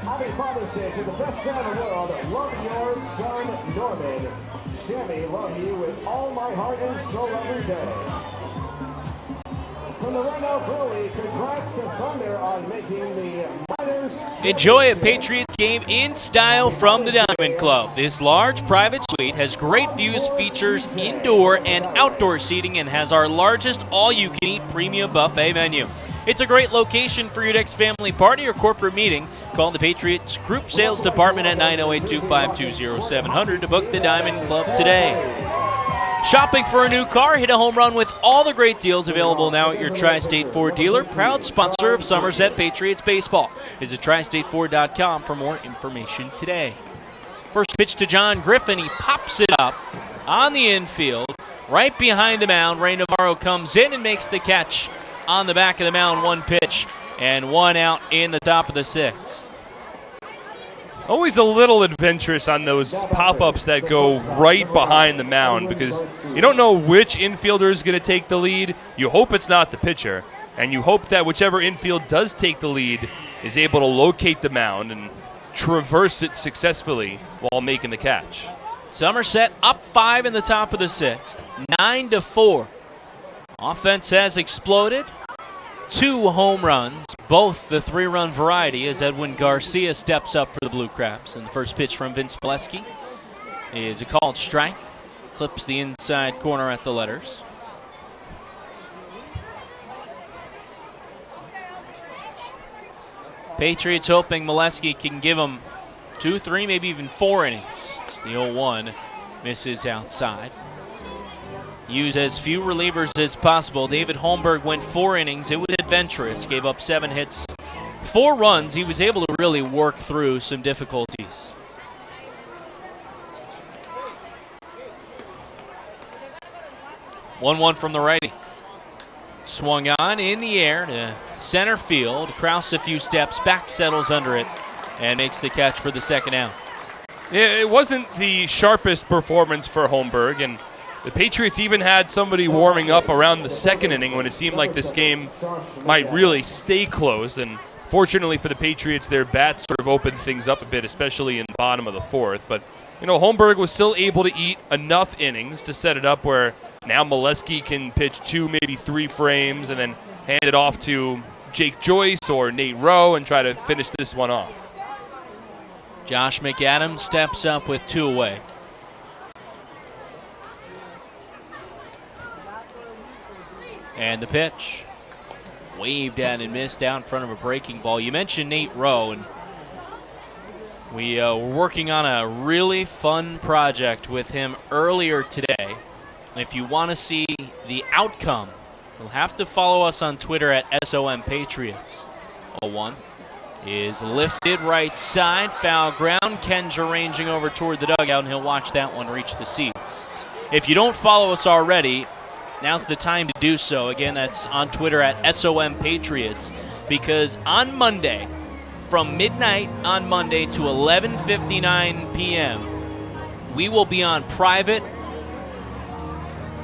Happy Father's Day to the best dad in the world. Love your son, Norman. Shammy, love you with all my heart and soul every day. From the Rhino Brewery, congrats to Thunder on making the Miners. Enjoy a Patriots game in style from the Diamond Club. This large private suite has great views, features indoor and outdoor seating, and has our largest all-you-can-eat premium buffet menu. It's a great location for your next family party or corporate meeting. Call the Patriots Group Sales Department at 908-252-0700 to book the Diamond Club today. Shopping for a new car? Hit a home run with all the great deals available now at your Tri-State Ford dealer, proud sponsor of Somerset Patriots Baseball. Visit TriStateFord.com for more information today. First pitch to John Griffin. He pops it up on the infield, right behind the mound. Ray Navarro comes in and makes the catch on the back of the mound. 1 pitch and 1 out in the top of the 6th. Always a little adventurous on those pop-ups that go right behind the mound because you don't know which infielder is going to take the lead. You hope it's not the pitcher, and you hope that whichever infield does take the lead is able to locate the mound and traverse it successfully while making the catch. Somerset up 5 in the top of the 6th, 9-4. Offense has exploded. 2 home runs, both the 3-run variety, as Edwin Garcia steps up for the Blue Crabs. And the first pitch from Vince Molesky is a called strike. Clips the inside corner at the letters. Patriots hoping Molesky can give them 2, 3, maybe even 4 innings. It's the 0-1 misses outside. use as few relievers as possible. David Holmberg went 4 innings. It was adventurous. Gave up 7 hits, 4 runs. He was able to really work through some difficulties. One from the righty. Swung on in the air to center field. Krause a few steps back, settles under it, and makes the catch for the second out. It wasn't the sharpest performance for Holmberg, and the Patriots even had somebody warming up around the second inning when it seemed like this game might really stay close. And fortunately for the Patriots, their bats sort of opened things up a bit, especially in the bottom of the fourth. But, Holmberg was still able to eat enough innings to set it up where now Molesky can pitch 2, maybe 3 frames and then hand it off to Jake Joyce or Nate Rowe and try to finish this one off. Josh McAdams steps up with 2 away. And the pitch. Waved at and missed out in front of a breaking ball. You mentioned Nate Rowe, and we were working on a really fun project with him earlier today. If you want to see the outcome, you'll have to follow us on Twitter at SOM Patriots. 0-1 is lifted right side, foul ground. Kenja ranging over toward the dugout, and he'll watch that one reach the seats. If you don't follow us already, now's the time to do so. Again, that's on Twitter at SOM Patriots, because on Monday, from midnight on Monday to 11:59 p.m., we will be on private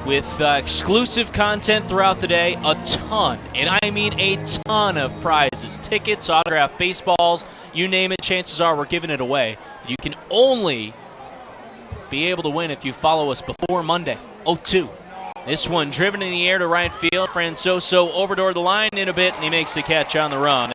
with exclusive content throughout the day, a ton, and I mean a ton of prizes, tickets, autographed baseballs, you name it, chances are we're giving it away. You can only be able to win if you follow us before Monday, 0-2. This one driven in the air to right field. Francoso over toward the line in a bit, and he makes the catch on the run.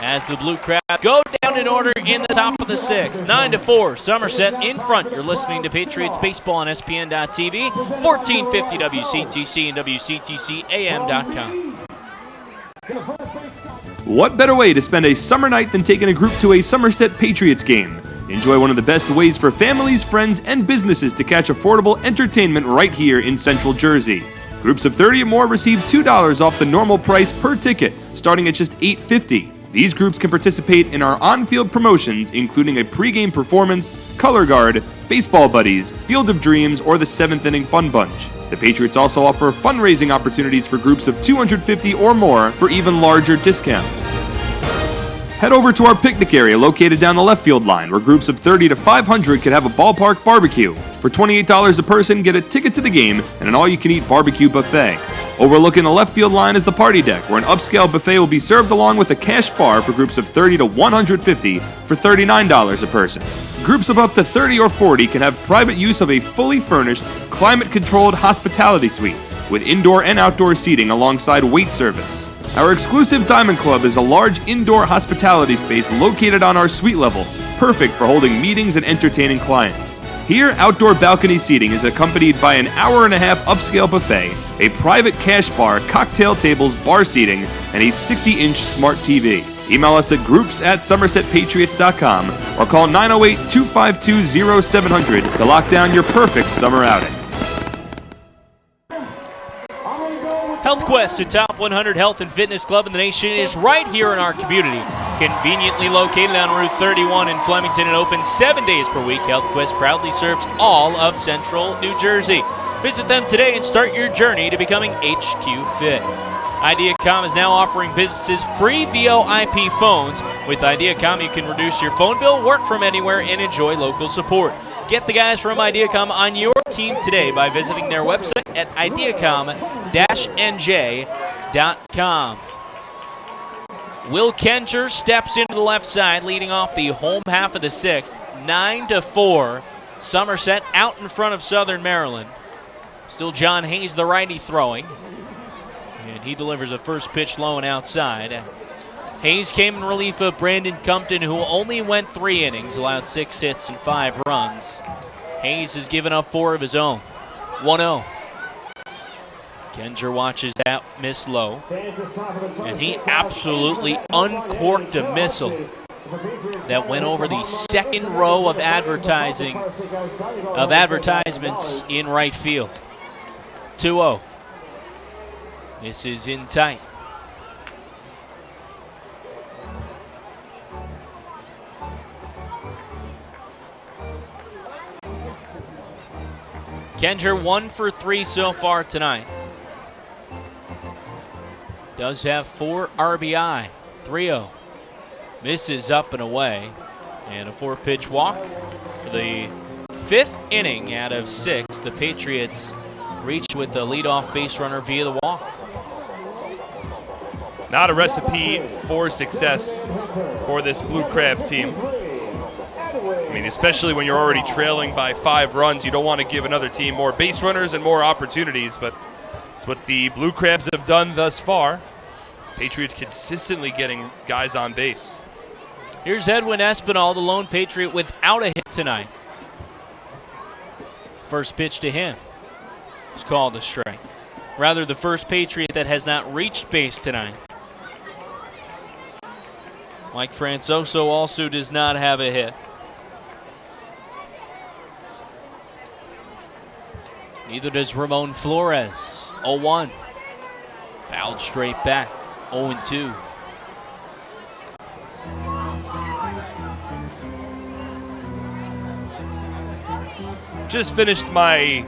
As the Blue Crab go down in order in the top of the 6th. 9-4, Somerset in front. You're listening to Patriots Baseball on SPN.TV, 1450 WCTC and WCTCAM.com. What better way to spend a summer night than taking a group to a Somerset Patriots game? Enjoy one of the best ways for families, friends, and businesses to catch affordable entertainment right here in Central Jersey. Groups of 30 or more receive $2 off the normal price per ticket, starting at just $8.50. These groups can participate in our on-field promotions, including a pregame performance, color guard, baseball buddies, Field of Dreams, or the 7th inning fun bunch. The Patriots also offer fundraising opportunities for groups of 250 or more for even larger discounts. Head over to our picnic area located down the left field line, where groups of 30 to 500 can have a ballpark barbecue. For $28 a person, get a ticket to the game and an all-you-can-eat barbecue buffet. Overlooking the left field line is the party deck, where an upscale buffet will be served along with a cash bar for groups of 30 to 150 for $39 a person. Groups of up to 30 or 40 can have private use of a fully furnished, climate-controlled hospitality suite with indoor and outdoor seating alongside wait service. Our exclusive Diamond Club is a large indoor hospitality space located on our suite level, perfect for holding meetings and entertaining clients. Here, outdoor balcony seating is accompanied by an hour-and-a-half upscale buffet, a private cash bar, cocktail tables, bar seating, and a 60-inch smart TV. Email us at groups@somersetpatriots.com or call 908-252-0700 to lock down your perfect summer outing. HealthQuest, a top 100 health and fitness club in the nation, is right here in our community. Conveniently located on Route 31 in Flemington and open 7 days per week, HealthQuest proudly serves all of Central New Jersey. Visit them today and start your journey to becoming HQ Fit. Ideacom is now offering businesses free VoIP phones. With Ideacom, you can reduce your phone bill, work from anywhere, and enjoy local support. Get the guys from Ideacom on your team today by visiting their website at ideacom-nj.com. Will Kencher steps into the left side, leading off the home half of the 6th. 9-4, Somerset out in front of Southern Maryland. Still John Hayes, the righty, throwing. And he delivers a first pitch low and outside. Hayes came in relief of Brandon Compton, who only went 3 innings, allowed 6 hits and 5 runs. Hayes has given up 4 of his own. 1-0. Kenjer watches that miss low, and he absolutely uncorked a missile that went over the second row of advertisements in right field. 2-0. This is in tight. Kenger 1 for 3 so far tonight. Does have 4 RBI. 3-0. Misses up and away. And a 4-pitch walk for the 5th inning out of 6. The Patriots reach with the leadoff base runner via the walk. Not a recipe for success for this Blue Crab team. I mean, especially when you're already trailing by 5 runs, you don't want to give another team more base runners and more opportunities, but it's what the Blue Crabs have done thus far. Patriots consistently getting guys on base. Here's Edwin Espinal, the lone Patriot, without a hit tonight. First pitch to him is called a strike. Rather, the first Patriot that has not reached base tonight. Mike Francoso also does not have a hit. Neither does Ramon Flores. 0-1. Fouled straight back. 0-2. Just finished my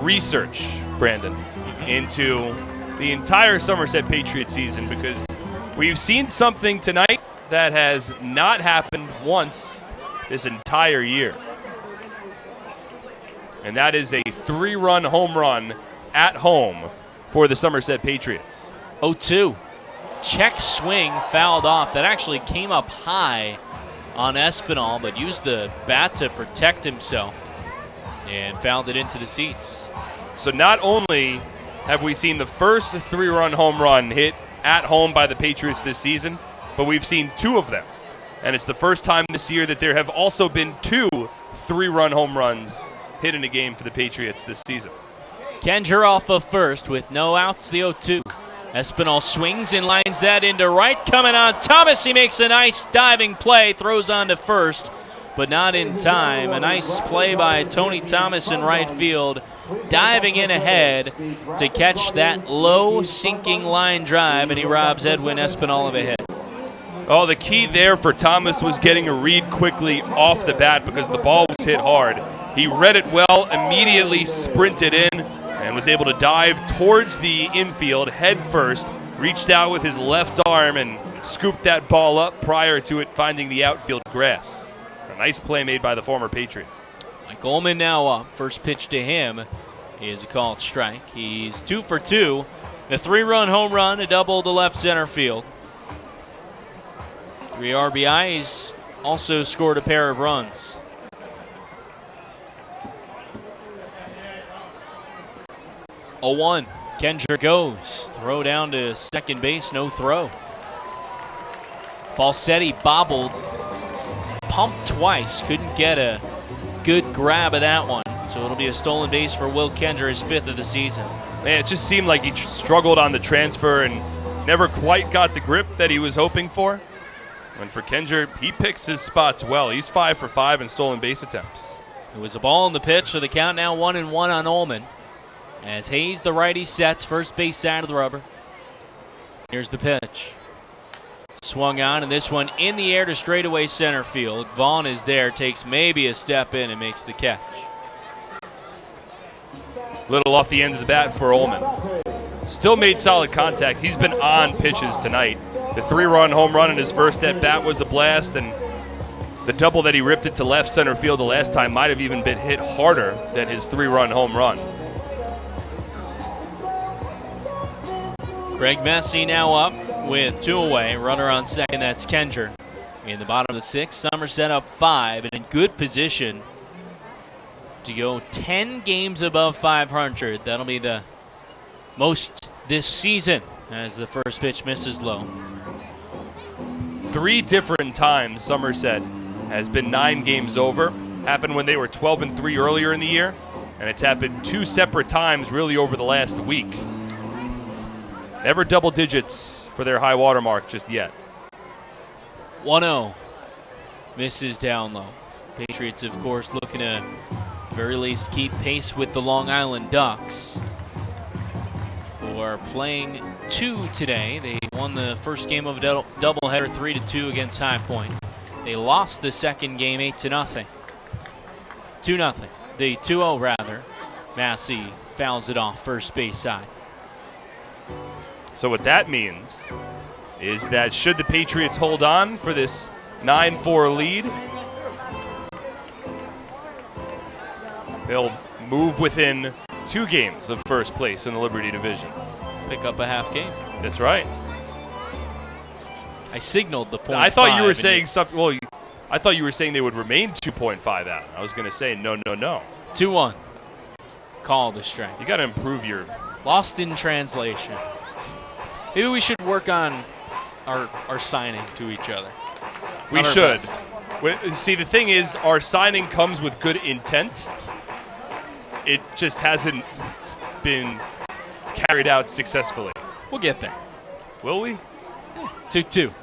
research, Brandon, into the entire Somerset Patriots season, because we've seen something tonight that has not happened once this entire year. And that is a 3-run home run at home for the Somerset Patriots. 0-2. Check swing fouled off. That actually came up high on Espinal, but used the bat to protect himself and fouled it into the seats. So not only have we seen the first 3-run home run hit at home by the Patriots this season, but we've seen 2 of them. And it's the first time this year that there have also been 2 3-run home runs hit in a game for the Patriots this season. Kenger off of first with no outs, the 0-2. Espinal swings and lines that into right. Coming on Thomas, he makes a nice diving play, throws on to first, but not in time. A nice play by Tony Thomas in right field, diving in ahead to catch that low sinking line drive, and he robs Edwin Espinal of a hit. Oh, the key there for Thomas was getting a read quickly off the bat because the ball was hit hard. He read it well, immediately sprinted in, and was able to dive towards the infield head first, reached out with his left arm and scooped that ball up prior to it finding the outfield grass. A nice play made by the former Patriot. Mike Ullman now up. First pitch to him is a called strike. He's 2 for 2. A 3-run home run, a double to left center field. 3 RBIs, also scored a pair of runs. A 1. Kenger goes. Throw down to second base, no throw. Falsetti bobbled, pumped twice, couldn't get a good grab of that one. So it'll be a stolen base for Will Kenger, his 5th of the season. Man, it just seemed like he struggled on the transfer and never quite got the grip that he was hoping for. And for Kenger, he picks his spots well. He's 5 for 5 in stolen base attempts. It was a ball in the pitch, so the count now 1-1 on Ullman. As Hayes, the righty, sets first base side of the rubber. Here's the pitch. Swung on, and this one in the air to straightaway center field. Vaughn is there, takes maybe a step in and makes the catch. Little off the end of the bat for Ullman. Still made solid contact. He's been on pitches tonight. The 3-run home run in his first at-bat was a blast, and the double that he ripped it to left center field the last time might have even been hit harder than his 3-run home run. Greg Messi now up with 2 away. Runner on second, that's Kenger. In the bottom of the 6th, Somerset up 5 and in good position to go 10 games above 500. That'll be the most this season as the first pitch misses low. 3 different times Somerset has been 9 games over. Happened when they were 12-3 earlier in the year, and it's happened 2 separate times really over the last week. Never double digits for their high water mark just yet. 1-0. Misses down low. Patriots, of course, looking to at the very least keep pace with the Long Island Ducks. who are playing 2 today. They won the first game of a doubleheader 3-2 against High Point. They lost the second game 8-0. 2-0. The 2-0 rather. Massey fouls it off first base side. So what that means is that should the Patriots hold on for this 9-4 lead, they'll move within 2 games of first place in the Liberty Division. Pick up a half game. That's right. I signaled the point. I thought you were saying something. Well, I thought you were saying they would remain 2.5 out. I was going to say no. 2-1. Call the strike. You got to improve your. Lost in translation. Maybe we should work on our signing to each other. We should. See, the thing is, our signing comes with good intent. It just hasn't been carried out successfully. We'll get there. Will we? 2-2.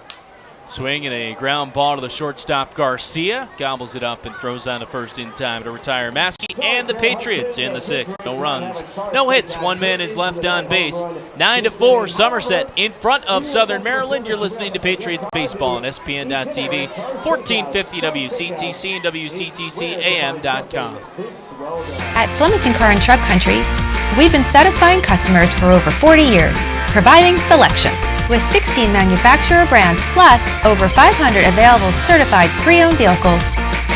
Swing and a ground ball to the shortstop Garcia. Gobbles it up and throws on to first in time to retire Massey and the Patriots in the 6th. No runs, no hits. 1 man is left on base. 9-4 Somerset in front of Southern Maryland. You're listening to Patriots Baseball on SPN.TV, 1450 WCTC and WCTCAM.com. At Flemington Car and Truck Country, we've been satisfying customers for over 40 years, providing selection. With 16 manufacturer brands plus over 500 available certified pre-owned vehicles.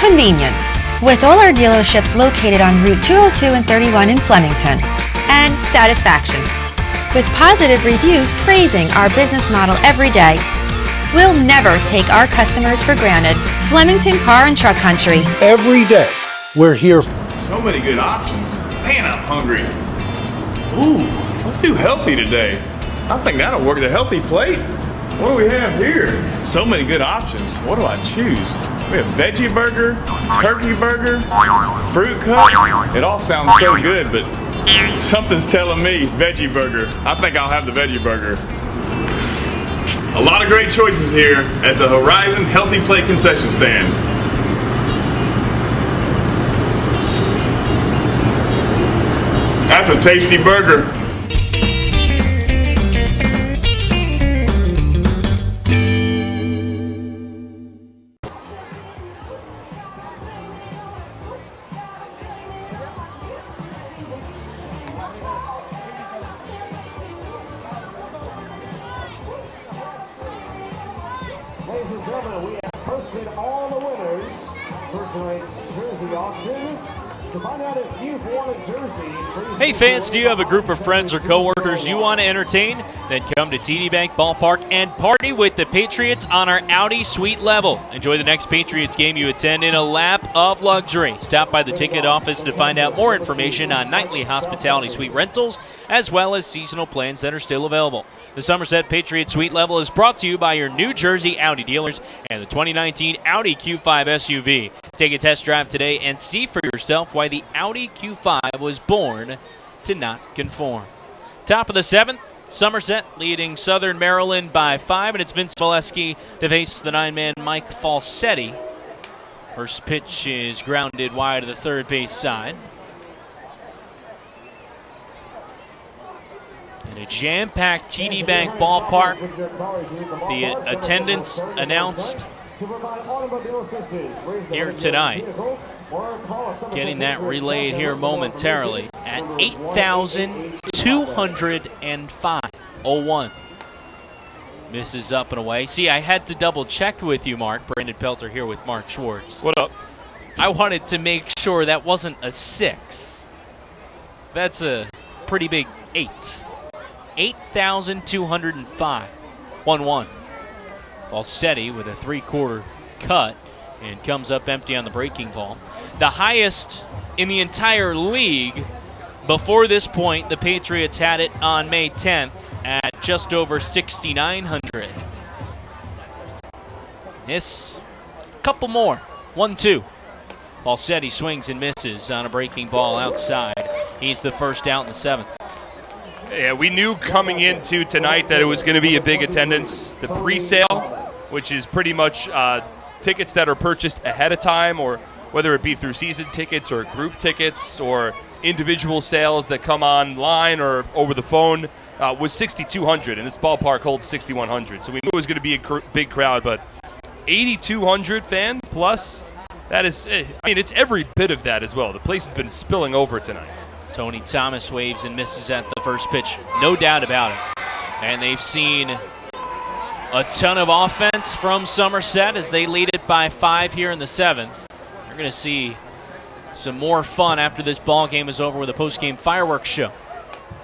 Convenience. With all our dealerships located on Route 202 and 31 in Flemington. And satisfaction. With positive reviews praising our business model every day. We'll never take our customers for granted. Flemington Car and Truck Country. Every day, we're here. So many good options. Man, I'm hungry. Ooh, let's do healthy today. I think that'll work. The healthy plate. What do we have here? So many good options. What do I choose? We have veggie burger, turkey burger, fruit cup. It all sounds so good, but something's telling me veggie burger. I think I'll have the veggie burger. A lot of great choices here at the Horizon Healthy Plate concession stand. That's a tasty burger. Ladies and gentlemen, we have posted all the winners for tonight's jersey auction. To find out if you've won a jersey, please. Hey fans, do you have a group of friends or coworkers you want to entertain? Then come to TD Bank Ballpark and party with the Patriots on our Audi Suite level. Enjoy the next Patriots game you attend in a lap of luxury. Stop by the ticket office to find out more information on nightly hospitality suite rentals, as well as seasonal plans that are still available. The Somerset Patriots Suite level is brought to you by your New Jersey Audi dealers and the 2019 Audi Q5 SUV. Take a test drive today and see for yourself why the Audi Q5 was born to not conform. Top of the 7th, Somerset leading Southern Maryland by 5, and it's Vince Valesky to face the 9-man Mike Falsetti. First pitch is grounded wide of the third base side. In a jam-packed TD Bank Ballpark, the attendance announced here tonight. Getting that relayed here momentarily at 8,205. 0-1. Misses up and away. See, I had to double check with you, Mark. Brandon Pelter here with Mark Schwartz. What up? I wanted to make sure that wasn't a 6. That's a pretty big 8. 8,205. 1-1. Falsetti with a 3/4 cut and comes up empty on the breaking ball. The highest in the entire league before this point, the Patriots had it on May 10th at just over 6,900. Yes, a couple more. 1-2. Falsetti swings and misses on a breaking ball outside. He's the first out in the 7th. Yeah, we knew coming into tonight that it was going to be a big attendance. The pre-sale, which is pretty much tickets that are purchased ahead of time, or whether it be through season tickets or group tickets or individual sales that come online or over the phone. was 6,200, and this ballpark holds 6,100. So we knew it was going to be a big crowd, but 8,200 fans plus, that is, it's every bit of that as well. The place has been spilling over tonight. Tony Thomas waves and misses at the first pitch, no doubt about it. And they've seen a ton of offense from Somerset as they lead it by 5 here in the 7th. You're going to see some more fun after this ball game is over with a post-game fireworks show.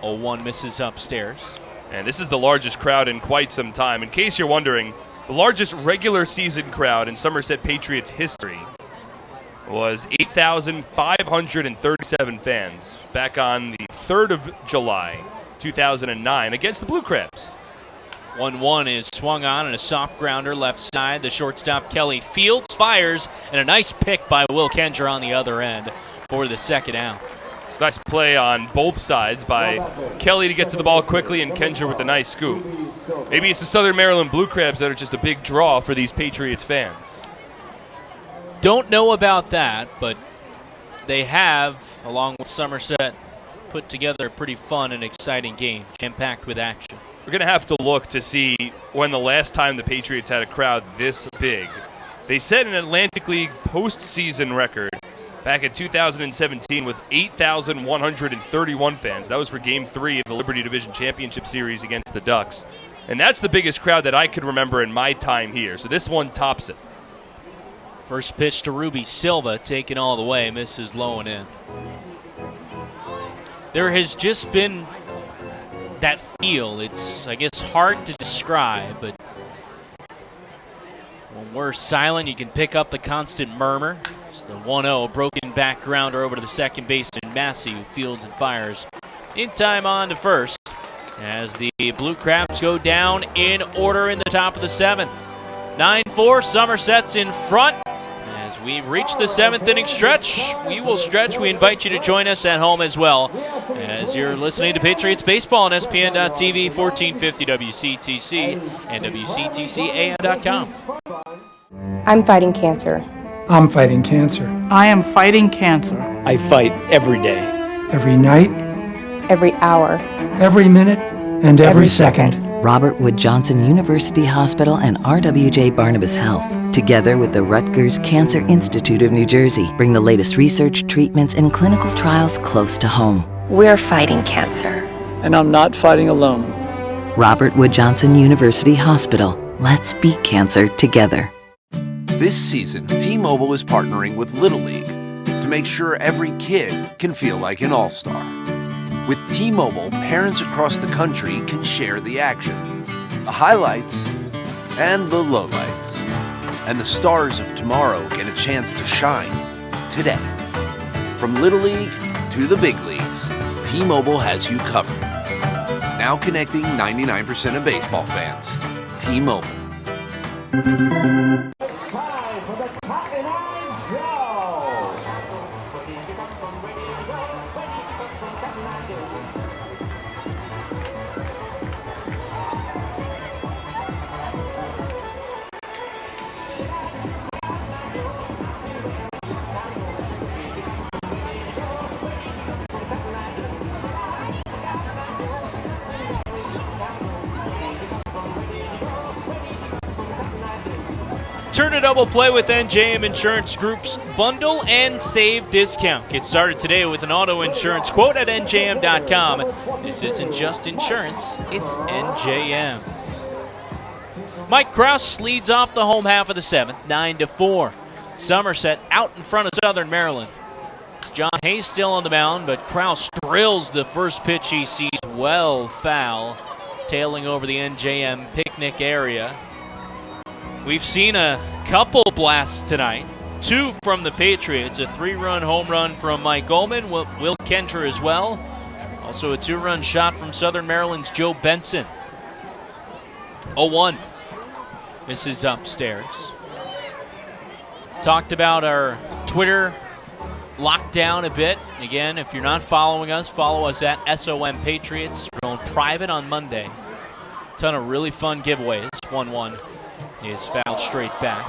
0-1 misses upstairs. And this is the largest crowd in quite some time. In case you're wondering, the largest regular season crowd in Somerset Patriots history was 8,537 fans back on the 3rd of July, 2009 against the Blue Crabs. 1-1 is swung on and a soft grounder left side. The shortstop Kelly Fields fires, and a nice pick by Will Kendra on the other end for the second out. It's a nice play on both sides by Kelly to get to the ball quickly and Kendra with a nice scoop. Maybe it's the Southern Maryland Blue Crabs that are just a big draw for these Patriots fans. Don't know about that, but they have, along with Somerset, put together a pretty fun and exciting game, jam-packed with action. We're going to have to look to see when the last time the Patriots had a crowd this big. They set an Atlantic League postseason record back in 2017 with 8,131 fans. That was for Game 3 of the Liberty Division Championship Series against the Ducks. And that's the biggest crowd that I could remember in my time here. So this one tops it. First pitch to Ruby Silva, taken all the way, misses low and in. There has just been that feel. It's, I guess, hard to describe, but when we're silent, you can pick up the constant murmur. It's the 1-0 broken back grounder over to the second baseman, Massey, who fields and fires in time on to first as the Blue Crabs go down in order in the top of the 7th. 9-4, Somerset's in front. As we've reached the 7th inning stretch, we will stretch. We invite you to join us at home as well as you're listening to Patriots Baseball on SPN.TV, 1450 WCTC, and WCTCAM.com. I'm fighting cancer. I'm fighting cancer. I am fighting cancer. I fight every day. Every night. Every hour. Every minute. And every second. Robert Wood Johnson University Hospital and RWJ Barnabas Health, together with the Rutgers Cancer Institute of New Jersey, bring the latest research, treatments, and clinical trials close to home. We're fighting cancer. And I'm not fighting alone. Robert Wood Johnson University Hospital. Let's beat cancer together. This season, T-Mobile is partnering with Little League to make sure every kid can feel like an all-star. With T-Mobile, parents across the country can share the action, the highlights, and the lowlights. And the stars of tomorrow get a chance to shine today. From Little League to the big leagues, T-Mobile has you covered. Now connecting 99% of baseball fans. T-Mobile. It's time for the Cotton Eye Show. Turn a double play with NJM Insurance Group's Bundle and Save discount. Get started today with an auto insurance quote at njm.com. This isn't just insurance, it's NJM. Mike Kraus leads off the home half of the 7th, 9-4. Somerset out in front of Southern Maryland. It's John Hayes still on the mound, but Kraus drills the first pitch he sees well foul, tailing over the NJM picnic area. We've seen a couple blasts tonight, 2 from the Patriots, a 3-run home run from Mike Ullman, Will Kendra as well. Also a 2-run shot from Southern Maryland's Joe Benson. 0-1. This is upstairs. Talked about our Twitter lockdown a bit. Again, if you're not following us, follow us at SOM Patriots. We're going private on Monday. Ton of really fun giveaways. 1-1. Is fouled straight back.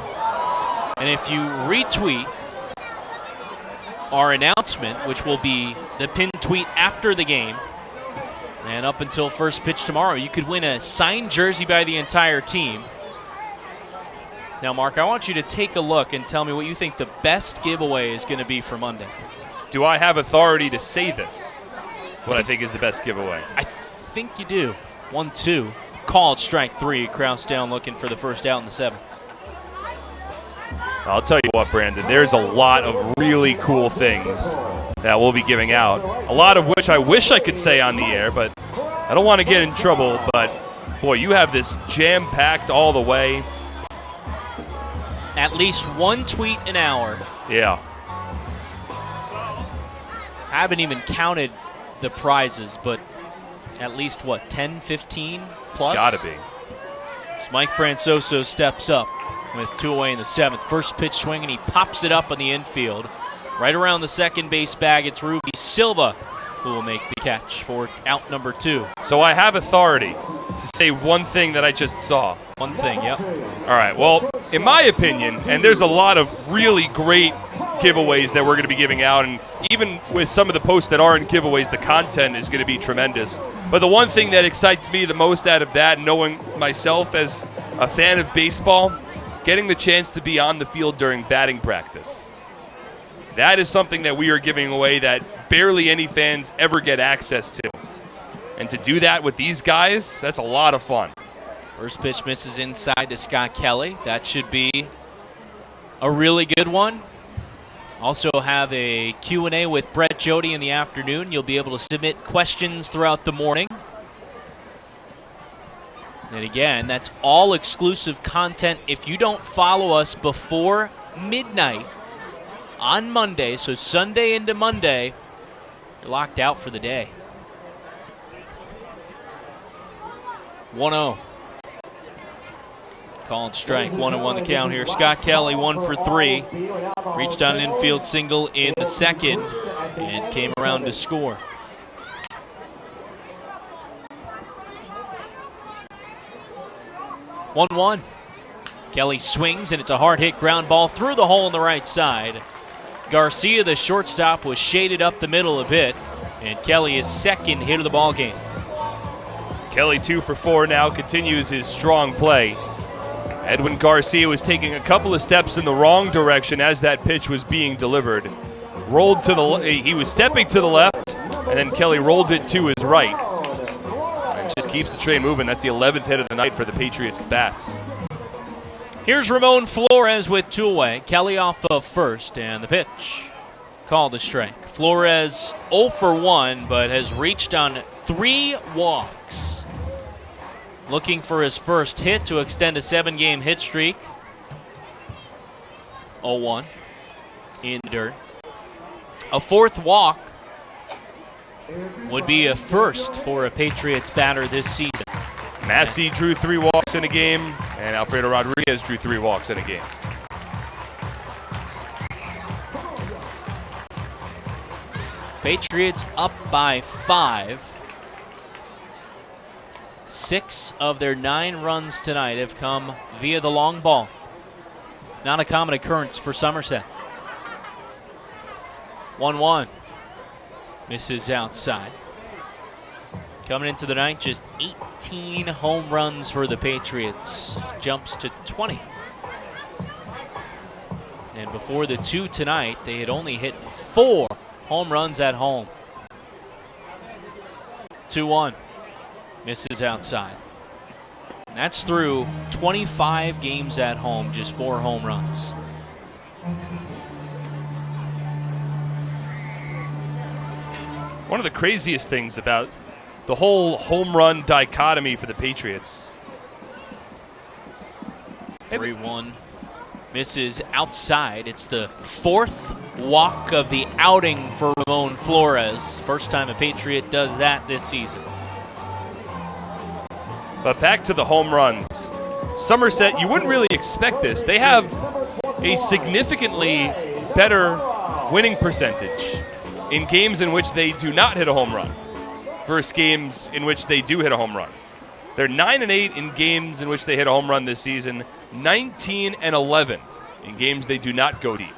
And if you retweet our announcement, which will be the pinned tweet after the game, And up until first pitch tomorrow, you could win a signed jersey by the entire team. Now, Mark, I want you to take a look and tell me what you think the best giveaway is going to be for Monday. Do I have authority to say this? What I think is the best giveaway. I think you do. 1-2. Called strike 3. Kraus down looking for the first out in the 7th. I'll tell you what, Brandon, there's a lot of really cool things that we'll be giving out. A lot of which I wish I could say on the air, but I don't want to get in trouble. But, boy, you have this jam-packed all the way. At least one tweet an hour. Yeah. I haven't even counted the prizes, but at least, 10, 15 plus? It's got to be. So Mike Francoso steps up with 2 away in the 7th. First pitch swing, and he pops it up on the infield. Right around the second base bag, it's Ruby Silva who will make the catch for out number 2. So I have authority to say one thing that I just saw. One thing, yep. All right, well, in my opinion, and there's a lot of really great giveaways that we're going to be giving out, and even with some of the posts that aren't giveaways, the content is going to be tremendous. But the one thing that excites me the most out of that, knowing myself as a fan of baseball, getting the chance to be on the field during batting practice. That is something that we are giving away that barely any fans ever get access to. And to do that with these guys, that's a lot of fun. First pitch misses inside to Scott Kelly. That should be a really good one. Also have a Q&A with Brett Jody in the afternoon. You'll be able to submit questions throughout the morning. And again, that's all exclusive content. If you don't follow us before midnight on Monday, so Sunday into Monday, you're locked out for the day. 1-0. Called strike, 1-1 the count here. Scott Kelly, 1 for 3. Reached on an infield single in the 2nd and came around to score. One. Kelly swings, and it's a hard hit ground ball through the hole on the right side. Garcia, the shortstop, was shaded up the middle a bit, and Kelly is second hit of the ball game. Kelly 2 for 4 now, continues his strong play. Edwin Garcia was taking a couple of steps in the wrong direction as that pitch was being delivered. Rolled to he was stepping to the left, and then Kelly rolled it to his right. And just keeps the train moving. That's the 11th hit of the night for the Patriots bats. Here's Ramon Flores with 2 away. Kelly off of first, and the pitch called a strike. Flores 0 for 1, but has reached on 3 walks. Looking for his first hit to extend a 7-game hit streak. 0-1 in the dirt. A 4th walk would be a first for a Patriots batter this season. Massey drew 3 walks in a game, and Alfredo Rodriguez drew 3 walks in a game. Patriots up by 5. 6 of their 9 runs tonight have come via the long ball. Not a common occurrence for Somerset. 1-1. Misses outside. Coming into the ninth, just 18 home runs for the Patriots. Jumps to 20. And before the 2 tonight, they had only hit 4 home runs at home. 2-1. Misses outside. And that's through 25 games at home, just 4 home runs. One of the craziest things about the whole home run dichotomy for the Patriots. 3-1. Misses outside. It's the 4th walk of the outing for Ramon Flores. First time a Patriot does that this season. But back to the home runs. Somerset, you wouldn't really expect this. They have a significantly better winning percentage in games in which they do not hit a home run versus games in which they do hit a home run. They're 9-8 in games in which they hit a home run this season, 19-11 in games they do not go deep.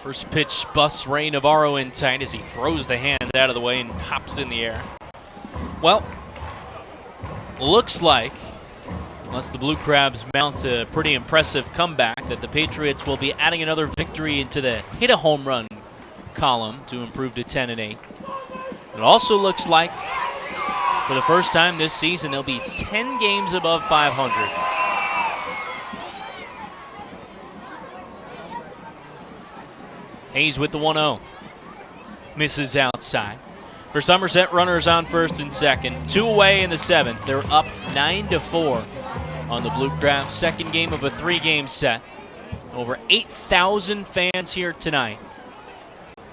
First pitch busts Ray Navarro in tight as he throws the hands out of the way and hops in the air. Well, looks like, unless the Blue Crabs mount a pretty impressive comeback, that the Patriots will be adding another victory into the hit-a-home run column to improve to 10-8. It also looks like, for the first time this season, they'll be 10 games above 500. Hayes with the 1-0. Misses outside. For Somerset, runners on first and second. 2 away in the 7th. They're up 9-4 on the Blue Crabs. Second game of a 3-game set. Over 8,000 fans here tonight.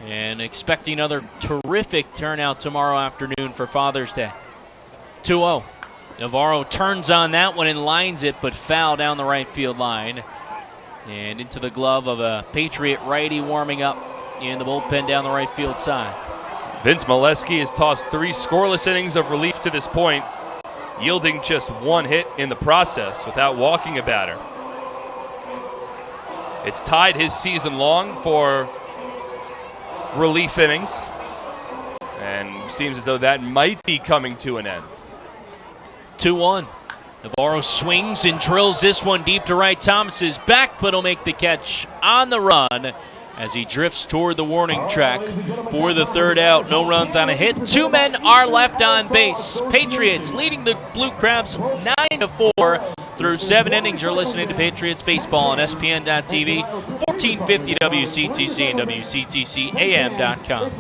And expecting another terrific turnout tomorrow afternoon for Father's Day. 2-0. Navarro turns on that one and lines it, but foul down the right field line. And into the glove of a Patriot righty warming up in the bullpen down the right field side. Vince Molesky has tossed 3 scoreless innings of relief to this point, yielding just 1 hit in the process without walking a batter. It's tied his season long for relief innings, and seems as though that might be coming to an end. 2-1. Navarro swings and drills this one deep to right. Thomas is back, but he'll make the catch on the run as he drifts toward the warning track for the 3rd out. No runs on a hit. 2 men are left on base. Patriots leading the Blue Crabs 9-4 through 7 innings. You're listening to Patriots Baseball on SPN.TV, 1450 WCTC and WCTCAM.com.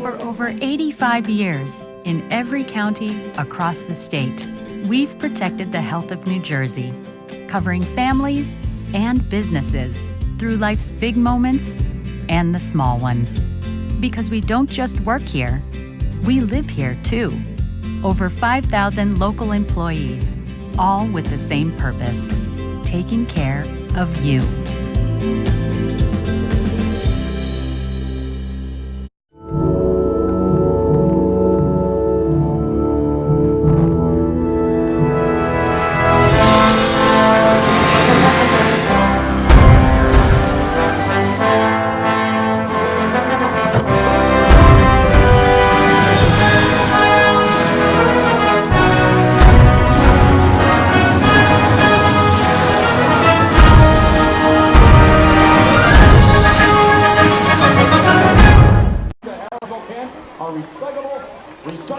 For over 85 years, in every county across the state, we've protected the health of New Jersey, covering families and businesses through life's big moments and the small ones. Because we don't just work here, we live here too. Over 5,000 local employees, all with the same purpose, taking care of you.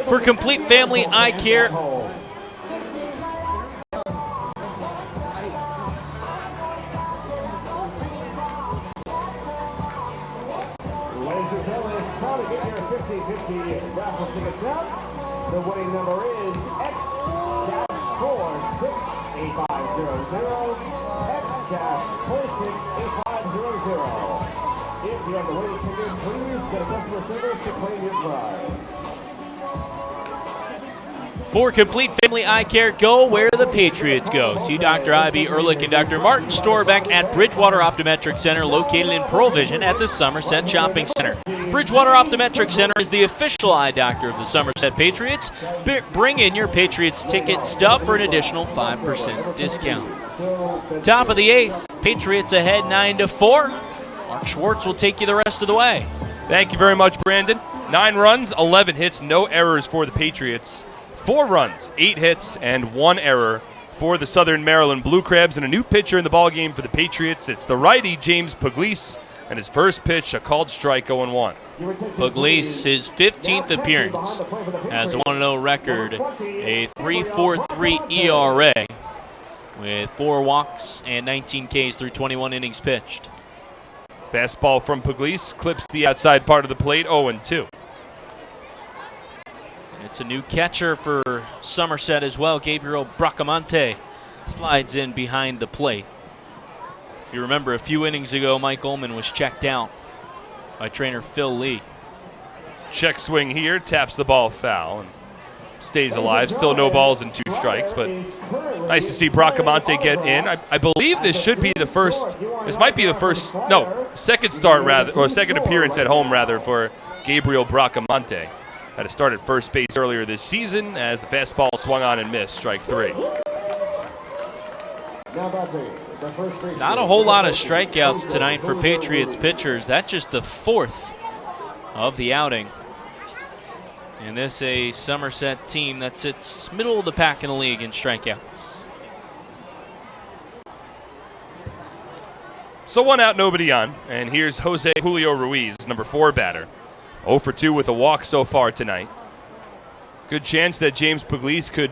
For complete family eye care, Ladies and gentlemen, it's time to get your 50-50 raffle tickets out. The winning number is X-468500. X-468500. If you have the winning ticket, please go to customer service to claim your prize. for complete family eye care, go where the Patriots go. See Dr. I.B. Ehrlich and Dr. Martin Storbeck at Bridgewater Optometric Center, located in Pearl Vision at the Somerset Shopping Center. Bridgewater Optometric Center is the official eye doctor of the Somerset Patriots. Bring in your Patriots ticket stub for an additional 5% discount. Top of the 8th, Patriots ahead 9-4. Mark Schwartz will take you the rest of the way. Thank you very much, Brandon. 9 runs, 11 hits, no errors for the Patriots. 4 runs, 8 hits, and 1 error for the Southern Maryland Blue Crabs. And a new pitcher in the ballgame for the Patriots. It's the righty, James Puglisi, and his first pitch, a called strike, 0-1. Puglisi, his 15th appearance, has a 1-0 record, a 3.43 ERA, with 4 walks and 19 Ks through 21 innings pitched. Fastball from Puglisi clips the outside part of the plate, 0-2. It's a new catcher for Somerset as well. Gabriel Bracamonte slides in behind the plate. If you remember, a few innings ago, Mike Ullman was checked out by trainer Phil Lee. Check swing here, taps the ball foul, and stays alive. Still no balls and 2 strikes, but nice to see Bracamonte get in. I believe this should be the first, this might be the first, no, second start rather, or second appearance at home rather for Gabriel Bracamonte. Had to start at first base earlier this season as the fastball swung on and missed, strike 3. Now batting Not a whole lot of strikeouts tonight for Patriots pitchers. That's just the 4th of the outing. And this a Somerset team that sits middle of the pack in the league in strikeouts. So 1 out, nobody on. And here's Jose Julio Ruiz, number 4 batter. 0 for 2 with a walk so far tonight. Good chance that James Puglisi could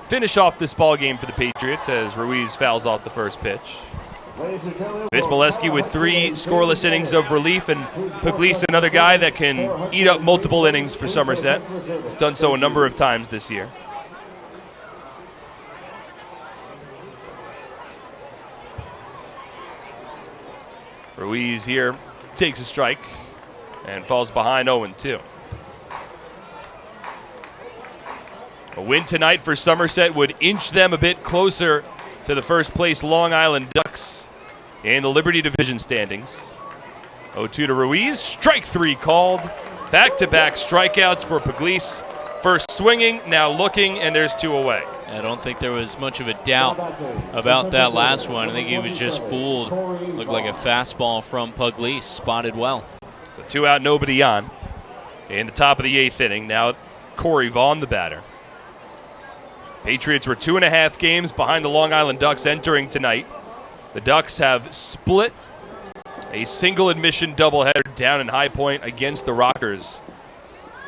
finish off this ball game for the Patriots as Ruiz fouls off the first pitch. Vince Molesky with 3 scoreless innings of relief, and Puglisi, another guy that can eat up multiple innings for Somerset. He's done so a number of times this year. Ruiz here takes a strike and falls behind 0-2. A win tonight for Somerset would inch them a bit closer to the first place Long Island Ducks in the Liberty Division standings. 0-2 to Ruiz. Strike 3 called. Back-to-back strikeouts for Puglisi. First swinging, now looking, and there's 2 away. I don't think there was much of a doubt about that last one. I think he was just fooled. Looked like a fastball from Puglisi, spotted well. So 2 out, nobody on. In the top of the 8th inning, now Corey Vaughn, the batter. Patriots were 2.5 games behind the Long Island Ducks entering tonight. The Ducks have split a single admission doubleheader down in High Point against the Rockers.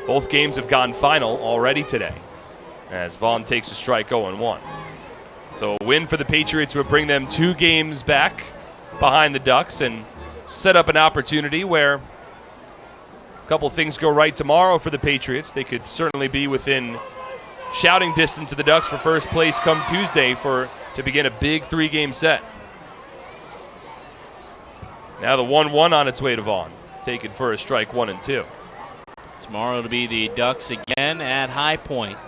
Both games have gone final already today, as Vaughn takes a strike 0-1. So a win for the Patriots would bring them 2 games back behind the Ducks and set up an opportunity where a couple things go right tomorrow for the Patriots. They could certainly be within shouting distance of the Ducks for first place come Tuesday to begin a big 3-game set. Now the 1-1 on its way to Vaughn, taken for a strike 1-2. Tomorrow it'll be the Ducks again at High Point.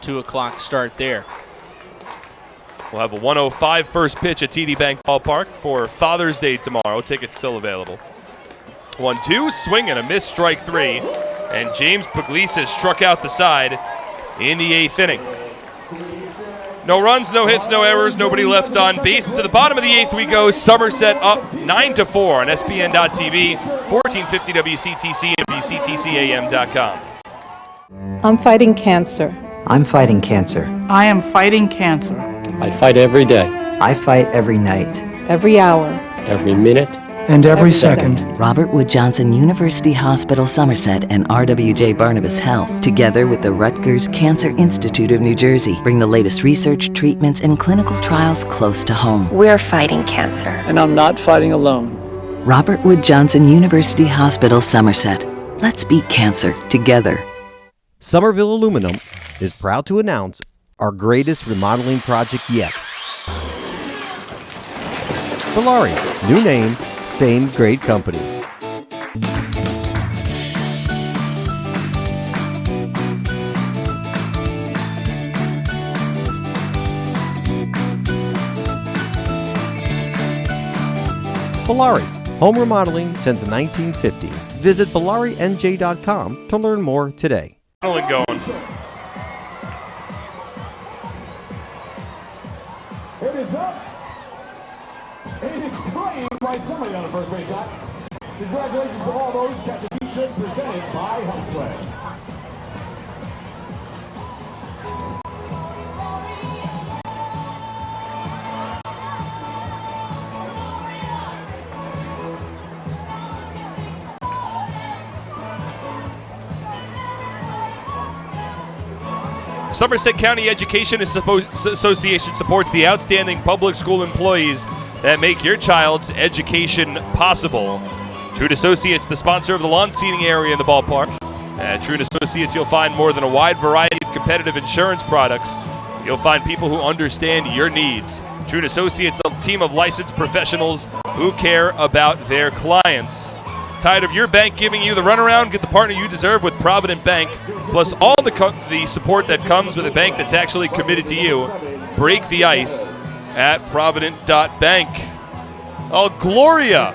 2 o'clock start there. We'll have a 1:05 first pitch at TD Bank Ballpark for Father's Day tomorrow. Tickets still available. 1-2, swing and a miss, strike 3. And James Puglisi has struck out the side in the 8th inning. No runs, no hits, no errors, nobody left on base. To the bottom of the 8th we go. Somerset up 9-4 on SBN.TV, 1450 WCTC and WCTCAM.com. I'm fighting cancer. I'm fighting cancer. I am fighting cancer. I fight every day, I fight every night. Every hour. every minute, and every second. Robert Wood Johnson University Hospital Somerset and RWJ Barnabas Health, together with the Rutgers Cancer Institute of New Jersey, bring the latest research, treatments, and clinical trials close to home. We're fighting cancer. And I'm not fighting alone. Robert Wood Johnson University Hospital Somerset. Let's beat cancer together. Somerville Aluminum is proud to announce our greatest remodeling project yet. Bellari, new name, same great company. Bellari, home remodeling since 1950. Visit BellariNJ.com to learn more today. Going. It is up. It is playing by somebody on the first base side. Congratulations to all those catching t-shirts presented by Health Plans. Somerset County Education Association supports the outstanding public school employees that make your child's education possible. Truett Associates, the sponsor of the lawn seating area in the ballpark. At Truett Associates, you'll find more than a wide variety of competitive insurance products. You'll find people who understand your needs. Truett Associates, a team of licensed professionals who care about their clients. Tired of your bank giving you the runaround? Get the partner you deserve with Provident Bank, plus all the support that comes with a bank that's actually committed to you. Break the ice at Provident.Bank. Oh, Gloria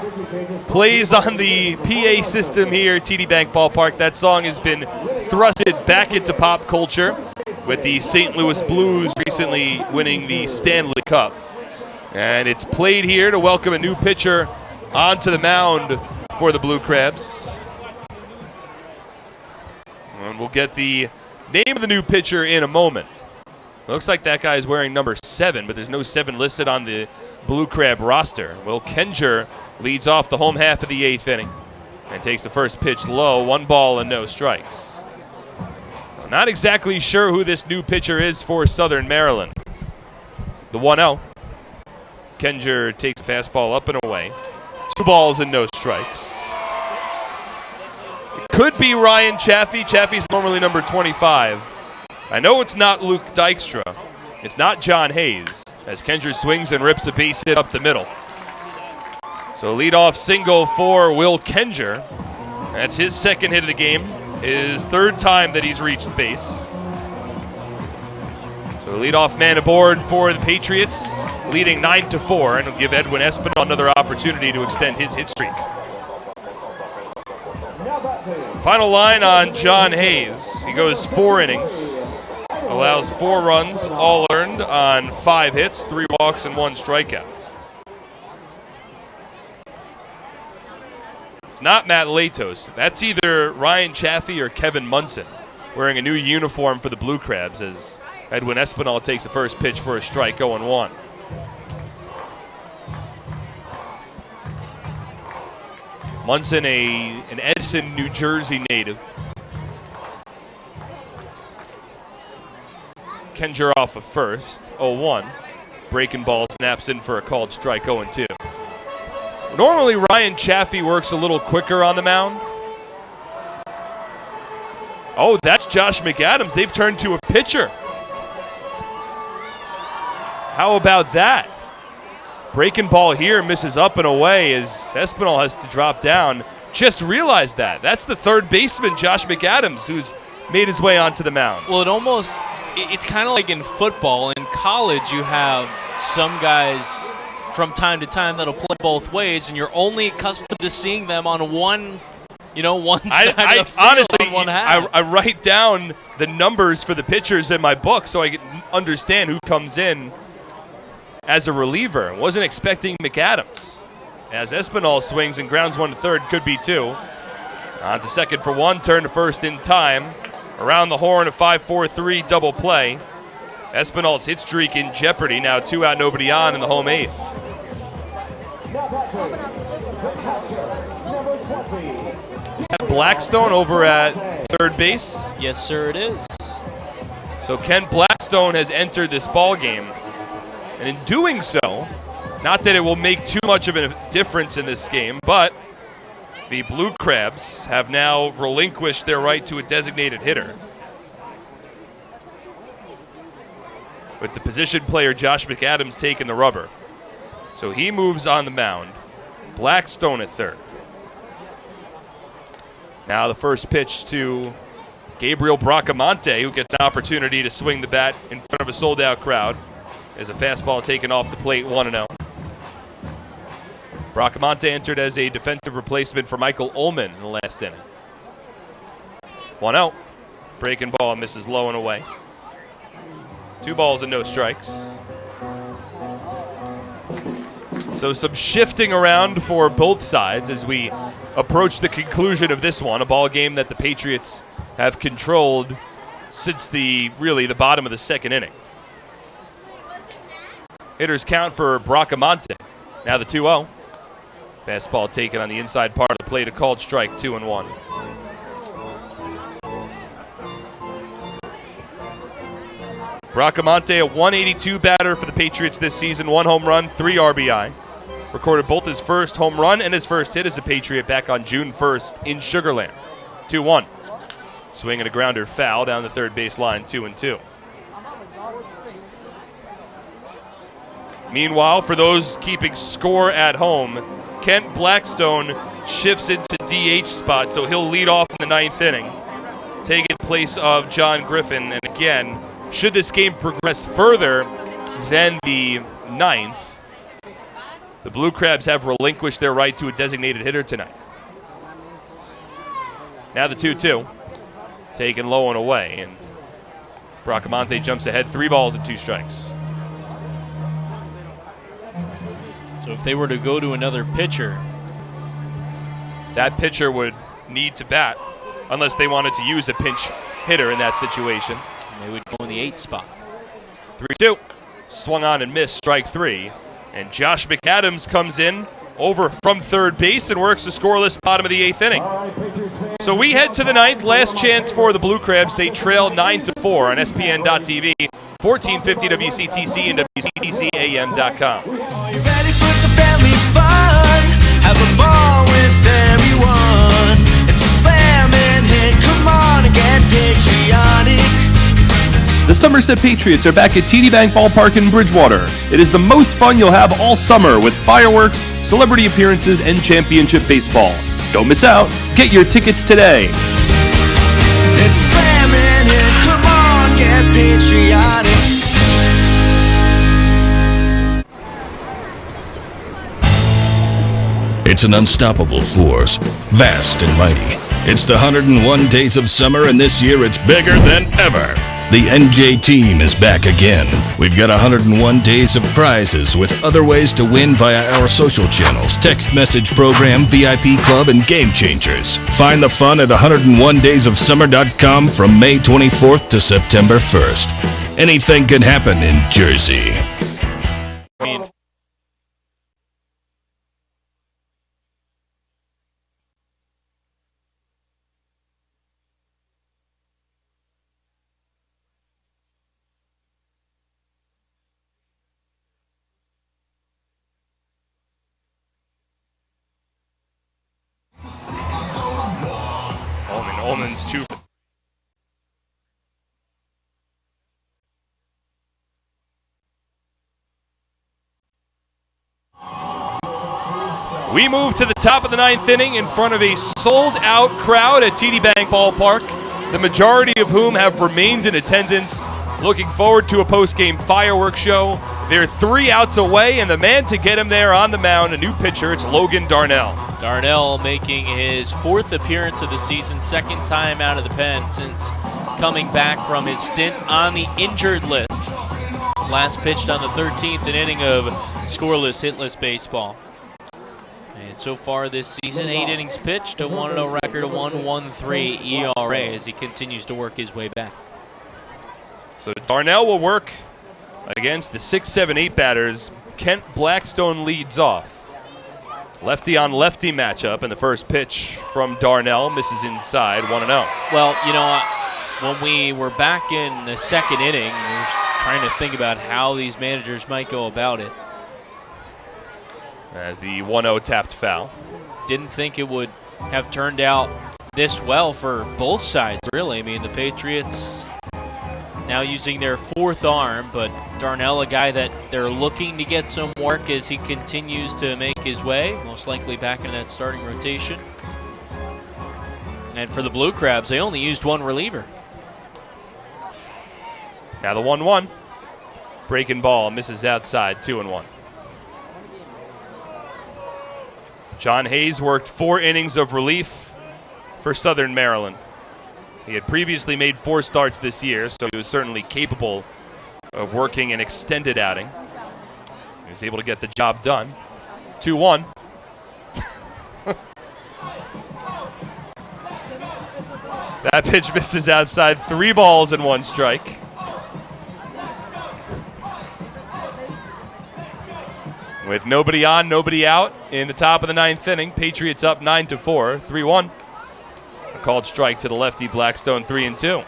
plays on the PA system here at TD Bank Ballpark. That song has been thrusted back into pop culture with the St. Louis Blues recently winning the Stanley Cup. And it's played here to welcome a new pitcher onto the mound for the Blue Crabs. And we'll get the name of the new pitcher in a moment. Looks like that guy is wearing number 7, but there's no 7 listed on the Blue Crab roster. Will Kenger leads off the home half of the 8th inning and takes the first pitch low, 1 ball and no strikes. I'm not exactly sure who this new pitcher is for Southern Maryland. The 1-0. Kenger takes fastball up and away. 2 balls and no strikes. It could be Ryan Chaffee. Chaffee's normally number 25. I know it's not Luke Dykstra. It's not John Hayes, as Kenger swings and rips a base hit up the middle. So leadoff single for Will Kenger. That's his second hit of the game, his 3rd time that he's reached base. So leadoff man aboard for the Patriots, leading 9-4, and will give Edwin Espinal another opportunity to extend his hit streak. Final line on John Hayes. He goes 4 innings, allows 4 runs, all earned on 5 hits, 3 walks, and 1 strikeout. It's not Matt Latos. That's either Ryan Chaffee or Kevin Munson, wearing a new uniform for the Blue Crabs, as Edwin Espinal takes the first pitch for a strike, 0-1. Munson, an Edison, New Jersey native. Kenger off of first, 0-1. Breaking ball snaps in for a called strike, 0-2. Normally, Ryan Chaffee works a little quicker on the mound. Oh, that's Josh McAdams. They've turned to a pitcher. How about that? Breaking ball here, misses up and away as Espinal has to drop down. Just realized that. That's the 3rd baseman, Josh McAdams, who's made his way onto the mound. Well, it's kind of like in football. In college, you have some guys from time to time that'll play both ways, and you're only accustomed to seeing them on one side of the field, honestly, on one half. I write down the numbers for the pitchers in my book so I can understand who comes in as a reliever. Wasn't expecting McAdams. As Espinal swings and grounds 1 to 3rd, could be 2. On to second for 1, turn to first in time. Around the horn, a 5-4-3 double play. Espinal's hit streak in jeopardy. Now 2 out, nobody on in the home 8th. Is that Blackstone over at 3rd base? Yes, sir, it is. So Ken Blackstone has entered this ball game. And in doing so, not that it will make too much of a difference in this game, but the Blue Crabs have now relinquished their right to a designated hitter, with the position player Josh McAdams taking the rubber. So he moves on the mound. Blackstone at 3rd. Now the first pitch to Gabriel Bracamonte, who gets an opportunity to swing the bat in front of a sold-out crowd. There's a fastball taken off the plate, 1-0. Bracamonte entered as a defensive replacement for Michael Ullman in the last inning. 1-0. Breaking ball misses low and away. 2 balls and no strikes. So some shifting around for both sides as we approach the conclusion of this one, a ball game that the Patriots have controlled since the bottom of the 2nd inning. Hitters count for Bracamonte. Now the 2-0. Fastball taken on the inside part of the plate, a called strike, 2-1. Bracamonte, a 182 batter for the Patriots this season, 1 home run, 3 RBI. Recorded both his first home run and his first hit as a Patriot back on June 1st in Sugar Land. 2-1. Swing and a grounder foul down the 3rd base line, 2-2. Meanwhile, for those keeping score at home, Kent Blackstone shifts into DH spot, so he'll lead off in the 9th inning, taking place of John Griffin. And again, should this game progress further than the 9th, the Blue Crabs have relinquished their right to a designated hitter tonight. Now the 2-2, taken low and away, and Bracamonte jumps ahead, 3 balls and 2 strikes. So if they were to go to another pitcher, that pitcher would need to bat unless they wanted to use a pinch hitter in that situation. And they would go in the 8th spot. 3-2. Swung on and missed, strike 3. And Josh McAdams comes in over from third base and works the scoreless bottom of the 8th inning. So we head to the 9th. Last chance for the Blue Crabs. They trail 9-4 on SPN.TV, 1450 WCTC and WCTCAM.com. Are you ready for some family fun? Have a ball with everyone. It's a slam and hit. Come on and get patriotic. The Somerset Patriots are back at TD Bank Ballpark in Bridgewater. It is the most fun you'll have all summer with fireworks, celebrity appearances, and championship baseball. Don't miss out. Get your tickets today. It's a slam and hit. Come on, get patriotic. It's an unstoppable force, vast and mighty. It's the 101 days of summer, and this year it's bigger than ever. The NJ team is back again. We've got 101 days of prizes with other ways to win via our social channels, text message program, VIP club, and Game Changers. Find the fun at 101daysofsummer.com from May 24th to September 1st. Anything can happen in Jersey. Ullman's 2. We move to the top of the 9th inning in front of a sold-out crowd at TD Bank Ballpark, the majority of whom have remained in attendance, looking forward to a post-game fireworks show. They're 3 outs away, and the man to get him there on the mound, a new pitcher, it's Logan Darnell. Darnell making his 4th appearance of the season, 2nd time out of the pen since coming back from his stint on the injured list. Last pitched on the 13th inning of scoreless, hitless baseball. And so far this season, 8 innings pitched, a 1-0 record, a 1.13 ERA as he continues to work his way back. So Darnell will work against the 6, 7, 8 batters. Kent Blackstone leads off. Lefty on lefty matchup, and the first pitch from Darnell misses inside, 1-0. Well, you know, when we were back in the 2nd inning, we were trying to think about how these managers might go about it. As the 1-0 tapped foul. Didn't think it would have turned out this well for both sides, really. I mean, the Patriots now using their 4th arm, but Darnell, a guy that they're looking to get some work as he continues to make his way, most likely back in that starting rotation. And for the Blue Crabs, they only used 1 reliever. Now the 1-1. Breaking ball, misses outside, 2-1. John Hayes worked 4 innings of relief for Southern Maryland. He had previously made 4 starts this year, so he was certainly capable of working an extended outing. He was able to get the job done. 2-1. That pitch misses outside, 3 balls and 1 strike. With nobody on, nobody out in the top of the 9th inning, Patriots up 9-4, 3-1. A called strike to the lefty Blackstone, 3-2.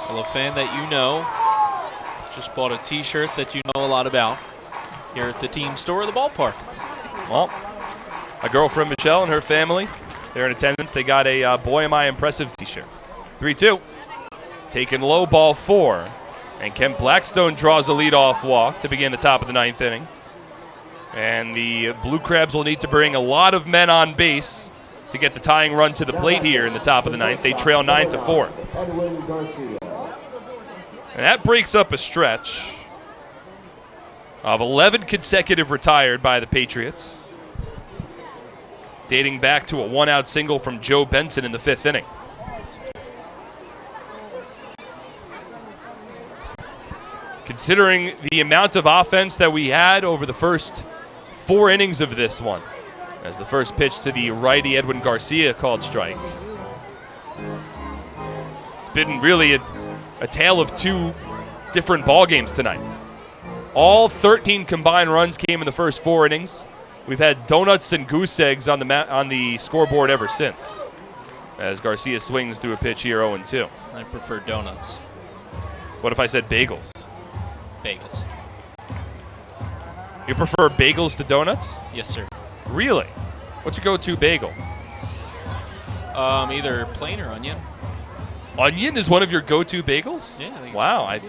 Well, a fan that you know just bought a t-shirt that you know a lot about here at the team store of the ballpark. Well, my girlfriend Michelle and her family, they're in attendance. They got a Boy Am I Impressive t-shirt. 3-2. Taken low, ball 4. And Kent Blackstone draws a leadoff walk to begin the top of the 9th inning. And the Blue Crabs will need to bring a lot of men on base to get the tying run to the plate here in the top of the 9th. They trail 9-4. And that breaks up a stretch of 11 consecutive retired by the Patriots, dating back to a 1-out single from Joe Benson in the 5th inning. considering the amount of offense that we had over the first 4 innings of this one. As the first pitch to the righty Edwin Garcia called strike. It's been really a tale of 2 different ball games tonight. All 13 combined runs came in the first 4 innings. We've had donuts and goose eggs on the scoreboard ever since. As Garcia swings through a pitch here 0-2. I prefer donuts. What if I said bagels? Bagels. You prefer bagels to donuts? Yes, sir. Really? What's your go-to bagel? Either plain or onion. Onion is one of your go-to bagels? Yeah, I think wow.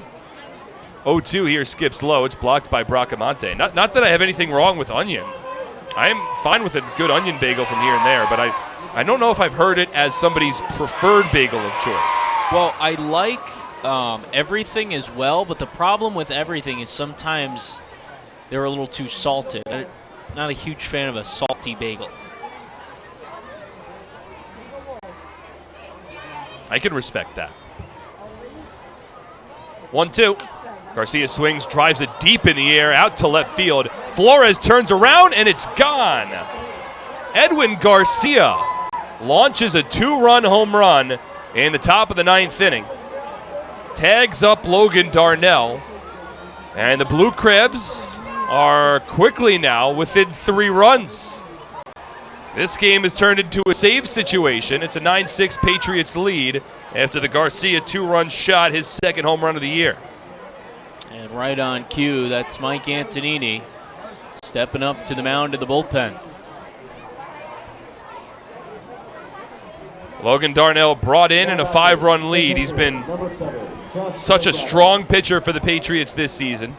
0-2 here skips low. It's blocked by Bracamonte. Not that I have anything wrong with onion. I am fine with a good onion bagel from here and there, but I don't know if I've heard it as somebody's preferred bagel of choice. Well, I like everything as well, but the problem with everything is sometimes they're a little too salted. I'm not a huge fan of a salty bagel. I can respect that. 1-2. Garcia swings, drives it deep in the air, out to left field. Flores turns around, and it's gone. Edwin Garcia launches a 2-run home run in the top of the 9th inning. Tags up Logan Darnell. And the Blue Crabs are quickly now within 3 runs. This game has turned into a save situation. It's a 9-6 Patriots lead after the Garcia 2-run shot, his 2nd home run of the year. And right on cue, that's Mike Antonini stepping up to the mound of the bullpen. Logan Darnell brought in a 5-run lead. He's been such a strong pitcher for the Patriots this season.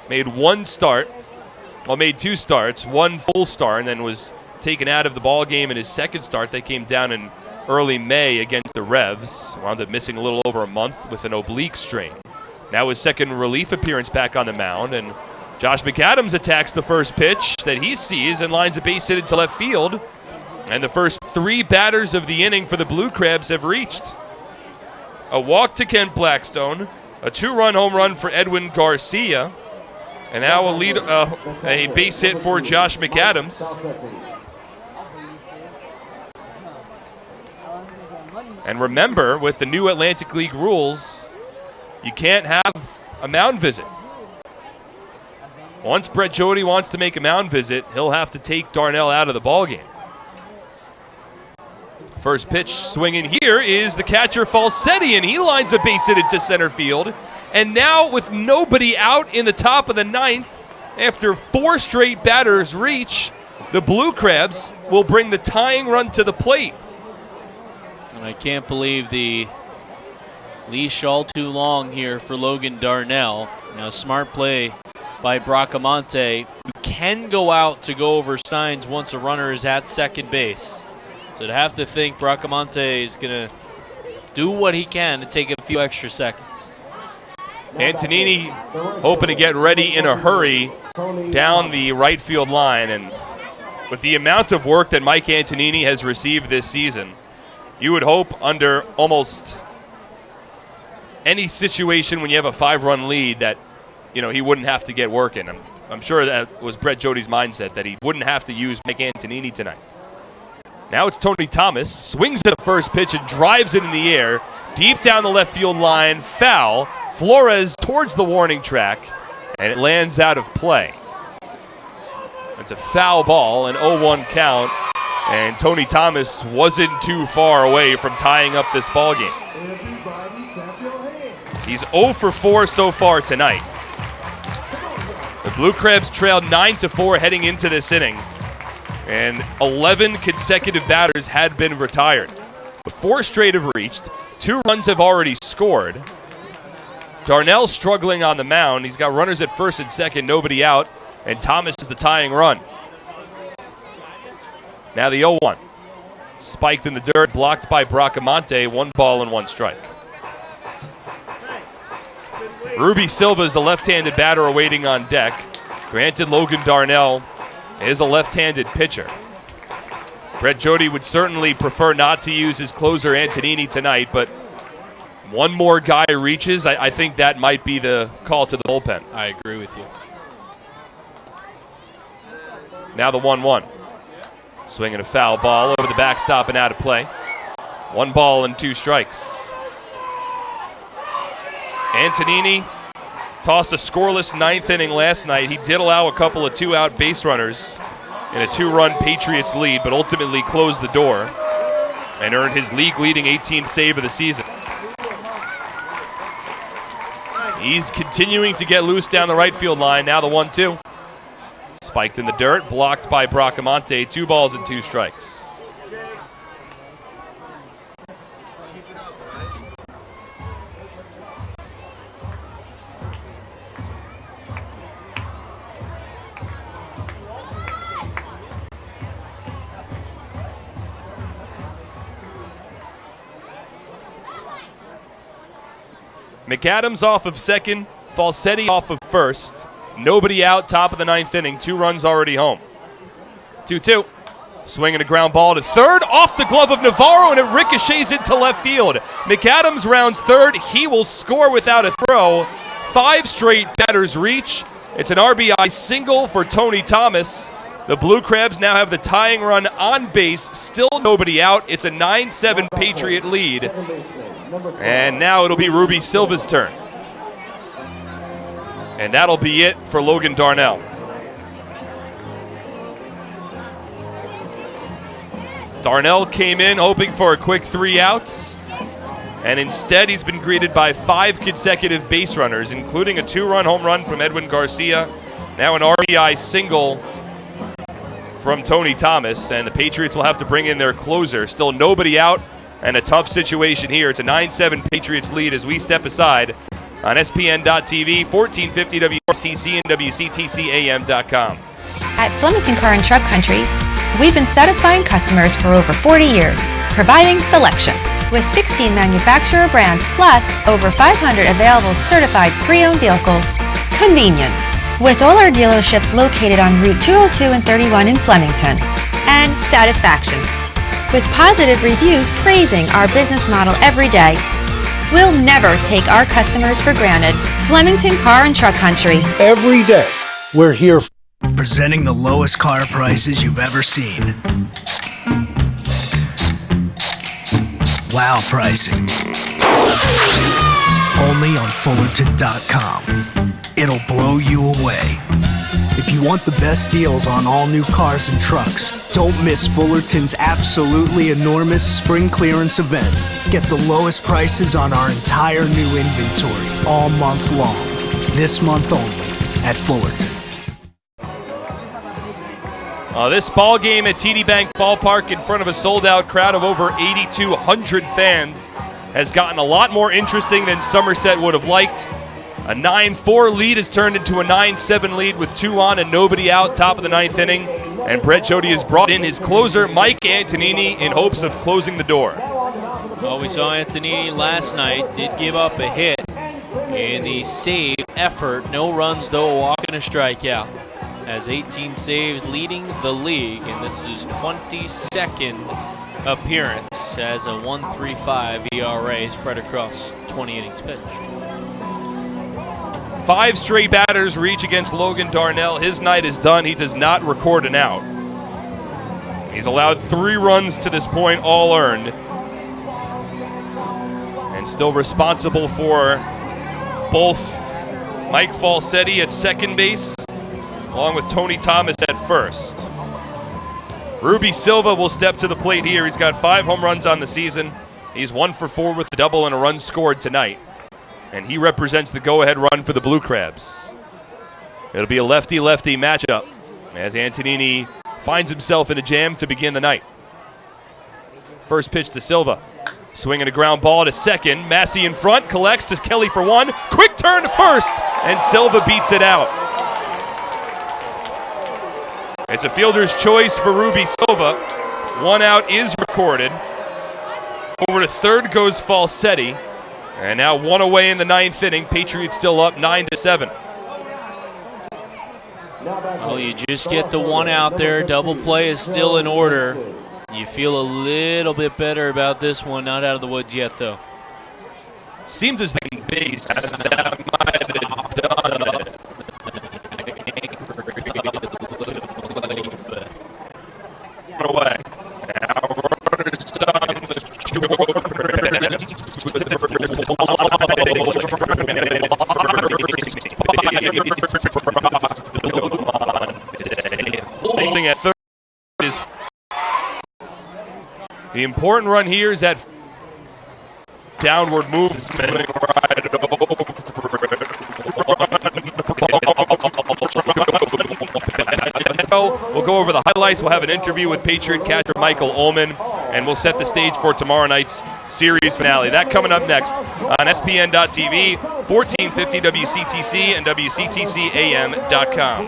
Made 2 starts, 1 full start, and then was taken out of the ball game in his 2nd start. They came down in early May against the Revs. Wound up missing a little over a month with an oblique strain. Now his 2nd relief appearance back on the mound, and Josh McAdams attacks the first pitch that he sees and lines a base hit into left field. And the first 3 batters of the inning for the Blue Crabs have reached. A walk to Kent Blackstone, a 2-run home run for Edwin Garcia, and now a base hit for Josh McAdams. And remember, with the new Atlantic League rules, you can't have a mound visit. Once Brett Jody wants to make a mound visit, he'll have to take Darnell out of the ballgame. First pitch swinging here is the catcher Falsetti, and he lines a base hit into center field. And now with nobody out in the top of the 9th, after 4 straight batters reach, the Blue Crabs will bring the tying run to the plate. And I can't believe the leash all too long here for Logan Darnell. Now smart play by Bracamonte, who can go out to go over signs once a runner is at second base. So to have to think Bracamonte is going to do what he can to take a few extra seconds. Antonini hoping to get ready in a hurry down the right field line. And with the amount of work that Mike Antonini has received this season, you would hope under almost any situation when you have a 5-run lead that, he wouldn't have to get working. I'm sure that was Brett Jody's mindset, that he wouldn't have to use Mike Antonini tonight. Now it's Tony Thomas, swings at the first pitch and drives it in the air, deep down the left field line, foul. Flores towards the warning track, and it lands out of play. It's a foul ball, an 0-1 count, and Tony Thomas wasn't too far away from tying up this ball game. He's 0 for 4 so far tonight. The Blue Crabs trailed 9-4 heading into this inning, and 11 consecutive batters had been retired. 4 straight have reached. 2 runs have already scored. Darnell struggling on the mound. He's got runners at first and second, nobody out, and Thomas is the tying run. Now the 0-1. Spiked in the dirt, blocked by Bracamonte, 1 ball and 1 strike. Ruby Silva is a left-handed batter awaiting on deck. Granted, Logan Darnell is a left-handed pitcher. Brett Jody would certainly prefer not to use his closer Antonini tonight, but one more guy reaches, I think that might be the call to the bullpen. I agree with you. Now the 1-1. Swinging a foul ball over the backstop and out of play. 1 ball and 2 strikes. Antonini tossed a scoreless 9th inning last night. He did allow a couple of 2-out base runners in a 2-run Patriots lead, but ultimately closed the door and earned his league-leading 18th save of the season. He's continuing to get loose down the right field line. Now the 1-2. Spiked in the dirt, blocked by Bracamonte. 2 balls and 2 strikes. McAdams off of second, Falsetti off of first. Nobody out, top of the 9th inning. 2 runs already home. 2-2. Swinging a ground ball to third, off the glove of Navarro, and it ricochets into left field. McAdams rounds third. He will score without a throw. 5 straight batters reach. It's an RBI single for Tony Thomas. The Blue Crabs now have the tying run on base. Still nobody out. It's a 9-7 Patriot lead. And now it'll be Ruby Silva's turn. And that'll be it for Logan Darnell. Darnell came in hoping for a quick 3 outs. And instead he's been greeted by 5 consecutive base runners, including a 2-run home run from Edwin Garcia. Now an RBI single from Tony Thomas. And the Patriots will have to bring in their closer. Still nobody out. And a tough situation here. It's a 9-7 Patriots lead as we step aside on SPN.TV, 1450 WRTC and WCTCAM.com. At Flemington Car and Truck Country, we've been satisfying customers for over 40 years, providing selection with 16 manufacturer brands plus over 500 available certified pre-owned vehicles. Convenience, with all our dealerships located on Route 202 and 31 in Flemington. And satisfaction, with positive reviews praising our business model every day. We'll never take our customers for granted. Flemington Car and Truck Country. Every day, we're here. Presenting the lowest car prices you've ever seen. Wow pricing. Only on Fullerton.com. It'll blow you away. If you want the best deals on all new cars and trucks, don't miss Fullerton's absolutely enormous spring clearance event. Get the lowest prices on our entire new inventory all month long. This month only at Fullerton. This ball game at TD Bank Ballpark in front of a sold-out crowd of over 8,200 fans has gotten a lot more interesting than Somerset would have liked. A 9-4 lead has turned into a 9-7 lead with 2 on and nobody out, top of the 9th inning. And Brett Jody has brought in his closer, Mike Antonini, in hopes of closing the door. Well, we saw Antonini last night, did give up a hit in the save effort. No runs, though, a walk and a strikeout. Has 18 saves, leading the league, and this is his 22nd appearance as a 1.35 ERA spread across 20 innings pitched. 5 straight batters reach against Logan Darnell. His night is done. He does not record an out. He's allowed 3 runs to this point, all earned. And still responsible for both Mike Falsetti at second base, along with Tony Thomas at first. Ruby Silva will step to the plate here. He's got 5 home runs on the season. He's 1 for 4 with a double and a run scored tonight. And he represents the go-ahead run for the Blue Crabs. It'll be a lefty-lefty matchup as Antonini finds himself in a jam to begin the night. First pitch to Silva. Swinging a ground ball to second. Massey in front, collects to Kelly for 1. Quick turn to first, and Silva beats it out. It's a fielder's choice for Ruby Silva. 1 out is recorded. Over to third goes Falsetti. And now 1 away in the 9th inning. Patriots still up 9-7. Well, you just get the 1 out there. Double play is still in order. You feel a little bit better about this one. Not out of the woods yet, though. Seems as the base that might have done it. Away. Now runners on the holding at third is the important run here is that downward movement right over. We'll go over the highlights. We'll have an interview with Patriot catcher Michael Ullman, and we'll set the stage for tomorrow night's series finale. That coming up next on SPN.TV, 1450 WCTC, and WCTCAM.com.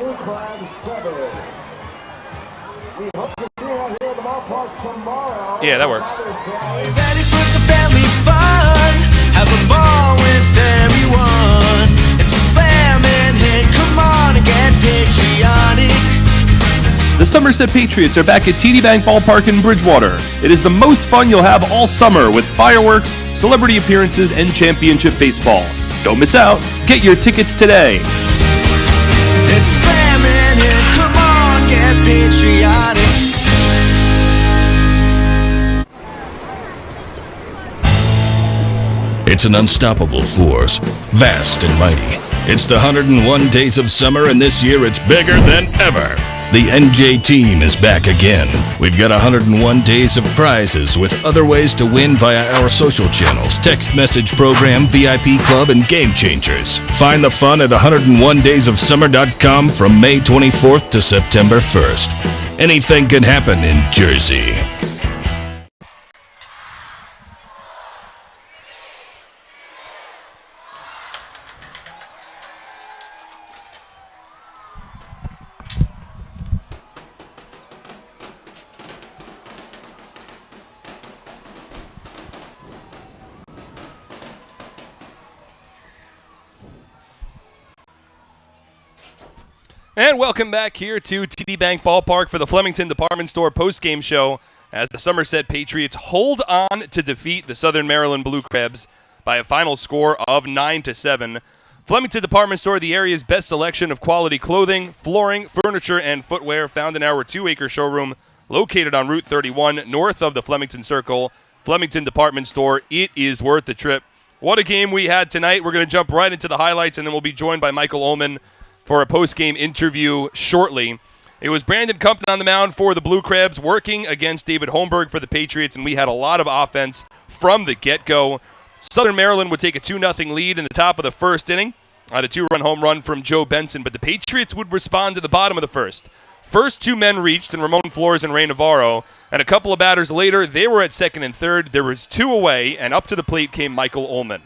Yeah, that works. Ready for some family fun? Have a ball with everyone. It's a slam and hit. Come on and get patriotic. The Somerset Patriots are back at TD Bank Ballpark in Bridgewater. It is the most fun you'll have all summer with fireworks, celebrity appearances, and championship baseball. Don't miss out. Get your tickets today. It's a slam and hit. Come on, get patriotic. It's an unstoppable force, vast and mighty. It's the 101 days of summer, and this year it's bigger than ever. The NJ team is back again. We've got 101 days of prizes with other ways to win via our social channels, text message program, VIP club, and game changers. Find the fun at 101daysofsummer.com from May 24th to September 1st. Anything can happen in Jersey. And welcome back here to TD Bank Ballpark for the Flemington Department Store postgame show as the Somerset Patriots hold on to defeat the Southern Maryland Blue Crabs by a final score of 9-7. Flemington Department Store, the area's best selection of quality clothing, flooring, furniture, and footwear, found in our 2-acre showroom located on Route 31 north of the Flemington Circle. Flemington Department Store, it is worth the trip. What a game we had tonight. We're going to jump right into the highlights, and then we'll be joined by Michael Ullman for a post-game interview shortly. It was Brandon Compton on the mound for the Blue Crabs working against David Holmberg for the Patriots, and we had a lot of offense from the get-go. Southern Maryland would take a 2-0 lead in the top of the first inning on a 2-run home run from Joe Benson, but the Patriots would respond to the bottom of the first. First two men reached in Ramon Flores and Ray Navarro, and a couple of batters later, they were at second and third. There was two away, and up to the plate came Michael Ullman.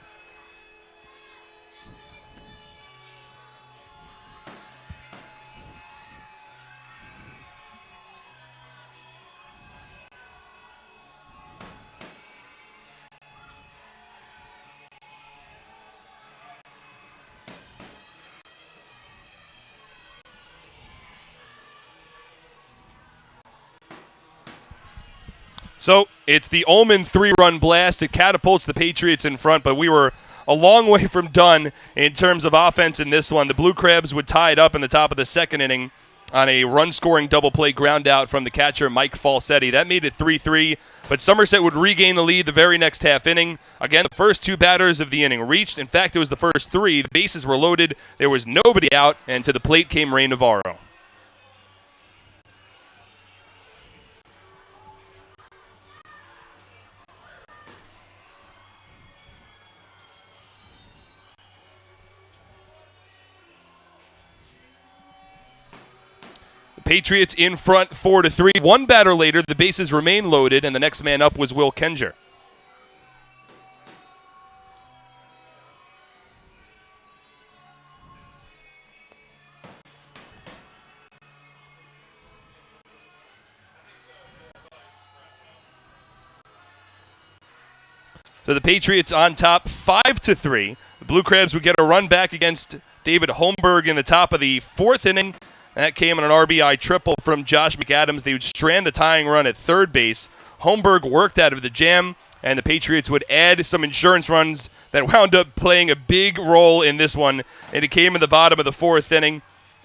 So it's the Ullman 3-run blast. It catapults the Patriots in front, but we were a long way from done in terms of offense in this one. The Blue Crabs would tie it up in the top of the second inning on a run-scoring double play ground out from the catcher Mike Falsetti. That made it 3-3, but Somerset would regain the lead the very next half inning. Again, the first two batters of the inning reached. In fact, it was the first three. The bases were loaded. There was nobody out, and to the plate came Ray Navarro. Patriots in front 4-3. One batter later, the bases remain loaded, and the next man up was Will Kenger. So the Patriots on top 5-3. The Blue Crabs would get a run back against David Holmberg in the top of the fourth inning. That came on an RBI triple from Josh McAdams. They would strand the tying run at third base. Holmberg worked out of the jam, and the Patriots would add some insurance runs that wound up playing a big role in this one, and it came in the bottom of the 4th inning.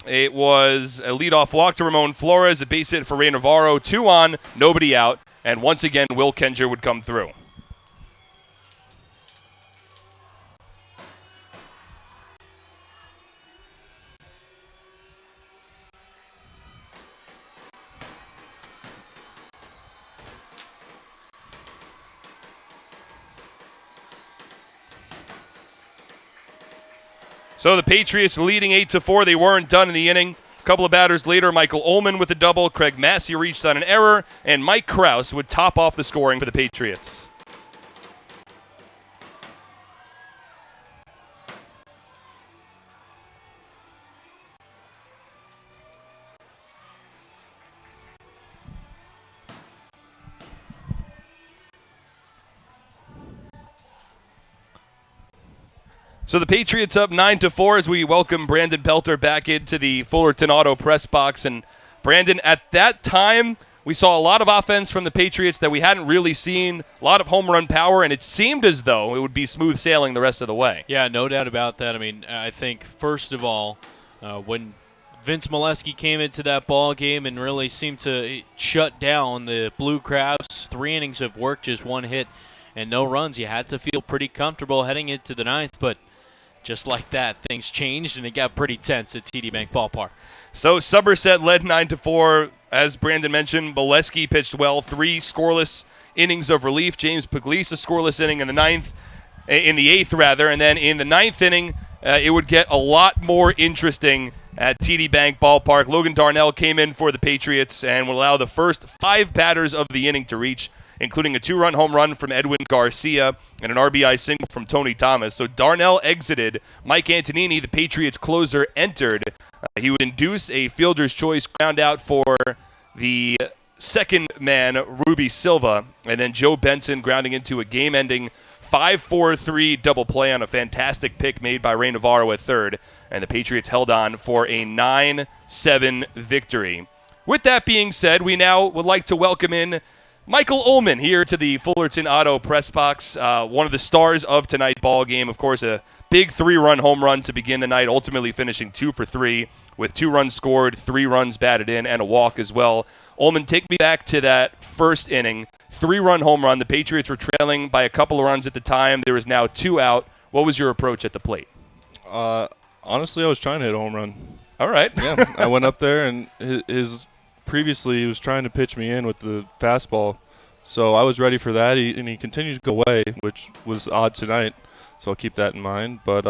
It was a leadoff walk to Ramon Flores, a base hit for Ray Navarro, 2 on, nobody out, and once again, Will Kenger would come through. So the Patriots leading 8-4. They weren't done in the inning. A couple of batters later, Michael Ullman with a double. Craig Massey reached on an error, and Mike Krause would top off the scoring for the Patriots. So the Patriots up 9-4 as we welcome Brandon Pelter back into the Fullerton Auto press box. And Brandon, at that time, we saw a lot of offense from the Patriots that we hadn't really seen, a lot of home run power, and it seemed as though it would be smooth sailing the rest of the way. Yeah, no doubt about that. I mean, I think, first of all, when Vince Molesky came into that ball game and really seemed to shut down the Blue Crabs, 3 innings of work, just 1 hit and no runs, you had to feel pretty comfortable heading into the 9th, but just like that, things changed, and it got pretty tense at TD Bank Ballpark. So Somerset led 9-4. As Brandon mentioned, Molesky pitched well, 3 scoreless innings of relief. James Puglisi a scoreless inning in the 8th, and then in the 9th inning, it would get a lot more interesting at TD Bank Ballpark. Logan Darnell came in for the Patriots and would allow the first 5 batters of the inning to reach, including a 2-run home run from Edwin Garcia and an RBI single from Tony Thomas. So Darnell exited. Mike Antonini, the Patriots closer, entered. He would induce a fielder's choice ground out for the second man, Ruby Silva, and then Joe Benson grounding into a game-ending 5-4-3 double play on a fantastic pick made by Ray Navarro at third, and the Patriots held on for a 9-7 victory. With that being said, we now would like to welcome in Michael Ullman here to the Fullerton Auto press box, one of the stars of tonight's ball game. Of course, a big 3-run home run to begin the night, ultimately finishing 2 for 3 with 2 runs scored, 3 runs batted in, and a walk as well. Ullman, take me back to that first inning, 3-run home run. The Patriots were trailing by a couple of runs at the time. There is now 2 out. What was your approach at the plate? Honestly, I was trying to hit a home run. All right. Yeah, I went up there, and previously he was trying to pitch me in with the fastball, so I was ready for that, and he continued to go away, which was odd tonight, so I'll keep that in mind. But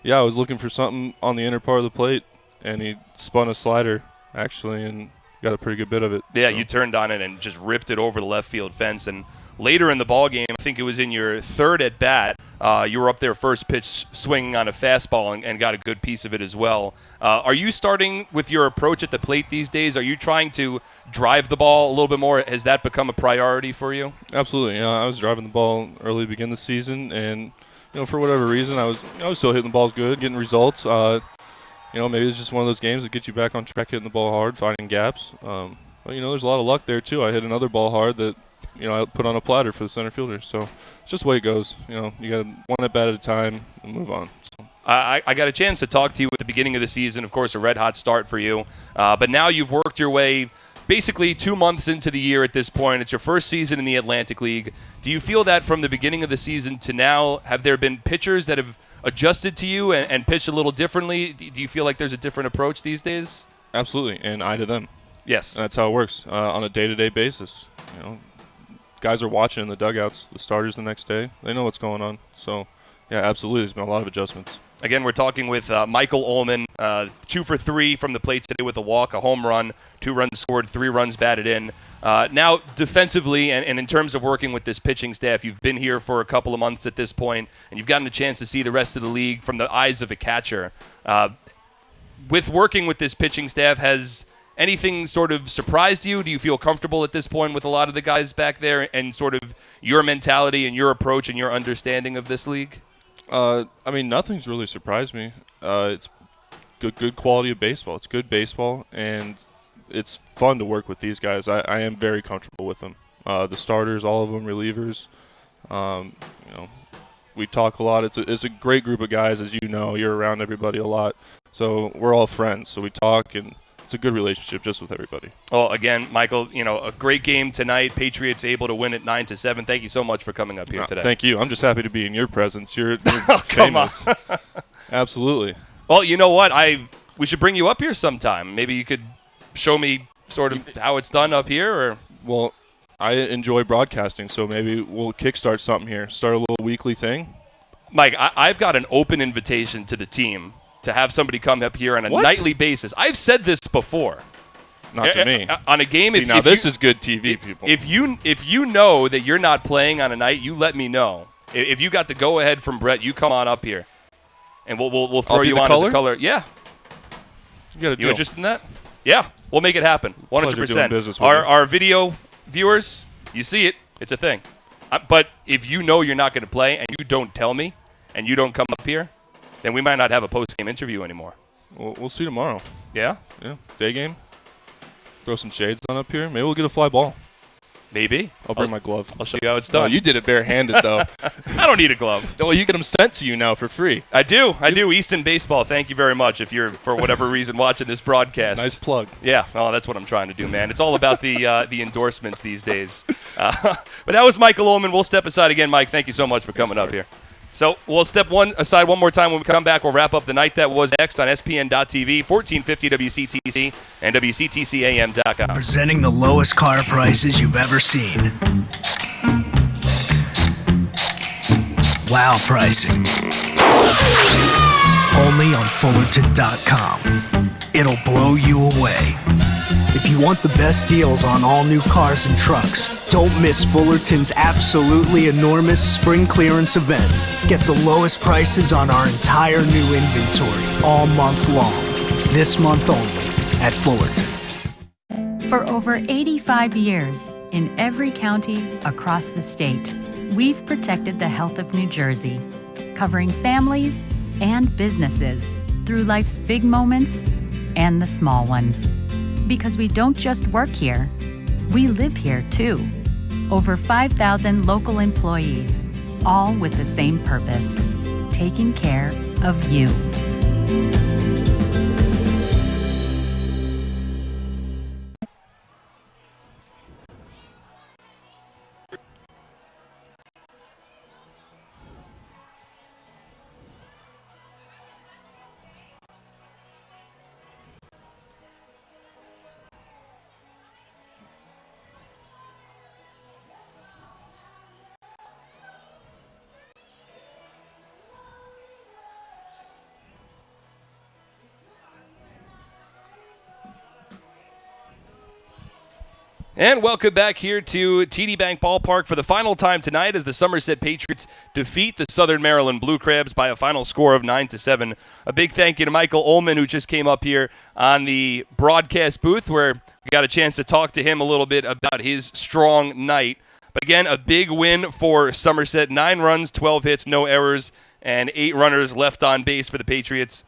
yeah, I was looking for something on the inner part of the plate, and he spun a slider actually and got a pretty good bit of it. Yeah, so you turned on it and just ripped it over the left field fence. And later in the ball game, I think it was in your 3rd at bat, you were up there first pitch swinging on a fastball and got a good piece of it as well. Are you starting with your approach at the plate these days? Are you trying to drive the ball a little bit more? Has that become a priority for you? Absolutely. I was driving the ball early to begin the season, and for whatever reason, I was still hitting the balls good, getting results. Maybe it's just one of those games that get you back on track, hitting the ball hard, finding gaps. But there's a lot of luck there too. I hit another ball hard that I put on a platter for the center fielder. So it's just the way it goes. You got one at bat at a time and move on. So. I got a chance to talk to you at the beginning of the season. Of course, a red-hot start for you. But now you've worked your way basically 2 months into the year at this point. It's your first season in the Atlantic League. Do you feel that from the beginning of the season to now, have there been pitchers that have adjusted to you and pitched a little differently? Do you feel like there's a different approach these days? Absolutely, and I to them. Yes. And that's how it works on a day-to-day basis. Guys are watching in the dugouts, the starters the next day. They know what's going on. So, yeah, absolutely, there's been a lot of adjustments. Again, we're talking with Michael Ullman, 2 for 3 from the plate today with a walk, a home run, 2 runs scored, 3 runs batted in. Now, defensively and in terms of working with this pitching staff, you've been here for a couple of months at this point, and you've gotten a chance to see the rest of the league from the eyes of a catcher. With working with this pitching staff, has anything sort of surprised you? Do you feel comfortable at this point with a lot of the guys back there and sort of your mentality and your approach and your understanding of this league? Nothing's really surprised me. It's good quality of baseball. It's good baseball, and it's fun to work with these guys. I am very comfortable with them. The starters, all of them, relievers. We talk a lot. It's a great group of guys, as you know. You're around everybody a lot. So we're all friends. So we talk, and it's a good relationship just with everybody. Well, again, Michael, a great game tonight. Patriots able to win it 9-7. Thank you so much for coming up here today. Thank you. I'm just happy to be in your presence. You're famous. Absolutely. Well, you know what? We should bring you up here sometime. Maybe you could show me sort of how it's done up here. Or well, I enjoy broadcasting, so maybe we'll kickstart something here. Start a little weekly thing. Mike, I've got an open invitation to the team to have somebody come up here on a nightly basis. I've said this before. Not to me. On a game. See, now this is good TV, people. If you know that you're not playing on a night, you let me know. If you got the go ahead from Brett, you come on up here, and we'll throw you on as a color. Yeah. You interested in that? Yeah, we'll make it happen. 100%. Our video viewers, you see it. It's a thing. But if you know you're not going to play and you don't tell me and you don't come up here, then we might not have a post-game interview anymore. We'll see tomorrow. Yeah? Yeah. Day game. Throw some shades on up here. Maybe we'll get a fly ball. Maybe. I'll bring my glove. I'll show you how it's done. Oh, you did it barehanded, though. I don't need a glove. Well, you get them sent to you now for free. I do. Easton Baseball, thank you very much if you're, for whatever reason, watching this broadcast. Nice plug. Yeah. Oh, that's what I'm trying to do, man. It's all about the endorsements these days. But that was Michael Ullman. We'll step aside again, Mike. Thank you so much for coming up here. So we'll step aside one more time. When we come back, we'll wrap up the night that was next on SPN.TV, 1450 WCTC, and WCTCAM.com. Presenting the lowest car prices you've ever seen. Wow pricing. Only on Fullerton.com. It'll blow you away. If you want the best deals on all new cars and trucks, don't miss Fullerton's absolutely enormous spring clearance event. Get the lowest prices on our entire new inventory all month long. This month only at Fullerton. For over 85 years, in every county across the state, we've protected the health of New Jersey, covering families and businesses through life's big moments and the small ones. Because we don't just work here, we live here too. Over 5,000 local employees, all with the same purpose, taking care of you. And welcome back here to TD Bank Ballpark for the final time tonight as the Somerset Patriots defeat the Southern Maryland Blue Crabs by a final score of 9-7. A big thank you to Michael Ullman, who just came up here on the broadcast booth, where we got a chance to talk to him a little bit about his strong night. But again, a big win for Somerset. 9 runs, 12 hits, no errors, and 8 runners left on base for the Patriots.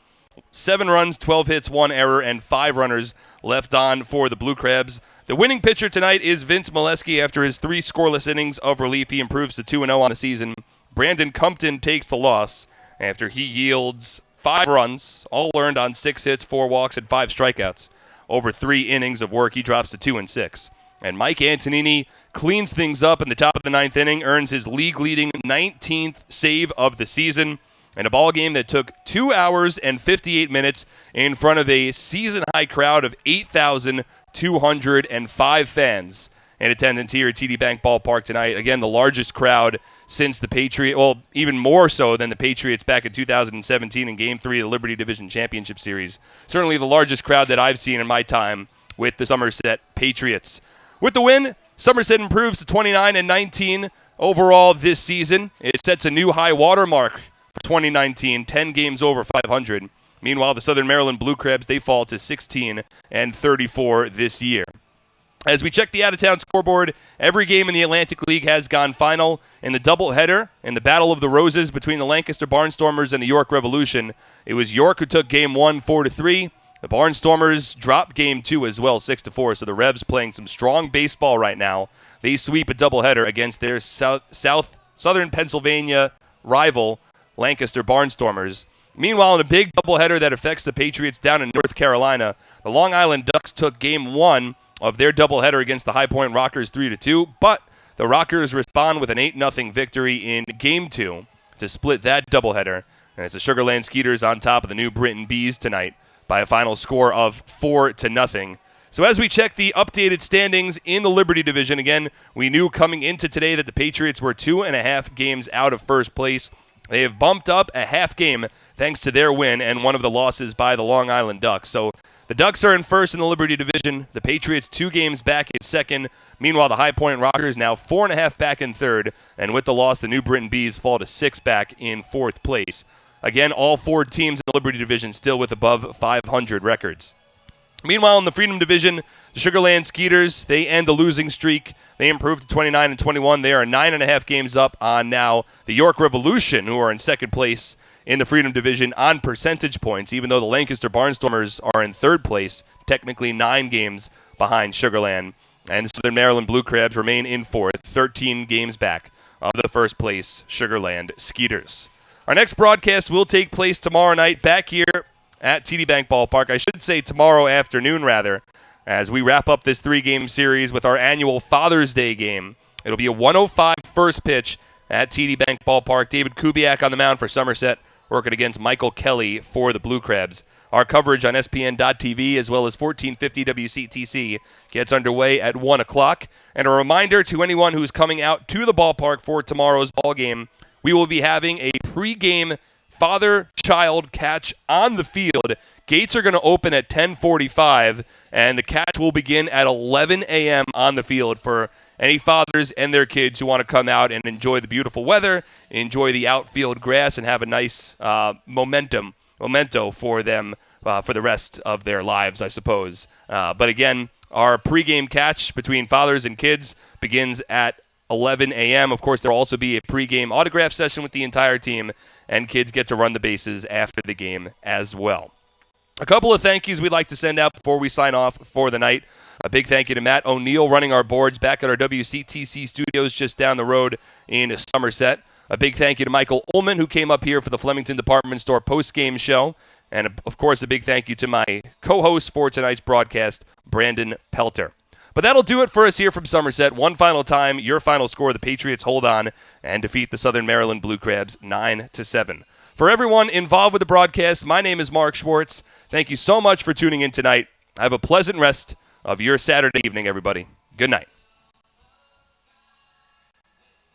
7 runs, 12 hits, 1 error, and 5 runners left on for the Blue Crabs. The winning pitcher tonight is Vince Molesky. After his 3 scoreless innings of relief, he improves to 2-0 on the season. Brandon Compton takes the loss after he yields 5 runs, all earned on 6 hits, 4 walks, and 5 strikeouts. Over 3 innings of work, he drops to 2-6. And Mike Antonini cleans things up in the top of the 9th inning, earns his league-leading 19th save of the season, in a ball game that took 2 hours and 58 minutes in front of a season-high crowd of 8,205 fans in attendance here at TD Bank Ballpark tonight. Again, the largest crowd since the Patriots, well, even more so than the Patriots back in 2017 in Game 3 of the Liberty Division Championship Series. Certainly the largest crowd that I've seen in my time with the Somerset Patriots. With the win, Somerset improves to 29-19 overall this season. It sets a new high water mark for 2019, 10 games over 500. Meanwhile, the Southern Maryland Blue Crabs, they fall to 16-34 this year. As we check the out-of-town scoreboard, every game in the Atlantic League has gone final. In the doubleheader, in the Battle of the Roses between the Lancaster Barnstormers and the York Revolution, it was York who took Game 1 4-3. The Barnstormers dropped Game 2 as well, 6-4. So the Rebs playing some strong baseball right now. They sweep a doubleheader against their Southern Pennsylvania rival Lancaster Barnstormers. Meanwhile, in a big doubleheader that affects the Patriots down in North Carolina, the Long Island Ducks took Game 1 of their doubleheader against the High Point Rockers 3-2, but the Rockers respond with an 8-0 victory in Game 2 to split that doubleheader. And it's the Sugar Land Skeeters on top of the New Britain Bees tonight by a final score of 4-0. So as we check the updated standings in the Liberty Division, again, we knew coming into today that the Patriots were 2.5 games out of first place. They have bumped up a half game thanks to their win and one of the losses by the Long Island Ducks. So the Ducks are in first in the Liberty Division. The Patriots 2 games back in second. Meanwhile, the High Point Rockers now 4.5 back in third. And with the loss, the New Britain Bees fall to 6 back in fourth place. Again, all 4 teams in the Liberty Division still with above 500 records. Meanwhile, in the Freedom Division, the Sugar Land Skeeters, they end the losing streak. They improved to 29-21. They are 9.5 games up on now the York Revolution, who are in second place in the Freedom Division on percentage points, even though the Lancaster Barnstormers are in third place, technically 9 games behind Sugar Land. And the Southern Maryland Blue Crabs remain in fourth, 13 games back of the first place Sugar Land Skeeters. Our next broadcast will take place tomorrow night back here at TD Bank Ballpark. I should say tomorrow afternoon, rather, as we wrap up this 3-game series with our annual Father's Day game. It'll be a 1:05 first pitch at TD Bank Ballpark. David Kubiak on the mound for Somerset, working against Michael Kelly for the Blue Crabs. Our coverage on SPN.TV as well as 1450 WCTC gets underway at 1 o'clock. And a reminder to anyone who's coming out to the ballpark for tomorrow's ball game, we will be having a pregame father-child catch on the field. Gates are going to open at 10:45, and the catch will begin at 11 a.m. on the field for any fathers and their kids who want to come out and enjoy the beautiful weather, enjoy the outfield grass, and have a nice memento for them for the rest of their lives, I suppose. But again, our pregame catch between fathers and kids begins at 11 a.m. Of course, there will also be a pregame autograph session with the entire team, and kids get to run the bases after the game as well. A couple of thank yous we'd like to send out before we sign off for the night. A big thank you to Matt O'Neill running our boards back at our WCTC studios just down the road in Somerset. A big thank you to Michael Ullman, who came up here for the Flemington Department Store post-game show. And, of course, a big thank you to my co-host for tonight's broadcast, Brandon Pelter. But that'll do it for us here from Somerset. One final time, your final score, the Patriots hold on and defeat the Southern Maryland Blue Crabs 9-7. For everyone involved with the broadcast, my name is Mark Schwartz. Thank you so much for tuning in tonight. Have a pleasant rest of your Saturday evening, everybody. Good night.